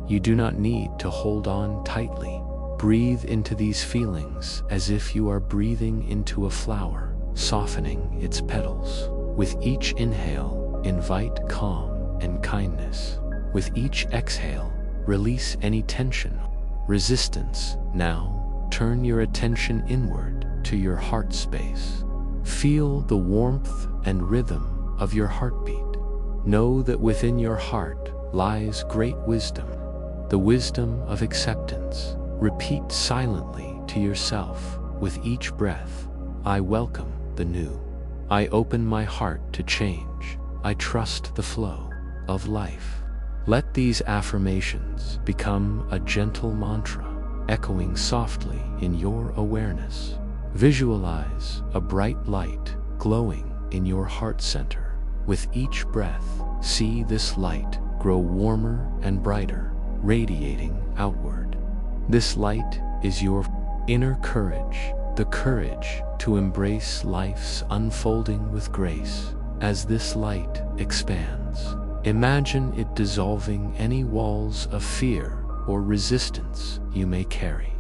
You do not need to hold on tightly. Breathe into these feelings as if you are breathing into a flower, softening its petals. With each inhale, invite calm and kindness. With each exhale, release any tension, resistance. Now, turn your attention inward to your heart space. Feel the warmth and rhythm of your heartbeat. Know that within your heart lies great wisdom, the wisdom of acceptance. Repeat silently to yourself with each breath, I welcome the new. I open my heart to change. I trust the flow of life. Let these affirmations become a gentle mantra, echoing softly in your awareness. Visualize a bright light glowing in your heart center. With each breath, see this light grow warmer and brighter, radiating outward. This light is your inner courage, the courage to embrace life's unfolding with grace. As this light expands, imagine it dissolving any walls of fear or resistance you may carry.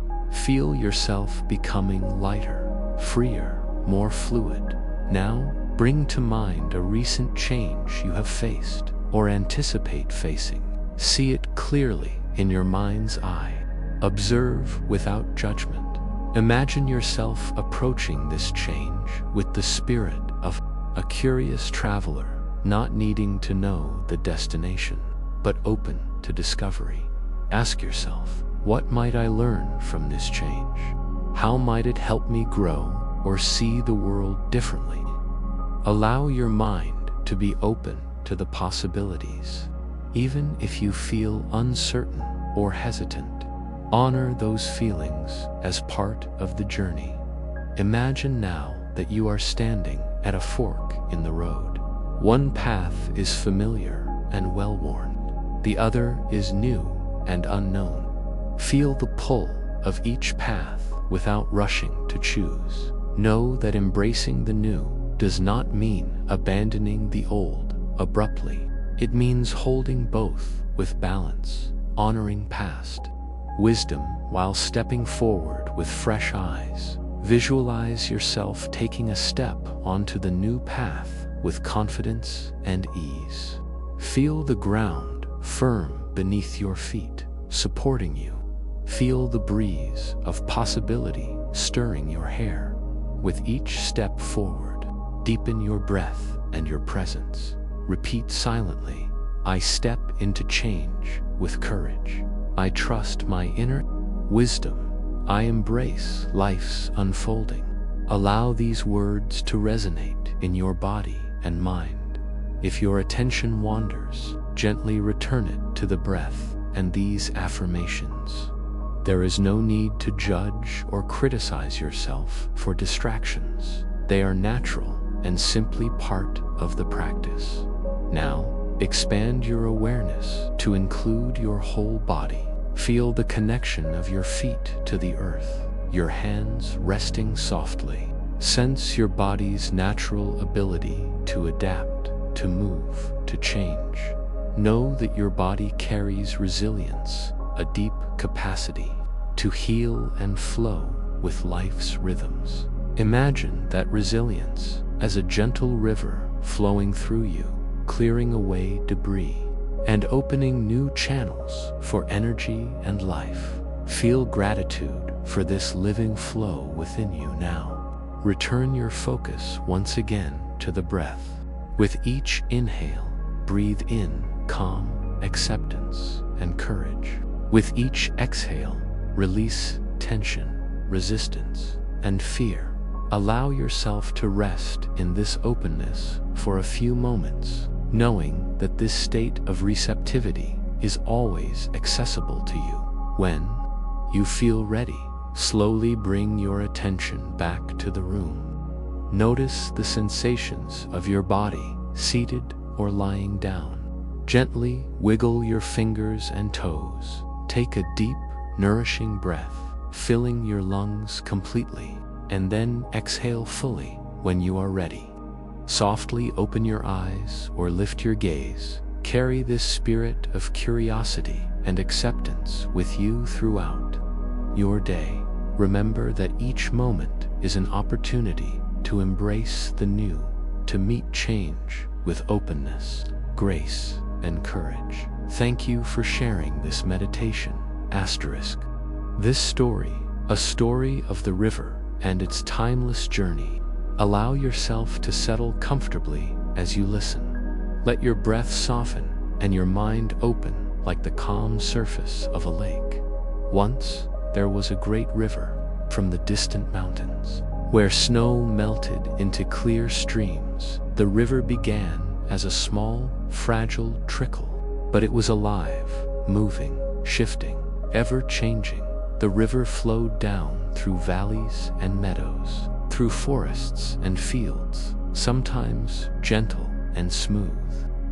Feel yourself becoming lighter, freer, more fluid. Now, bring to mind a recent change you have faced or anticipate facing. See it clearly in your mind's eye. Observe without judgment. Imagine yourself approaching this change with the spirit of a curious traveler, not needing to know the destination, but open to discovery. Ask yourself, what might I learn from this change? How might it help me grow or see the world differently? Allow your mind to be open to the possibilities. Even if you feel uncertain or hesitant, honor those feelings as part of the journey. Imagine now that you are standing at a fork in the road. One path is familiar and well-worn. The other is new and unknown. Feel the pull of each path without rushing to choose. Know that embracing the new does not mean abandoning the old abruptly. It means holding both with balance, honoring past wisdom while stepping forward with fresh eyes. Visualize yourself taking a step onto the new path with confidence and ease. Feel the ground firm beneath your feet, supporting you. Feel the breeze of possibility stirring your hair. With each step forward, deepen your breath and your presence. Repeat silently, I step into change with courage. I trust my inner wisdom. I embrace life's unfolding. Allow these words to resonate in your body and mind. If your attention wanders, gently return it to the breath and these affirmations. There is no need to judge or criticize yourself for distractions. They are natural and simply part of the practice. Now, expand your awareness to include your whole body. Feel the connection of your feet to the earth, your hands resting softly. Sense your body's natural ability to adapt, to move, to change. Know that your body carries resilience, a deep capacity to heal and flow with life's rhythms. Imagine that resilience as a gentle river flowing through you, clearing away debris and opening new channels for energy and life. Feel gratitude for this living flow within you now. Return your focus once again to the breath. With each inhale, breathe in calm, acceptance, and courage. With each exhale, release tension, resistance, and fear. Allow yourself to rest in this openness for a few moments, knowing that this state of receptivity is always accessible to you. When you feel ready, slowly bring your attention back to the room. Notice the sensations of your body, seated or lying down. Gently wiggle your fingers and toes. Take a deep, nourishing breath, filling your lungs completely, and then exhale fully when you are ready. Softly open your eyes or lift your gaze. Carry this spirit of curiosity and acceptance with you throughout your day. Remember that each moment is an opportunity to embrace the new, to meet change with openness, grace, and courage. Thank you for sharing this meditation. This story, a story of the river and its timeless journey. Allow yourself to settle comfortably as you listen. Let your breath soften and your mind open like the calm surface of a lake. Once, there was a great river from the distant mountains, where snow melted into clear streams. The river began as a small, fragile trickle, but it was alive, moving, shifting, ever-changing. The river flowed down through valleys and meadows, through forests and fields, sometimes gentle and smooth,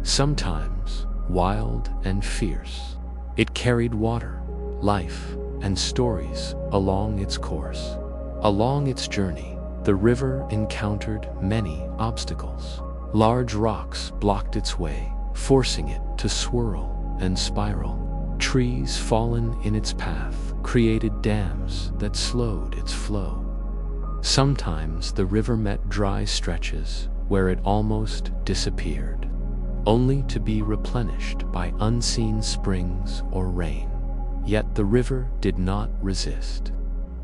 sometimes wild and fierce. It carried water, life, and stories along its course. Along its journey, the river encountered many obstacles. Large rocks blocked its way, forcing it to swirl and spiral. Trees fallen in its path created dams that slowed its flow. Sometimes the river met dry stretches where it almost disappeared, only to be replenished by unseen springs or rain. Yet the river did not resist.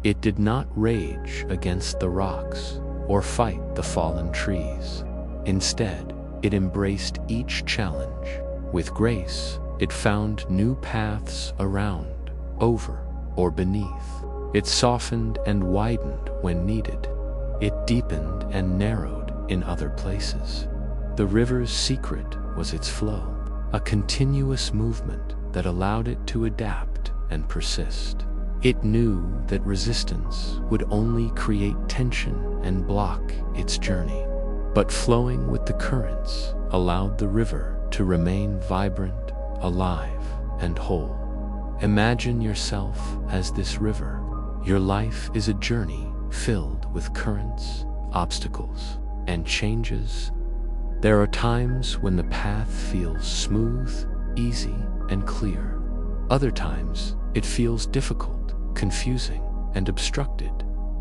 It did not rage against the rocks or fight the fallen trees. Instead, it embraced each challenge. With grace, it found new paths around, over, or beneath. It softened and widened when needed. It deepened and narrowed in other places. The river's secret was its flow, a continuous movement that allowed it to adapt and persist. It knew that resistance would only create tension and block its journey. But flowing with the currents allowed the river to remain vibrant, alive, and whole. Imagine yourself as this river. Your life is a journey filled with currents, obstacles, and changes. There are times when the path feels smooth, easy, and clear. Other times, it feels difficult, confusing, and obstructed.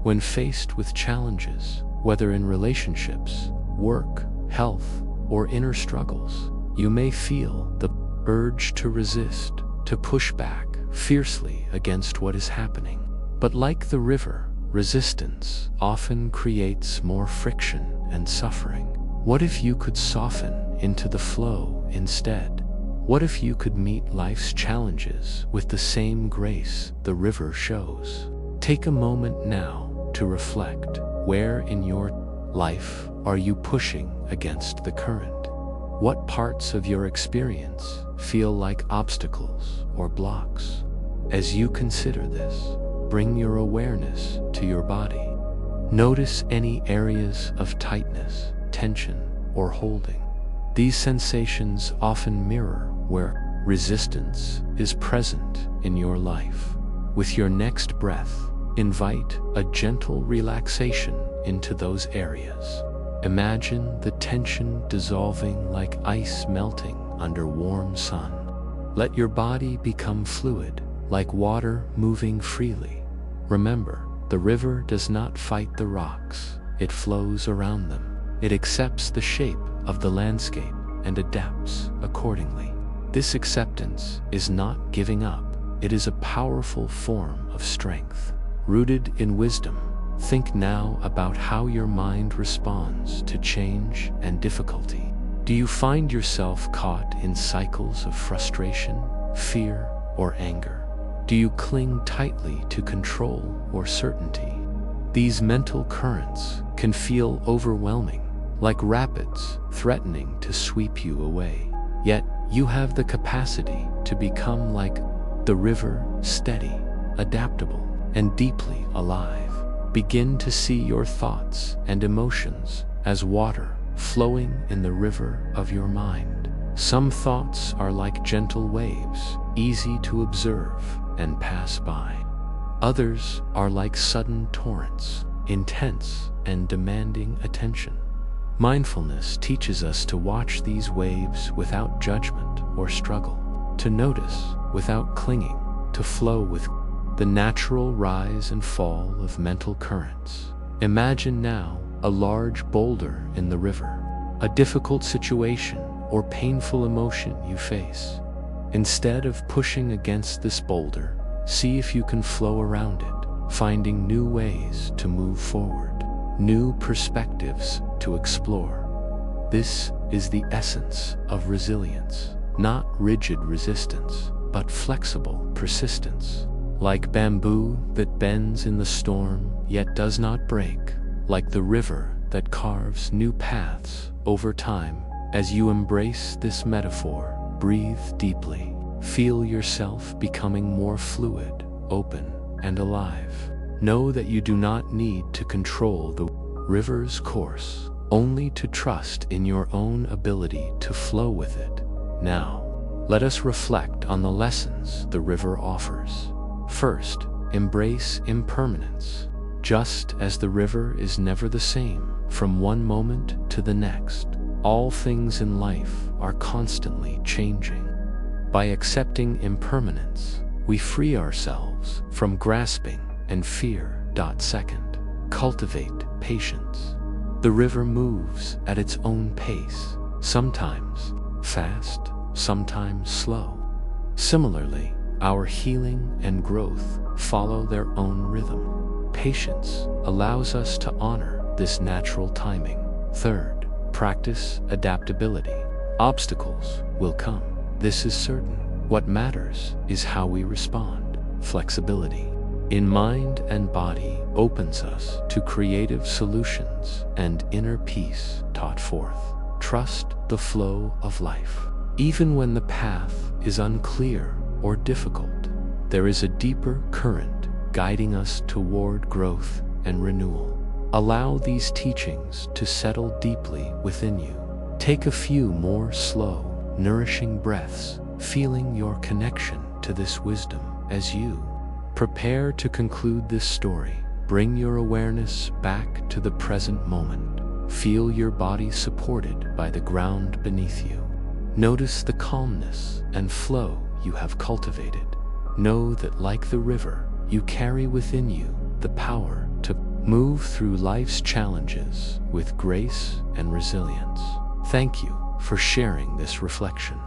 When faced with challenges, whether in relationships, work, health, or inner struggles, you may feel the urge to resist, to push back fiercely against what is happening. But like the river, resistance often creates more friction and suffering. What if you could soften into the flow instead? What if you could meet life's challenges with the same grace the river shows? Take a moment now to reflect. Where in your life are you pushing against the current? What parts of your experience feel like obstacles or blocks? As you consider this, bring your awareness to your body. Notice any areas of tightness, tension, or holding. These sensations often mirror where resistance is present in your life. With your next breath, invite a gentle relaxation into those areas. Imagine the tension dissolving like ice melting under warm sun. Let your body become fluid, like water moving freely. Remember, the river does not fight the rocks, it flows around them. It accepts the shape of the landscape and adapts accordingly. This acceptance is not giving up, it is a powerful form of strength. Rooted in wisdom, think now about how your mind responds to change and difficulty. Do you find yourself caught in cycles of frustration, fear, or anger? Do you cling tightly to control or certainty? These mental currents can feel overwhelming, like rapids threatening to sweep you away. Yet, you have the capacity to become like the river, steady, adaptable, and deeply alive. Begin to see your thoughts and emotions as water flowing in the river of your mind. Some thoughts are like gentle waves, easy to observe and pass by. Others are like sudden torrents, intense and demanding attention. Mindfulness teaches us to watch these waves without judgment or struggle, to notice without clinging, to flow with the natural rise and fall of mental currents. Imagine now a large boulder in the river, a difficult situation or painful emotion you face. Instead of pushing against this boulder, see if you can flow around it, finding new ways to move forward, new perspectives to explore. This is the essence of resilience, not rigid resistance, but flexible persistence. Like bamboo that bends in the storm yet does not break, like the river that carves new paths over time. As you embrace this metaphor, breathe deeply. Feel yourself becoming more fluid, open, and alive. Know that you do not need to control the river's course, only to trust in your own ability to flow with it. Now, let us reflect on the lessons the river offers. First, embrace impermanence. Just as the river is never the same from one moment to the next, all things in life are constantly changing. By accepting impermanence, we free ourselves from grasping and fear. Second, cultivate patience. The river moves at its own pace, sometimes fast, sometimes slow. Similarly, our healing and growth follow their own rhythm. Patience allows us to honor this natural timing. Third, practice adaptability. Obstacles will come. This is certain. What matters is how we respond. Flexibility in mind and body opens us to creative solutions and inner peace taught forth. Trust the flow of life. Even when the path is unclear or difficult, there is a deeper current guiding us toward growth and renewal. Allow these teachings to settle deeply within you. Take a few more slow, nourishing breaths, feeling your connection to this wisdom as you prepare to conclude this story. Bring your awareness back to the present moment. Feel your body supported by the ground beneath you. Notice the calmness and flow you have cultivated. Know that, like the river, you carry within you the power to move through life's challenges with grace and resilience. Thank you for sharing this reflection.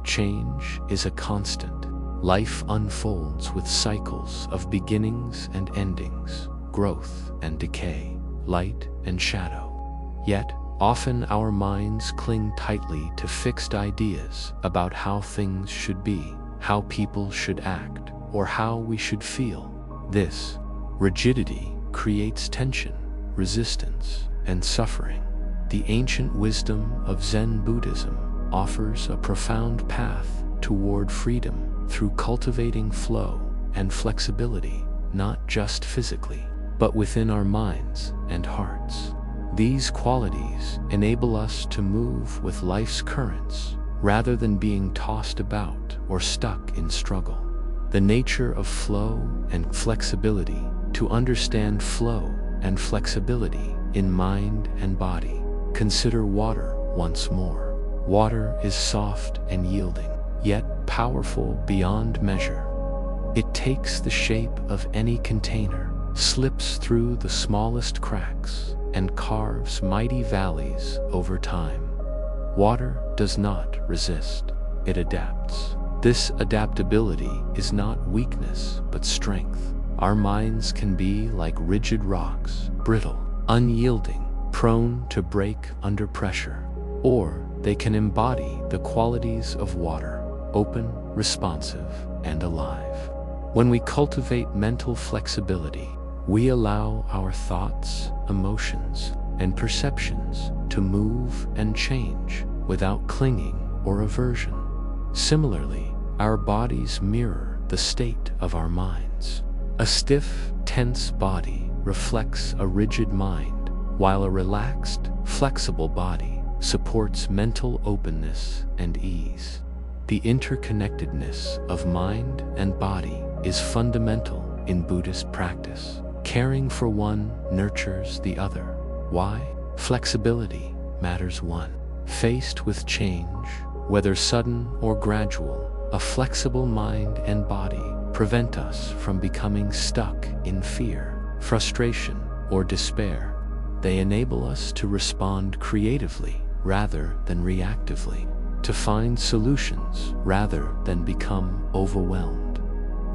Change is a constant. Life unfolds with cycles of beginnings and endings, growth and decay, light and shadow. Yet, often our minds cling tightly to fixed ideas about how things should be, how people should act, or how we should feel. This rigidity creates tension, resistance, and suffering. The ancient wisdom of Zen Buddhism offers a profound path toward freedom through cultivating flow and flexibility, not just physically, but within our minds and hearts. These qualities enable us to move with life's currents rather than being tossed about or stuck in struggle. The nature of flow and flexibility. To understand flow and flexibility in mind and body, consider water once more. Water is soft and yielding, yet powerful beyond measure. It takes the shape of any container, slips through the smallest cracks, and carves mighty valleys over time. Water does not resist, it adapts. This adaptability is not weakness, but strength. Our minds can be like rigid rocks, brittle, unyielding, prone to break under pressure. Or they can embody the qualities of water, open, responsive, and alive. When we cultivate mental flexibility, we allow our thoughts, emotions, and perceptions to move and change without clinging or aversion. Similarly, our bodies mirror the state of our minds. A stiff, tense body reflects a rigid mind, while a relaxed, flexible body supports mental openness and ease. The interconnectedness of mind and body is fundamental in Buddhist practice. Caring for one nurtures the other. Why? Flexibility matters one. Faced with change, whether sudden or gradual, a flexible mind and body prevent us from becoming stuck in fear, frustration, or despair. They enable us to respond creatively rather than reactively, to find solutions rather than become overwhelmed.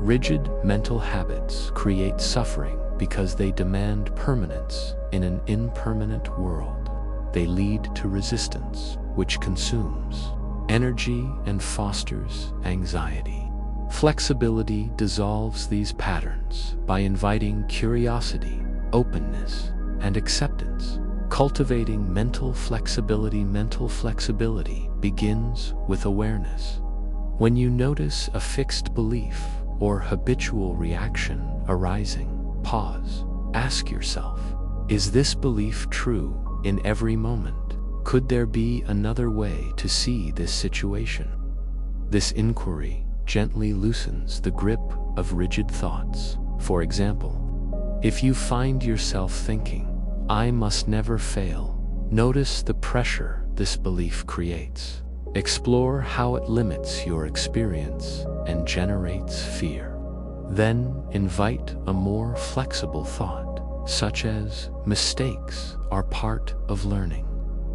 Rigid mental habits create suffering because they demand permanence in an impermanent world. They lead to resistance, which consumes energy and fosters anxiety. Flexibility dissolves these patterns by inviting curiosity, openness, and acceptance. Cultivating mental flexibility. Mental flexibility begins with awareness. When you notice a fixed belief or habitual reaction arising, pause. Ask yourself, is this belief true in every moment? Could there be another way to see this situation? This inquiry gently loosens the grip of rigid thoughts. For example, if you find yourself thinking, "I must never fail," notice the pressure this belief creates. Explore how it limits your experience and generates fear. Then invite a more flexible thought, such as, "Mistakes are part of learning.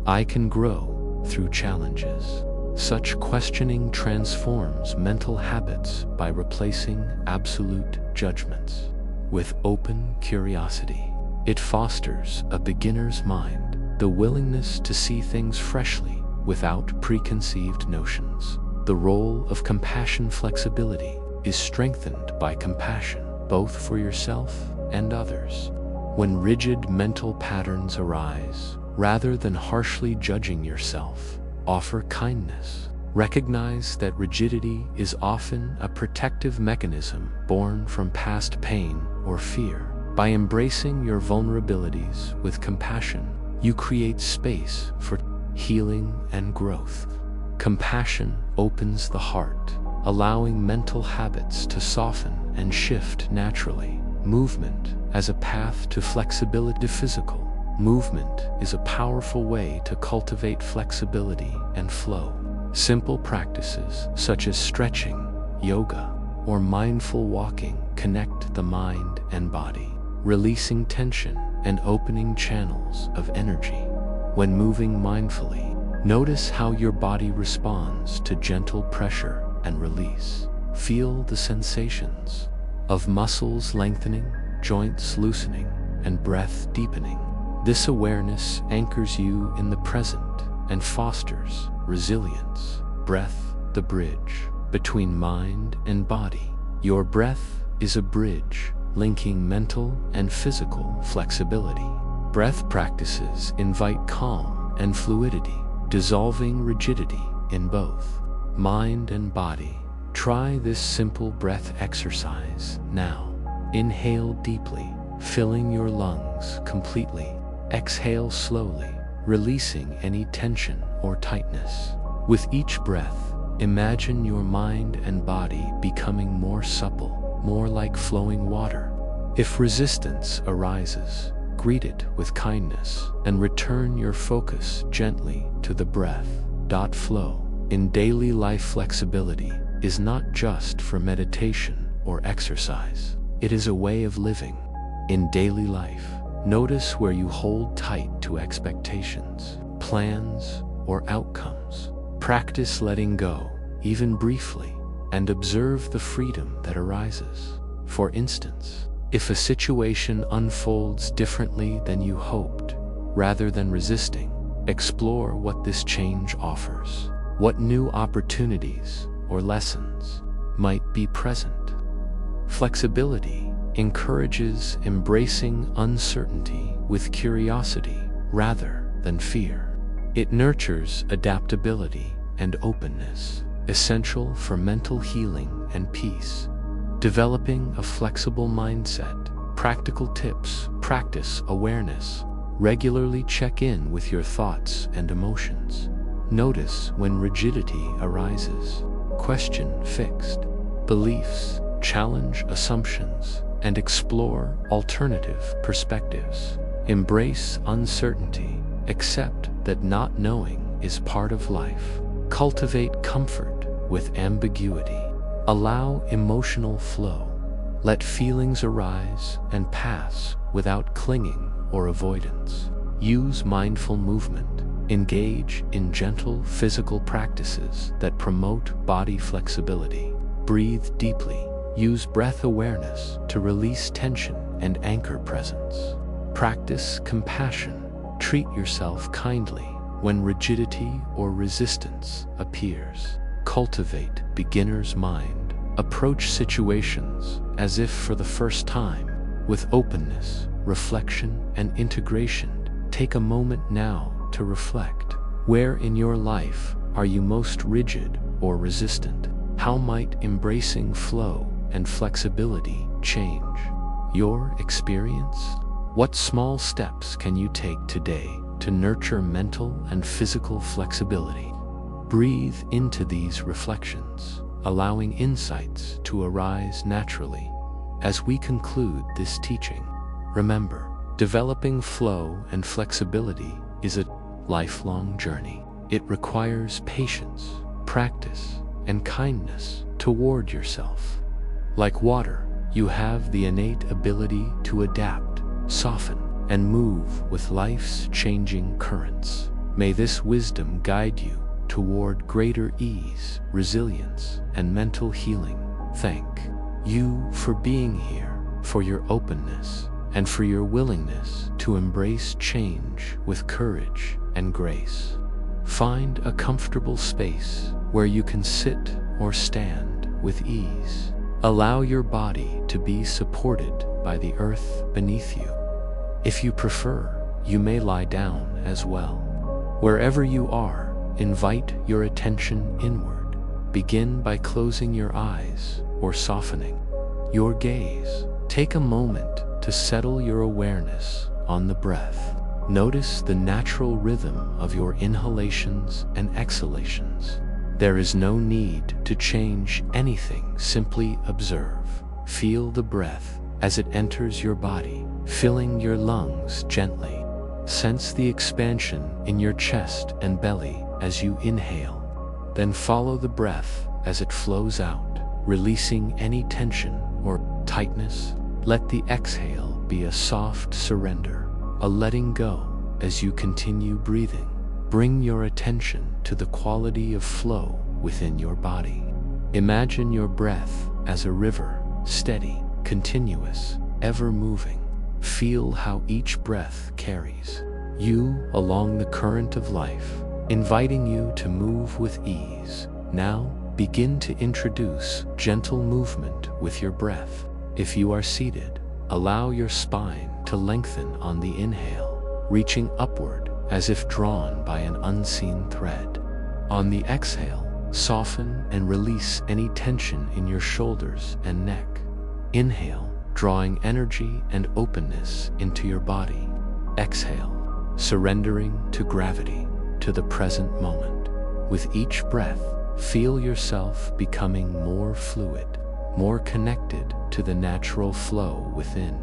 I can grow through challenges." Such questioning transforms mental habits by replacing absolute judgments with open curiosity. It fosters a beginner's mind, the willingness to see things freshly without preconceived notions. The role of compassion flexibility is strengthened by compassion, both for yourself and others. When rigid mental patterns arise, rather than harshly judging yourself, offer kindness. Recognize that rigidity is often a protective mechanism born from past pain or fear. By embracing your vulnerabilities with compassion, you create space for healing and growth. Compassion opens the heart, allowing mental habits to soften and shift naturally. Movement as a path to flexibility. Physical movement is a powerful way to cultivate flexibility and flow. Simple practices such as stretching, yoga, or mindful walking connect the mind and body, releasing tension and opening channels of energy. When moving mindfully, notice how your body responds to gentle pressure and release. Feel the sensations of muscles lengthening, joints loosening, and breath deepening. This awareness anchors you in the present and fosters resilience. Breath, the bridge between mind and body. Your breath is a bridge linking mental and physical flexibility. Breath practices invite calm and fluidity, dissolving rigidity in both mind and body. Try this simple breath exercise now. Inhale deeply, filling your lungs completely. Exhale slowly, releasing any tension or tightness. With each breath, imagine your mind and body becoming more supple, more like flowing water. If resistance arises, greet it with kindness and return your focus gently to the breath. Flow in daily life. Flexibility is not just for meditation or exercise. It is a way of living. In daily life, notice where you hold tight to expectations, plans, or outcomes. Practice letting go, even briefly, and observe the freedom that arises. For instance, if a situation unfolds differently than you hoped, rather than resisting, explore what this change offers. What new opportunities or lessons might be present? Flexibility encourages embracing uncertainty with curiosity rather than fear. It nurtures adaptability and openness, essential for mental healing and peace. Developing a flexible mindset. Practical tips. Practice awareness. Regularly check in with your thoughts and emotions. Notice when rigidity arises. Question fixed beliefs. Challenge assumptions and explore alternative perspectives. Embrace uncertainty. Accept that not knowing is part of life. Cultivate comfort with ambiguity. Allow emotional flow. Let feelings arise and pass without clinging or avoidance. Use mindful movement. Engage in gentle physical practices that promote body flexibility. Breathe deeply. Use breath awareness to release tension and anchor presence. Practice compassion. Treat yourself kindly when rigidity or resistance appears. Cultivate beginner's mind. Approach situations as if for the first time, with openness, reflection, and integration. Take a moment now to reflect. Where in your life are you most rigid or resistant? How might embracing flow and flexibility change your experience? What small steps can you take today to nurture mental and physical flexibility? Breathe into these reflections, allowing insights to arise naturally. As we conclude this teaching, remember, developing flow and flexibility is a lifelong journey. It requires patience, practice, and kindness toward yourself. Like water, you have the innate ability to adapt, soften, and move with life's changing currents. May this wisdom guide you toward greater ease, resilience, and mental healing. Thank you for being here, for your openness, and for your willingness to embrace change with courage and grace. Find a comfortable space where you can sit or stand with ease. Allow your body to be supported by the earth beneath you. If you prefer, you may lie down as well. Wherever you are, invite your attention inward. Begin by closing your eyes or softening your gaze. Take a moment to settle your awareness on the breath. Notice the natural rhythm of your inhalations and exhalations. There is no need to change anything, simply observe. Feel the breath as it enters your body, filling your lungs gently. Sense the expansion in your chest and belly as you inhale. Then follow the breath as it flows out, releasing any tension or tightness. Let the exhale be a soft surrender, a letting go as you continue breathing. Bring your attention to the quality of flow within your body. Imagine your breath as a river, steady, continuous, ever moving. Feel how each breath carries you along the current of life, inviting you to move with ease. Now, begin to introduce gentle movement with your breath. If you are seated, allow your spine to lengthen on the inhale, reaching upward as if drawn by an unseen thread. On the exhale, soften and release any tension in your shoulders and neck. Inhale, drawing energy and openness into your body. Exhale, surrendering to gravity, to the present moment. With each breath, feel yourself becoming more fluid, more connected to the natural flow within.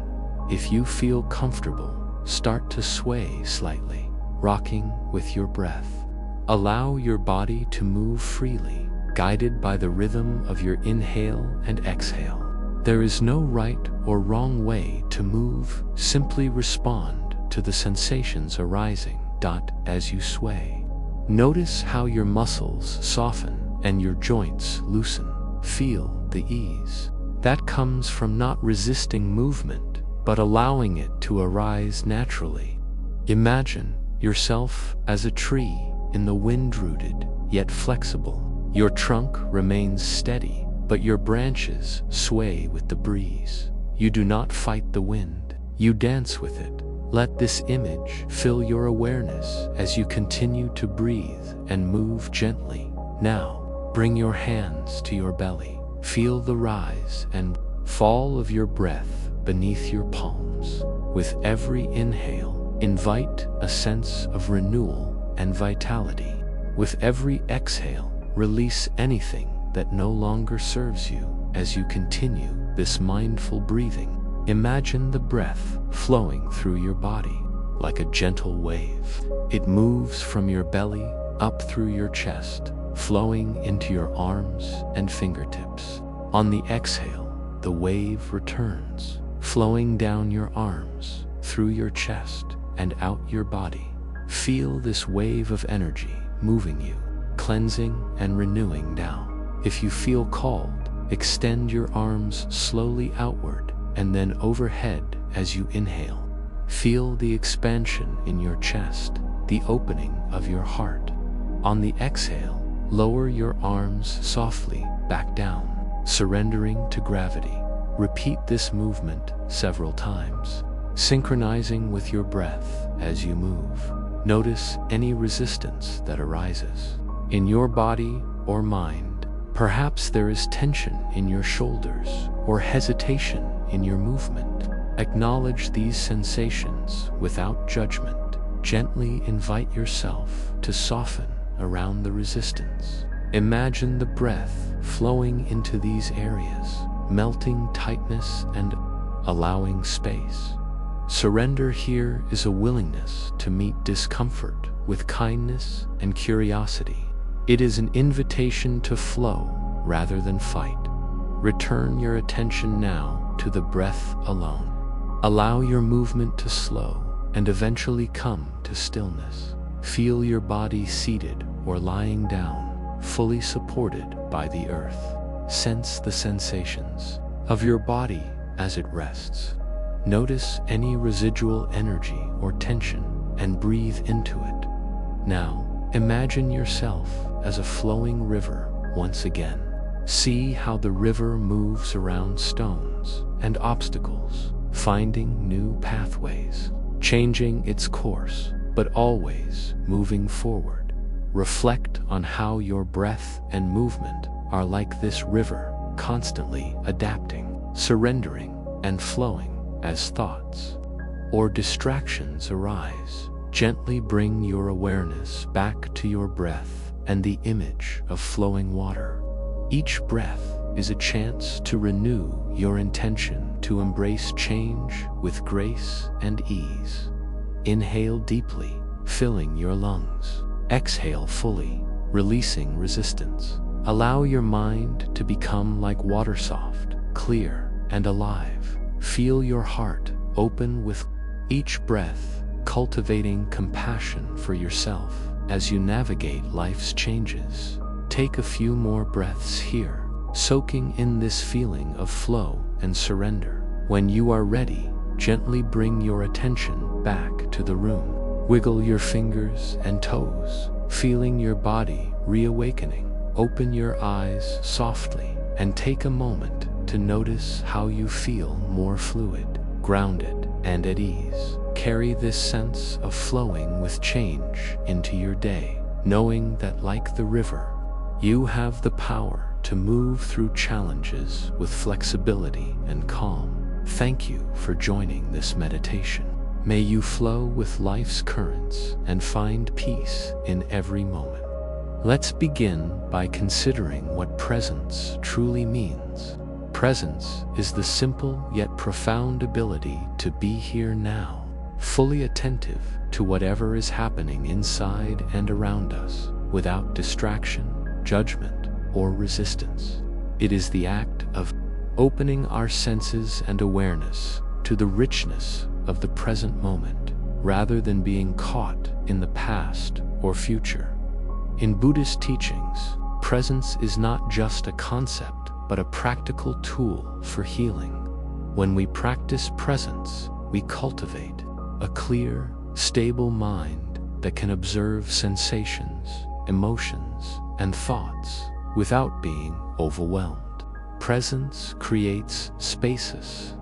If you feel comfortable, start to sway slightly, rocking with your breath. Allow your body to move freely, guided by the rhythm of your inhale and exhale. There is no right or wrong way to move, simply respond to the sensations arising as you sway. Notice how your muscles soften and your joints loosen. Feel the ease that comes from not resisting movement, but allowing it to arise naturally. Imagine yourself as a tree in the wind-rooted, yet flexible. Your trunk remains steady, but your branches sway with the breeze. You do not fight the wind, you dance with it. Let this image fill your awareness as you continue to breathe and move gently. Now, bring your hands to your belly. Feel the rise and fall of your breath beneath your palms. With every inhale, invite a sense of renewal and vitality. With every exhale, release anything that no longer serves you. As you continue this mindful breathing, imagine the breath flowing through your body like a gentle wave. It moves from your belly up through your chest, flowing into your arms and fingertips. On the exhale, the wave returns, flowing down your arms, through your chest, and out your body. Feel this wave of energy moving you, cleansing and renewing now. If you feel called, extend your arms slowly outward and then overhead as you inhale. Feel the expansion in your chest, the opening of your heart. On the exhale, lower your arms softly back down, surrendering to gravity. Repeat this movement several times, synchronizing with your breath as you move. Notice any resistance that arises in your body or mind. Perhaps there is tension in your shoulders or hesitation in your movement. Acknowledge these sensations without judgment. Gently invite yourself to soften around the resistance. Imagine the breath flowing into these areas, melting tightness and allowing space. Surrender here is a willingness to meet discomfort with kindness and curiosity. It is an invitation to flow rather than fight. Return your attention now to the breath alone. Allow your movement to slow and eventually come to stillness. Feel your body seated or lying down, fully supported by the earth. Sense the sensations of your body as it rests. Notice any residual energy or tension and breathe into it. Now, imagine yourself as a flowing river once again. See how the river moves around stones and obstacles, finding new pathways, changing its course, but always moving forward. Reflect on how your breath and movement are like this river, constantly adapting, surrendering, and flowing as thoughts or distractions arise. Gently bring your awareness back to your breath and the image of flowing water. Each breath is a chance to renew your intention to embrace change with grace and ease. Inhale deeply, filling your lungs. Exhale fully, releasing resistance. Allow your mind to become like water, soft, clear, and alive. Feel your heart open with each breath, cultivating compassion for yourself as you navigate life's changes. Take a few more breaths here, soaking in this feeling of flow and surrender. When you are ready, gently bring your attention back to the room. Wiggle your fingers and toes, feeling your body reawakening. Open your eyes softly and take a moment to notice how you feel more fluid, grounded, and at ease. Carry this sense of flowing with change into your day, knowing that like the river, you have the power to move through challenges with flexibility and calm. Thank you for joining this meditation. May you flow with life's currents and find peace in every moment. Let's begin by considering what presence truly means. Presence is the simple yet profound ability to be here now, fully attentive to whatever is happening inside and around us, without distraction, judgment, or resistance. It is the act of opening our senses and awareness to the richness of the present moment, rather than being caught in the past or future. In Buddhist teachings, presence is not just a concept, but a practical tool for healing. When we practice presence, we cultivate a clear, stable mind that can observe sensations, emotions, and thoughts without being overwhelmed. Presence creates spaciousness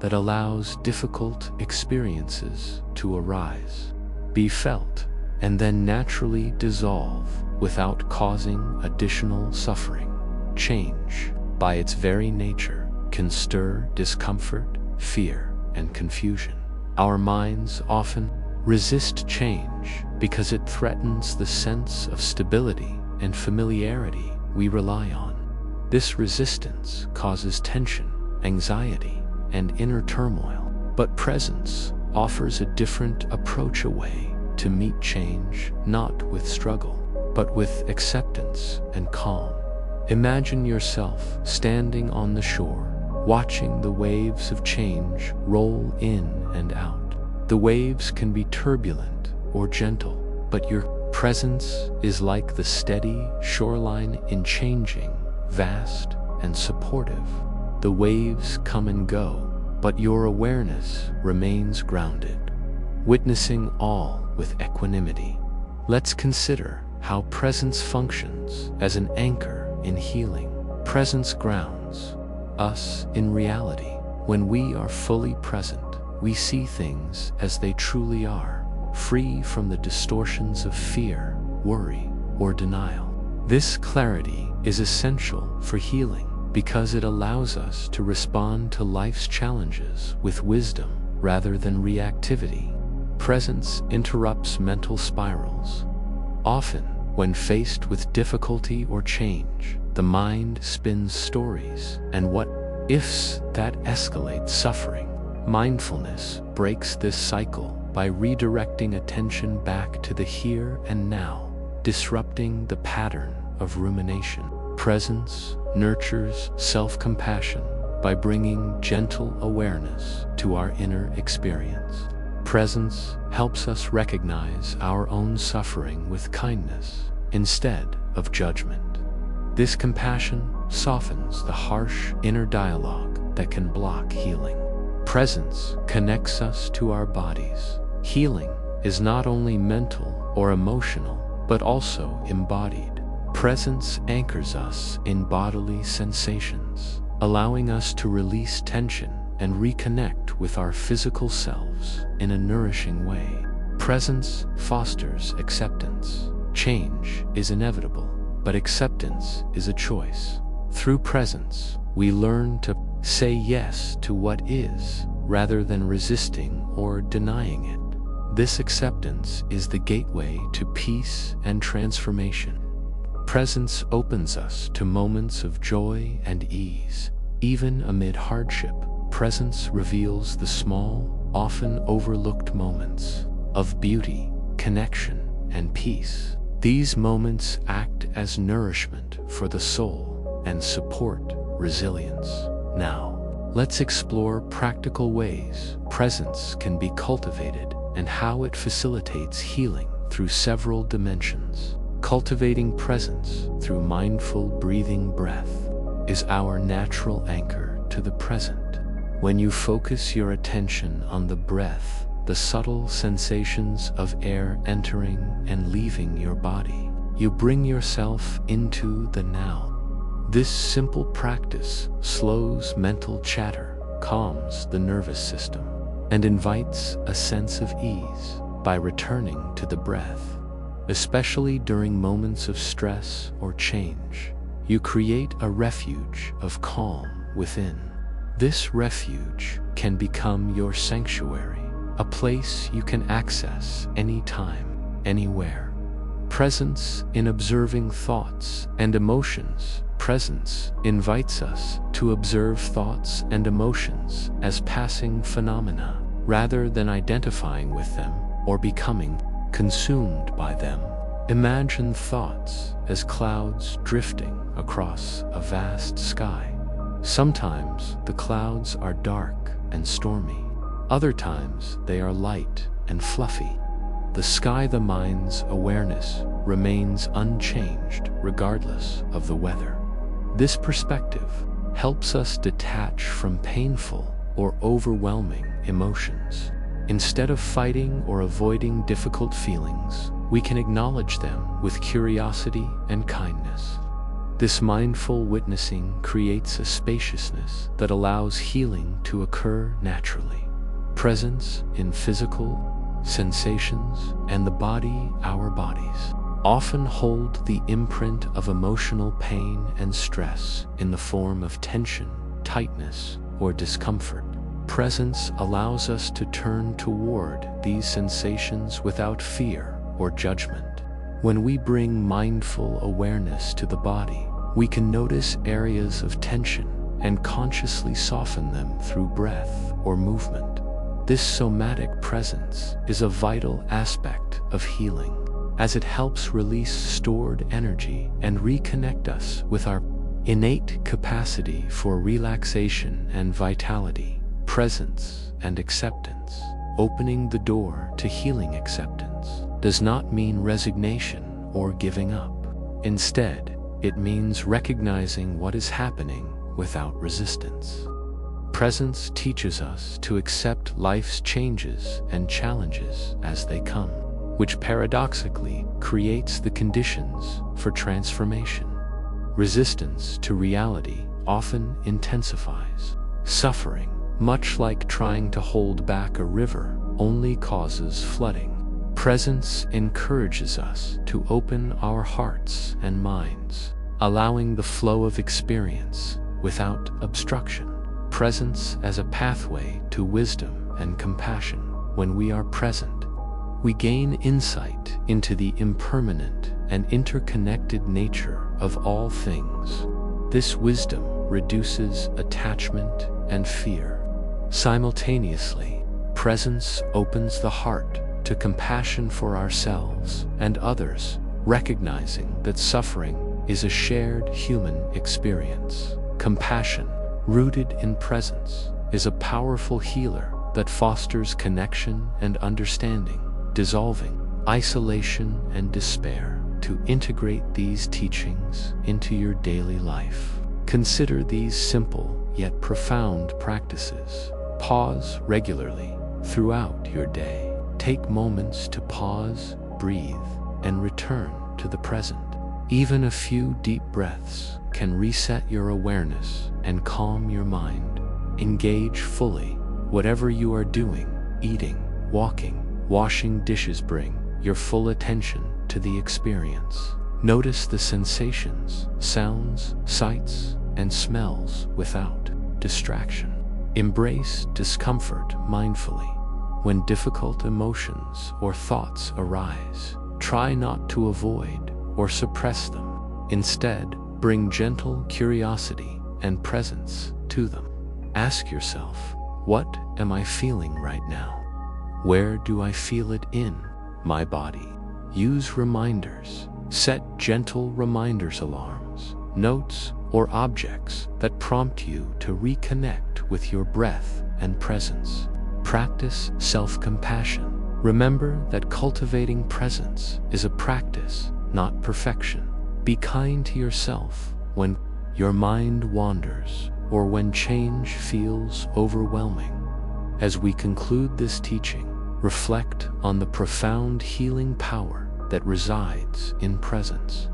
that allows difficult experiences to arise, be felt, and then naturally dissolve without causing additional suffering. Change, by its very nature, can stir discomfort, fear, and confusion. Our minds often resist change because it threatens the sense of stability and familiarity we rely on. This resistance causes tension, anxiety, and inner turmoil. But presence offers a different approach, a way to meet change, not with struggle, but with acceptance and calm. Imagine yourself standing on the shore, watching the waves of change roll in and out. The waves can be turbulent or gentle, but your presence is like the steady shoreline in changing, vast and supportive. The waves come and go, but your awareness remains grounded, witnessing all with equanimity. Let's consider how presence functions as an anchor in healing. Presence grounds us in reality. When we are fully present, we see things as they truly are, free from the distortions of fear, worry, or denial. This clarity is essential for healing because it allows us to respond to life's challenges with wisdom rather than reactivity. Presence interrupts mental spirals. Often, when faced with difficulty or change, the mind spins stories and what-ifs that escalate suffering. Mindfulness breaks this cycle by redirecting attention back to the here and now, disrupting the pattern of rumination. Presence nurtures self-compassion by bringing gentle awareness to our inner experience. Presence helps us recognize our own suffering with kindness instead of judgment. This compassion softens the harsh inner dialogue that can block healing. Presence connects us to our bodies. Healing is not only mental or emotional, but also embodied. Presence anchors us in bodily sensations, allowing us to release tension and reconnect with our physical selves in a nourishing way. Presence fosters acceptance. Change is inevitable, but acceptance is a choice. Through presence, we learn to say yes to what is, rather than resisting or denying it. This acceptance is the gateway to peace and transformation. Presence opens us to moments of joy and ease. Even amid hardship, presence reveals the small, often overlooked moments of beauty, connection, and peace. These moments act as nourishment for the soul and support resilience. Now, let's explore practical ways presence can be cultivated and how it facilitates healing through several dimensions. Cultivating presence through mindful breathing breath is our natural anchor to the present. When you focus your attention on the breath, the subtle sensations of air entering and leaving your body, you bring yourself into the now. This simple practice slows mental chatter, calms the nervous system, and invites a sense of ease by returning to the breath. Especially during moments of stress or change, you create a refuge of calm within. This refuge can become your sanctuary, a place you can access anytime, anywhere. Presence in observing thoughts and emotions. Presence invites us to observe thoughts and emotions as passing phenomena, rather than identifying with them or becoming consumed by them. Imagine thoughts as clouds drifting across a vast sky. Sometimes the clouds are dark and stormy. Other times they are light and fluffy. The sky, the mind's awareness, remains unchanged regardless of the weather. This perspective helps us detach from painful or overwhelming emotions. Instead of fighting or avoiding difficult feelings, we can acknowledge them with curiosity and kindness. This mindful witnessing creates a spaciousness that allows healing to occur naturally. Presence in physical sensations and the body, our bodies, often hold the imprint of emotional pain and stress in the form of tension, tightness, or discomfort. Presence allows us to turn toward these sensations without fear or judgment. When we bring mindful awareness to the body, we can notice areas of tension and consciously soften them through breath or movement. This somatic presence is a vital aspect of healing, as it helps release stored energy and reconnect us with our innate capacity for relaxation and vitality. Presence and acceptance. Opening the door to healing acceptance does not mean resignation or giving up. Instead, it means recognizing what is happening without resistance. Presence teaches us to accept life's changes and challenges as they come, which paradoxically creates the conditions for transformation. Resistance to reality often intensifies. Suffering, much like trying to hold back a river, only causes flooding. Presence encourages us to open our hearts and minds, allowing the flow of experience without obstruction. Presence as a pathway to wisdom and compassion. When we are present, we gain insight into the impermanent and interconnected nature of all things. This wisdom reduces attachment and fear. Simultaneously, presence opens the heart to compassion for ourselves and others, recognizing that suffering is a shared human experience. Compassion, rooted in presence, is a powerful healer that fosters connection and understanding, dissolving isolation and despair. To integrate these teachings into your daily life, consider these simple yet profound practices. Pause regularly throughout your day. Take moments to pause, breathe, and return to the present. Even a few deep breaths can reset your awareness and calm your mind. Engage fully. Whatever you are doing, eating, walking, washing dishes, bring your full attention to the experience. Notice the sensations, sounds, sights, and smells without distraction. Embrace discomfort mindfully. When difficult emotions or thoughts arise, try not to avoid or suppress them. Instead, bring gentle curiosity and presence to them. Ask yourself, what am I feeling right now? Where do I feel it in my body? Use reminders. Set gentle reminders, alarms, notes, or objects that prompt you to reconnect with your breath and presence. Practice self-compassion. Remember that cultivating presence is a practice, not perfection. Be kind to yourself when your mind wanders or when change feels overwhelming. As we conclude this teaching, reflect on the profound healing power that resides in presence.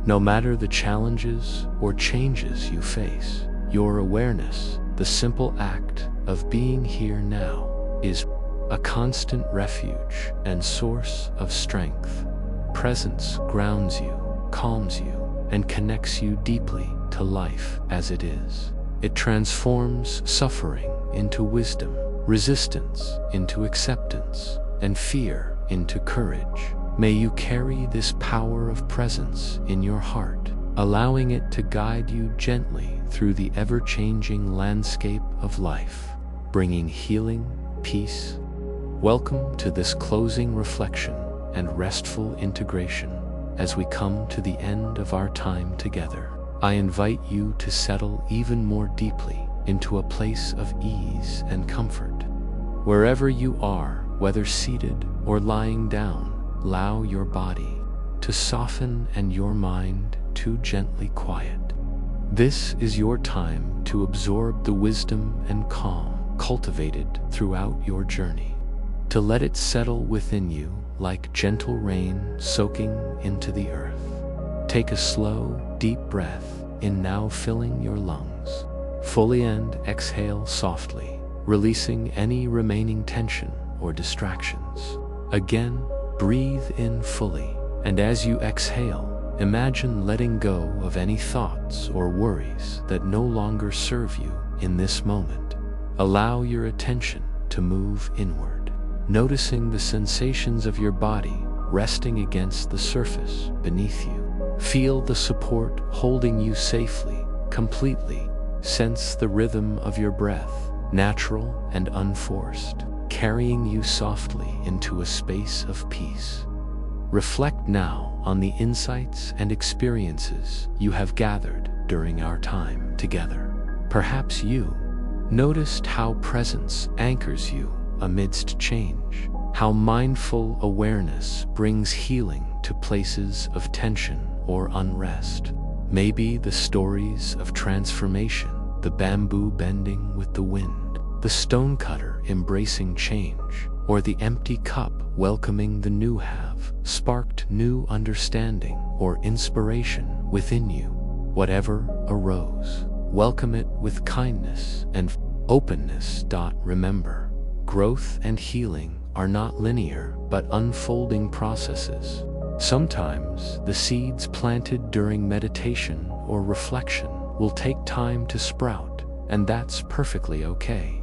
No matter the challenges or changes you face, your awareness, the simple act of being here now, is a constant refuge and source of strength. Presence grounds you, calms you, and connects you deeply to life as it is. It transforms suffering into wisdom, resistance into acceptance, and fear into courage. May you carry this power of presence in your heart, allowing it to guide you gently through the ever-changing landscape of life, bringing healing, peace. Welcome to this closing reflection and restful integration. As we come to the end of our time together, I invite you to settle even more deeply into a place of ease and comfort. Wherever you are, whether seated or lying down, allow your body to soften and your mind to gently quiet. This is your time to absorb the wisdom and calm cultivated throughout your journey, to let it settle within you like gentle rain soaking into the earth. Take a slow, deep breath in, now filling your lungs fully, and exhale softly, releasing any remaining tension or distractions. Again, breathe in fully, and as you exhale, imagine letting go of any thoughts or worries that no longer serve you in this moment. Allow your attention to move inward, noticing the sensations of your body resting against the surface beneath you. Feel the support holding you safely, completely. Sense the rhythm of your breath, natural and unforced, carrying you softly into a space of peace. Reflect now on the insights and experiences you have gathered during our time together. Perhaps you noticed how presence anchors you amidst change, how mindful awareness brings healing to places of tension or unrest. Maybe the stories of transformation, the bamboo bending with the wind, the stonecutter embracing change, or the empty cup welcoming the new have, sparked new understanding or inspiration within you. Whatever arose, welcome it with kindness and openness. Remember, growth and healing are not linear but unfolding processes. Sometimes the seeds planted during meditation or reflection will take time to sprout, and that's perfectly okay.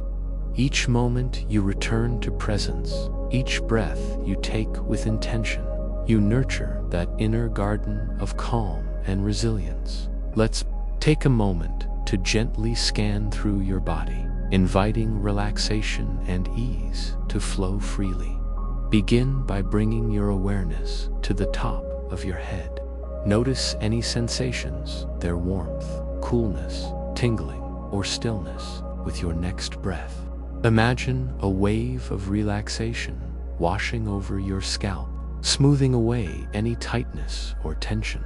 Each moment you return to presence, each breath you take with intention, you nurture that inner garden of calm and resilience. Let's take a moment to gently scan through your body, inviting relaxation and ease to flow freely. Begin by bringing your awareness to the top of your head. Notice any sensations, their warmth, coolness, tingling, or stillness with your next breath. Imagine a wave of relaxation washing over your scalp, smoothing away any tightness or tension.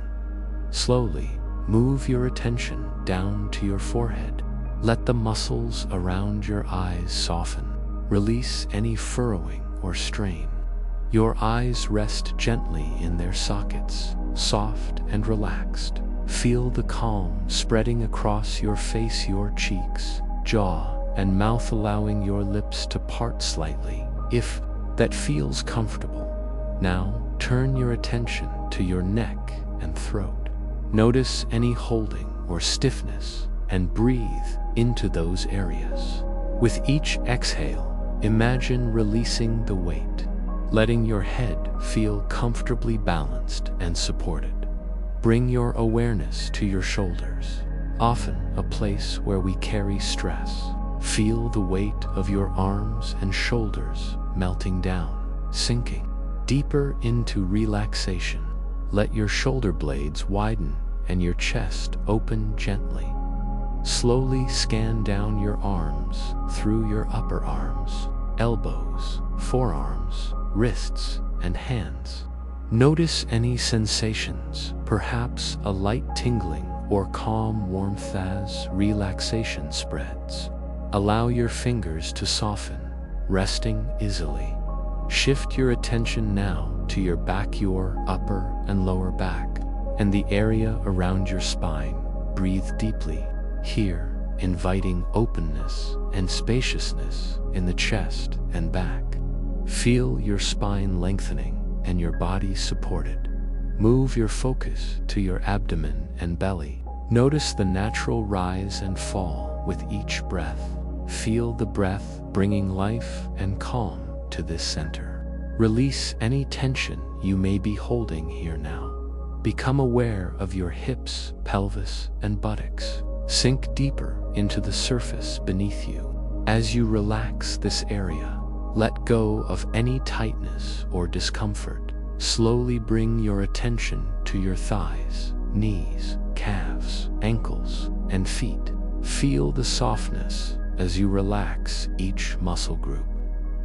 Slowly, move your attention down to your forehead. Let the muscles around your eyes soften. Release any furrowing or strain. Your eyes rest gently in their sockets, soft and relaxed. Feel the calm spreading across your face, your cheeks, jaw, and mouth, allowing your lips to part slightly, if that feels comfortable. Now, turn your attention to your neck and throat. Notice any holding or stiffness and breathe into those areas. With each exhale, imagine releasing the weight, letting your head feel comfortably balanced and supported. Bring your awareness to your shoulders, often a place where we carry stress. Feel the weight of your arms and shoulders melting down, sinking deeper into relaxation. Let your shoulder blades widen and your chest open gently. Slowly scan down your arms through your upper arms, elbows, forearms, wrists, and hands. Notice any sensations, perhaps a light tingling or calm warmth as relaxation spreads. Allow your fingers to soften, resting easily. Shift your attention now to your back, your upper and lower back, and the area around your spine. Breathe deeply here, inviting openness and spaciousness in the chest and back. Feel your spine lengthening and your body supported. Move your focus to your abdomen and belly. Notice the natural rise and fall with each breath. Feel the breath bringing life and calm to this center. Release any tension you may be holding here now. Become aware of your hips, pelvis, and buttocks. Sink deeper into the surface beneath you. As you relax this area, let go of any tightness or discomfort. Slowly bring your attention to your thighs, knees, calves, ankles, and feet. Feel the softness as you relax each muscle group.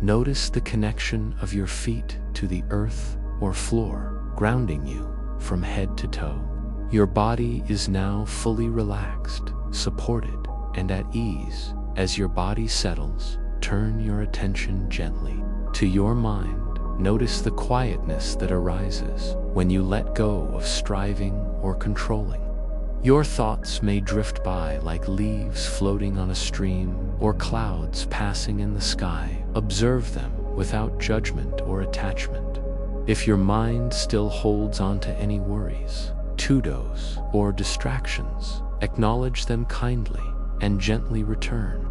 Notice the connection of your feet to the earth or floor, grounding you from head to toe. Your body is now fully relaxed, supported, and at ease. As your body settles, turn your attention gently to your mind. Notice the quietness that arises when you let go of striving or controlling. Your thoughts may drift by like leaves floating on a stream or clouds passing in the sky. Observe them without judgment or attachment. If your mind still holds on to any worries, to-dos, or distractions, acknowledge them kindly and gently return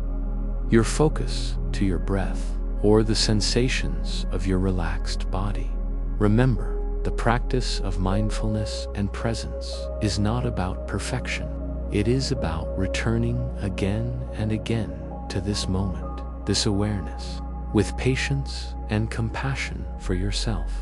your focus to your breath or the sensations of your relaxed body. Remember, the practice of mindfulness and presence is not about perfection. It is about returning again and again to this moment, this awareness, with patience and compassion for yourself.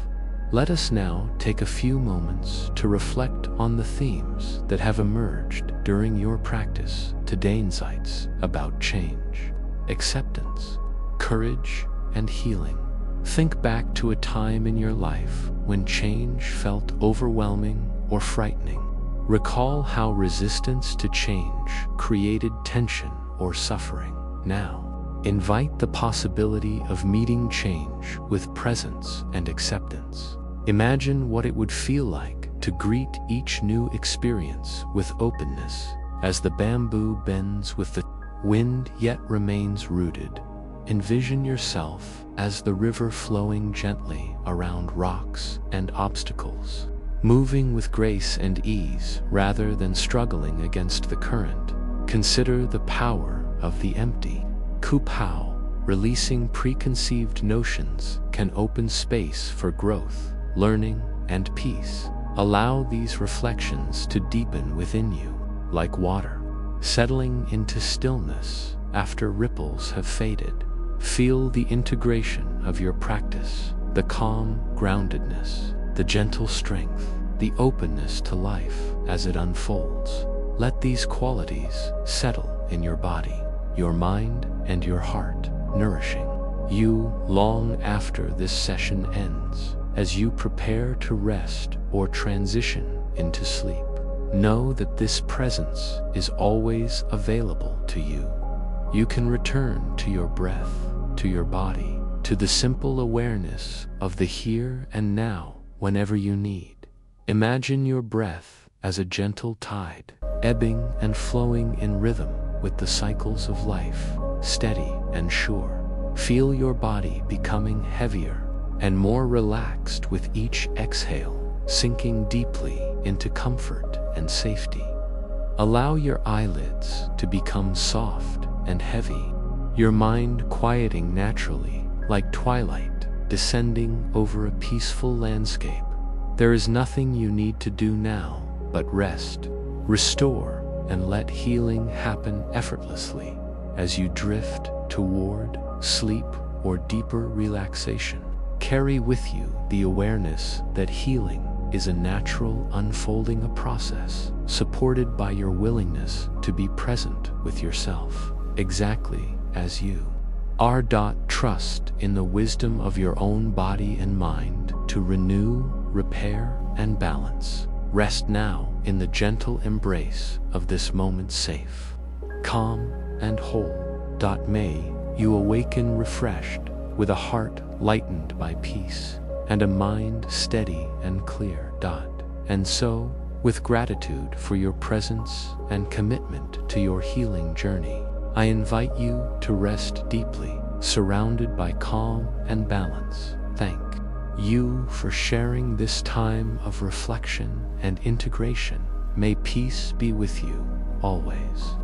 Let us now take a few moments to reflect on the themes that have emerged during your practice today. Insights about change, acceptance, courage, and healing. Think back to a time in your life when change felt overwhelming or frightening. Recall how resistance to change created tension or suffering. Now, invite the possibility of meeting change with presence and acceptance. Imagine what it would feel like to greet each new experience with openness, as the bamboo bends with the wind yet remains rooted. Envision yourself as the river flowing gently around rocks and obstacles, moving with grace and ease rather than struggling against the current. Consider the power of the empty. Kupao, Releasing preconceived notions can open space for growth, learning, and peace. Allow these reflections to deepen within you, like water, settling into stillness after ripples have faded. Feel the integration of your practice, the calm groundedness, the gentle strength, the openness to life as it unfolds. Let these qualities settle in your body, your mind, and your heart, nourishing you long after this session ends. As you prepare to rest or transition into sleep, know that this presence is always available to you. You can return to your breath, to your body, to the simple awareness of the here and now whenever you need. Imagine your breath as a gentle tide, ebbing and flowing in rhythm with the cycles of life, steady and sure. Feel your body becoming heavier and more relaxed with each exhale, sinking deeply into comfort and safety. Allow your eyelids to become soft and heavy, your mind quieting naturally like twilight descending over a peaceful landscape. There is nothing you need to do now but rest, restore, and let healing happen effortlessly as you drift toward sleep or deeper relaxation. Carry with you the awareness that healing is a natural unfolding process, supported by your willingness to be present with yourself, exactly as you are. Trust in the wisdom of your own body and mind to renew, repair, and balance. Rest now in the gentle embrace of this moment, safe, calm, and whole. May you awaken refreshed, with a heart lightened by peace, and a mind steady and clear. And so, with gratitude for your presence and commitment to your healing journey, I invite you to rest deeply, surrounded by calm and balance. Thank you for sharing this time of reflection and integration. May peace be with you always.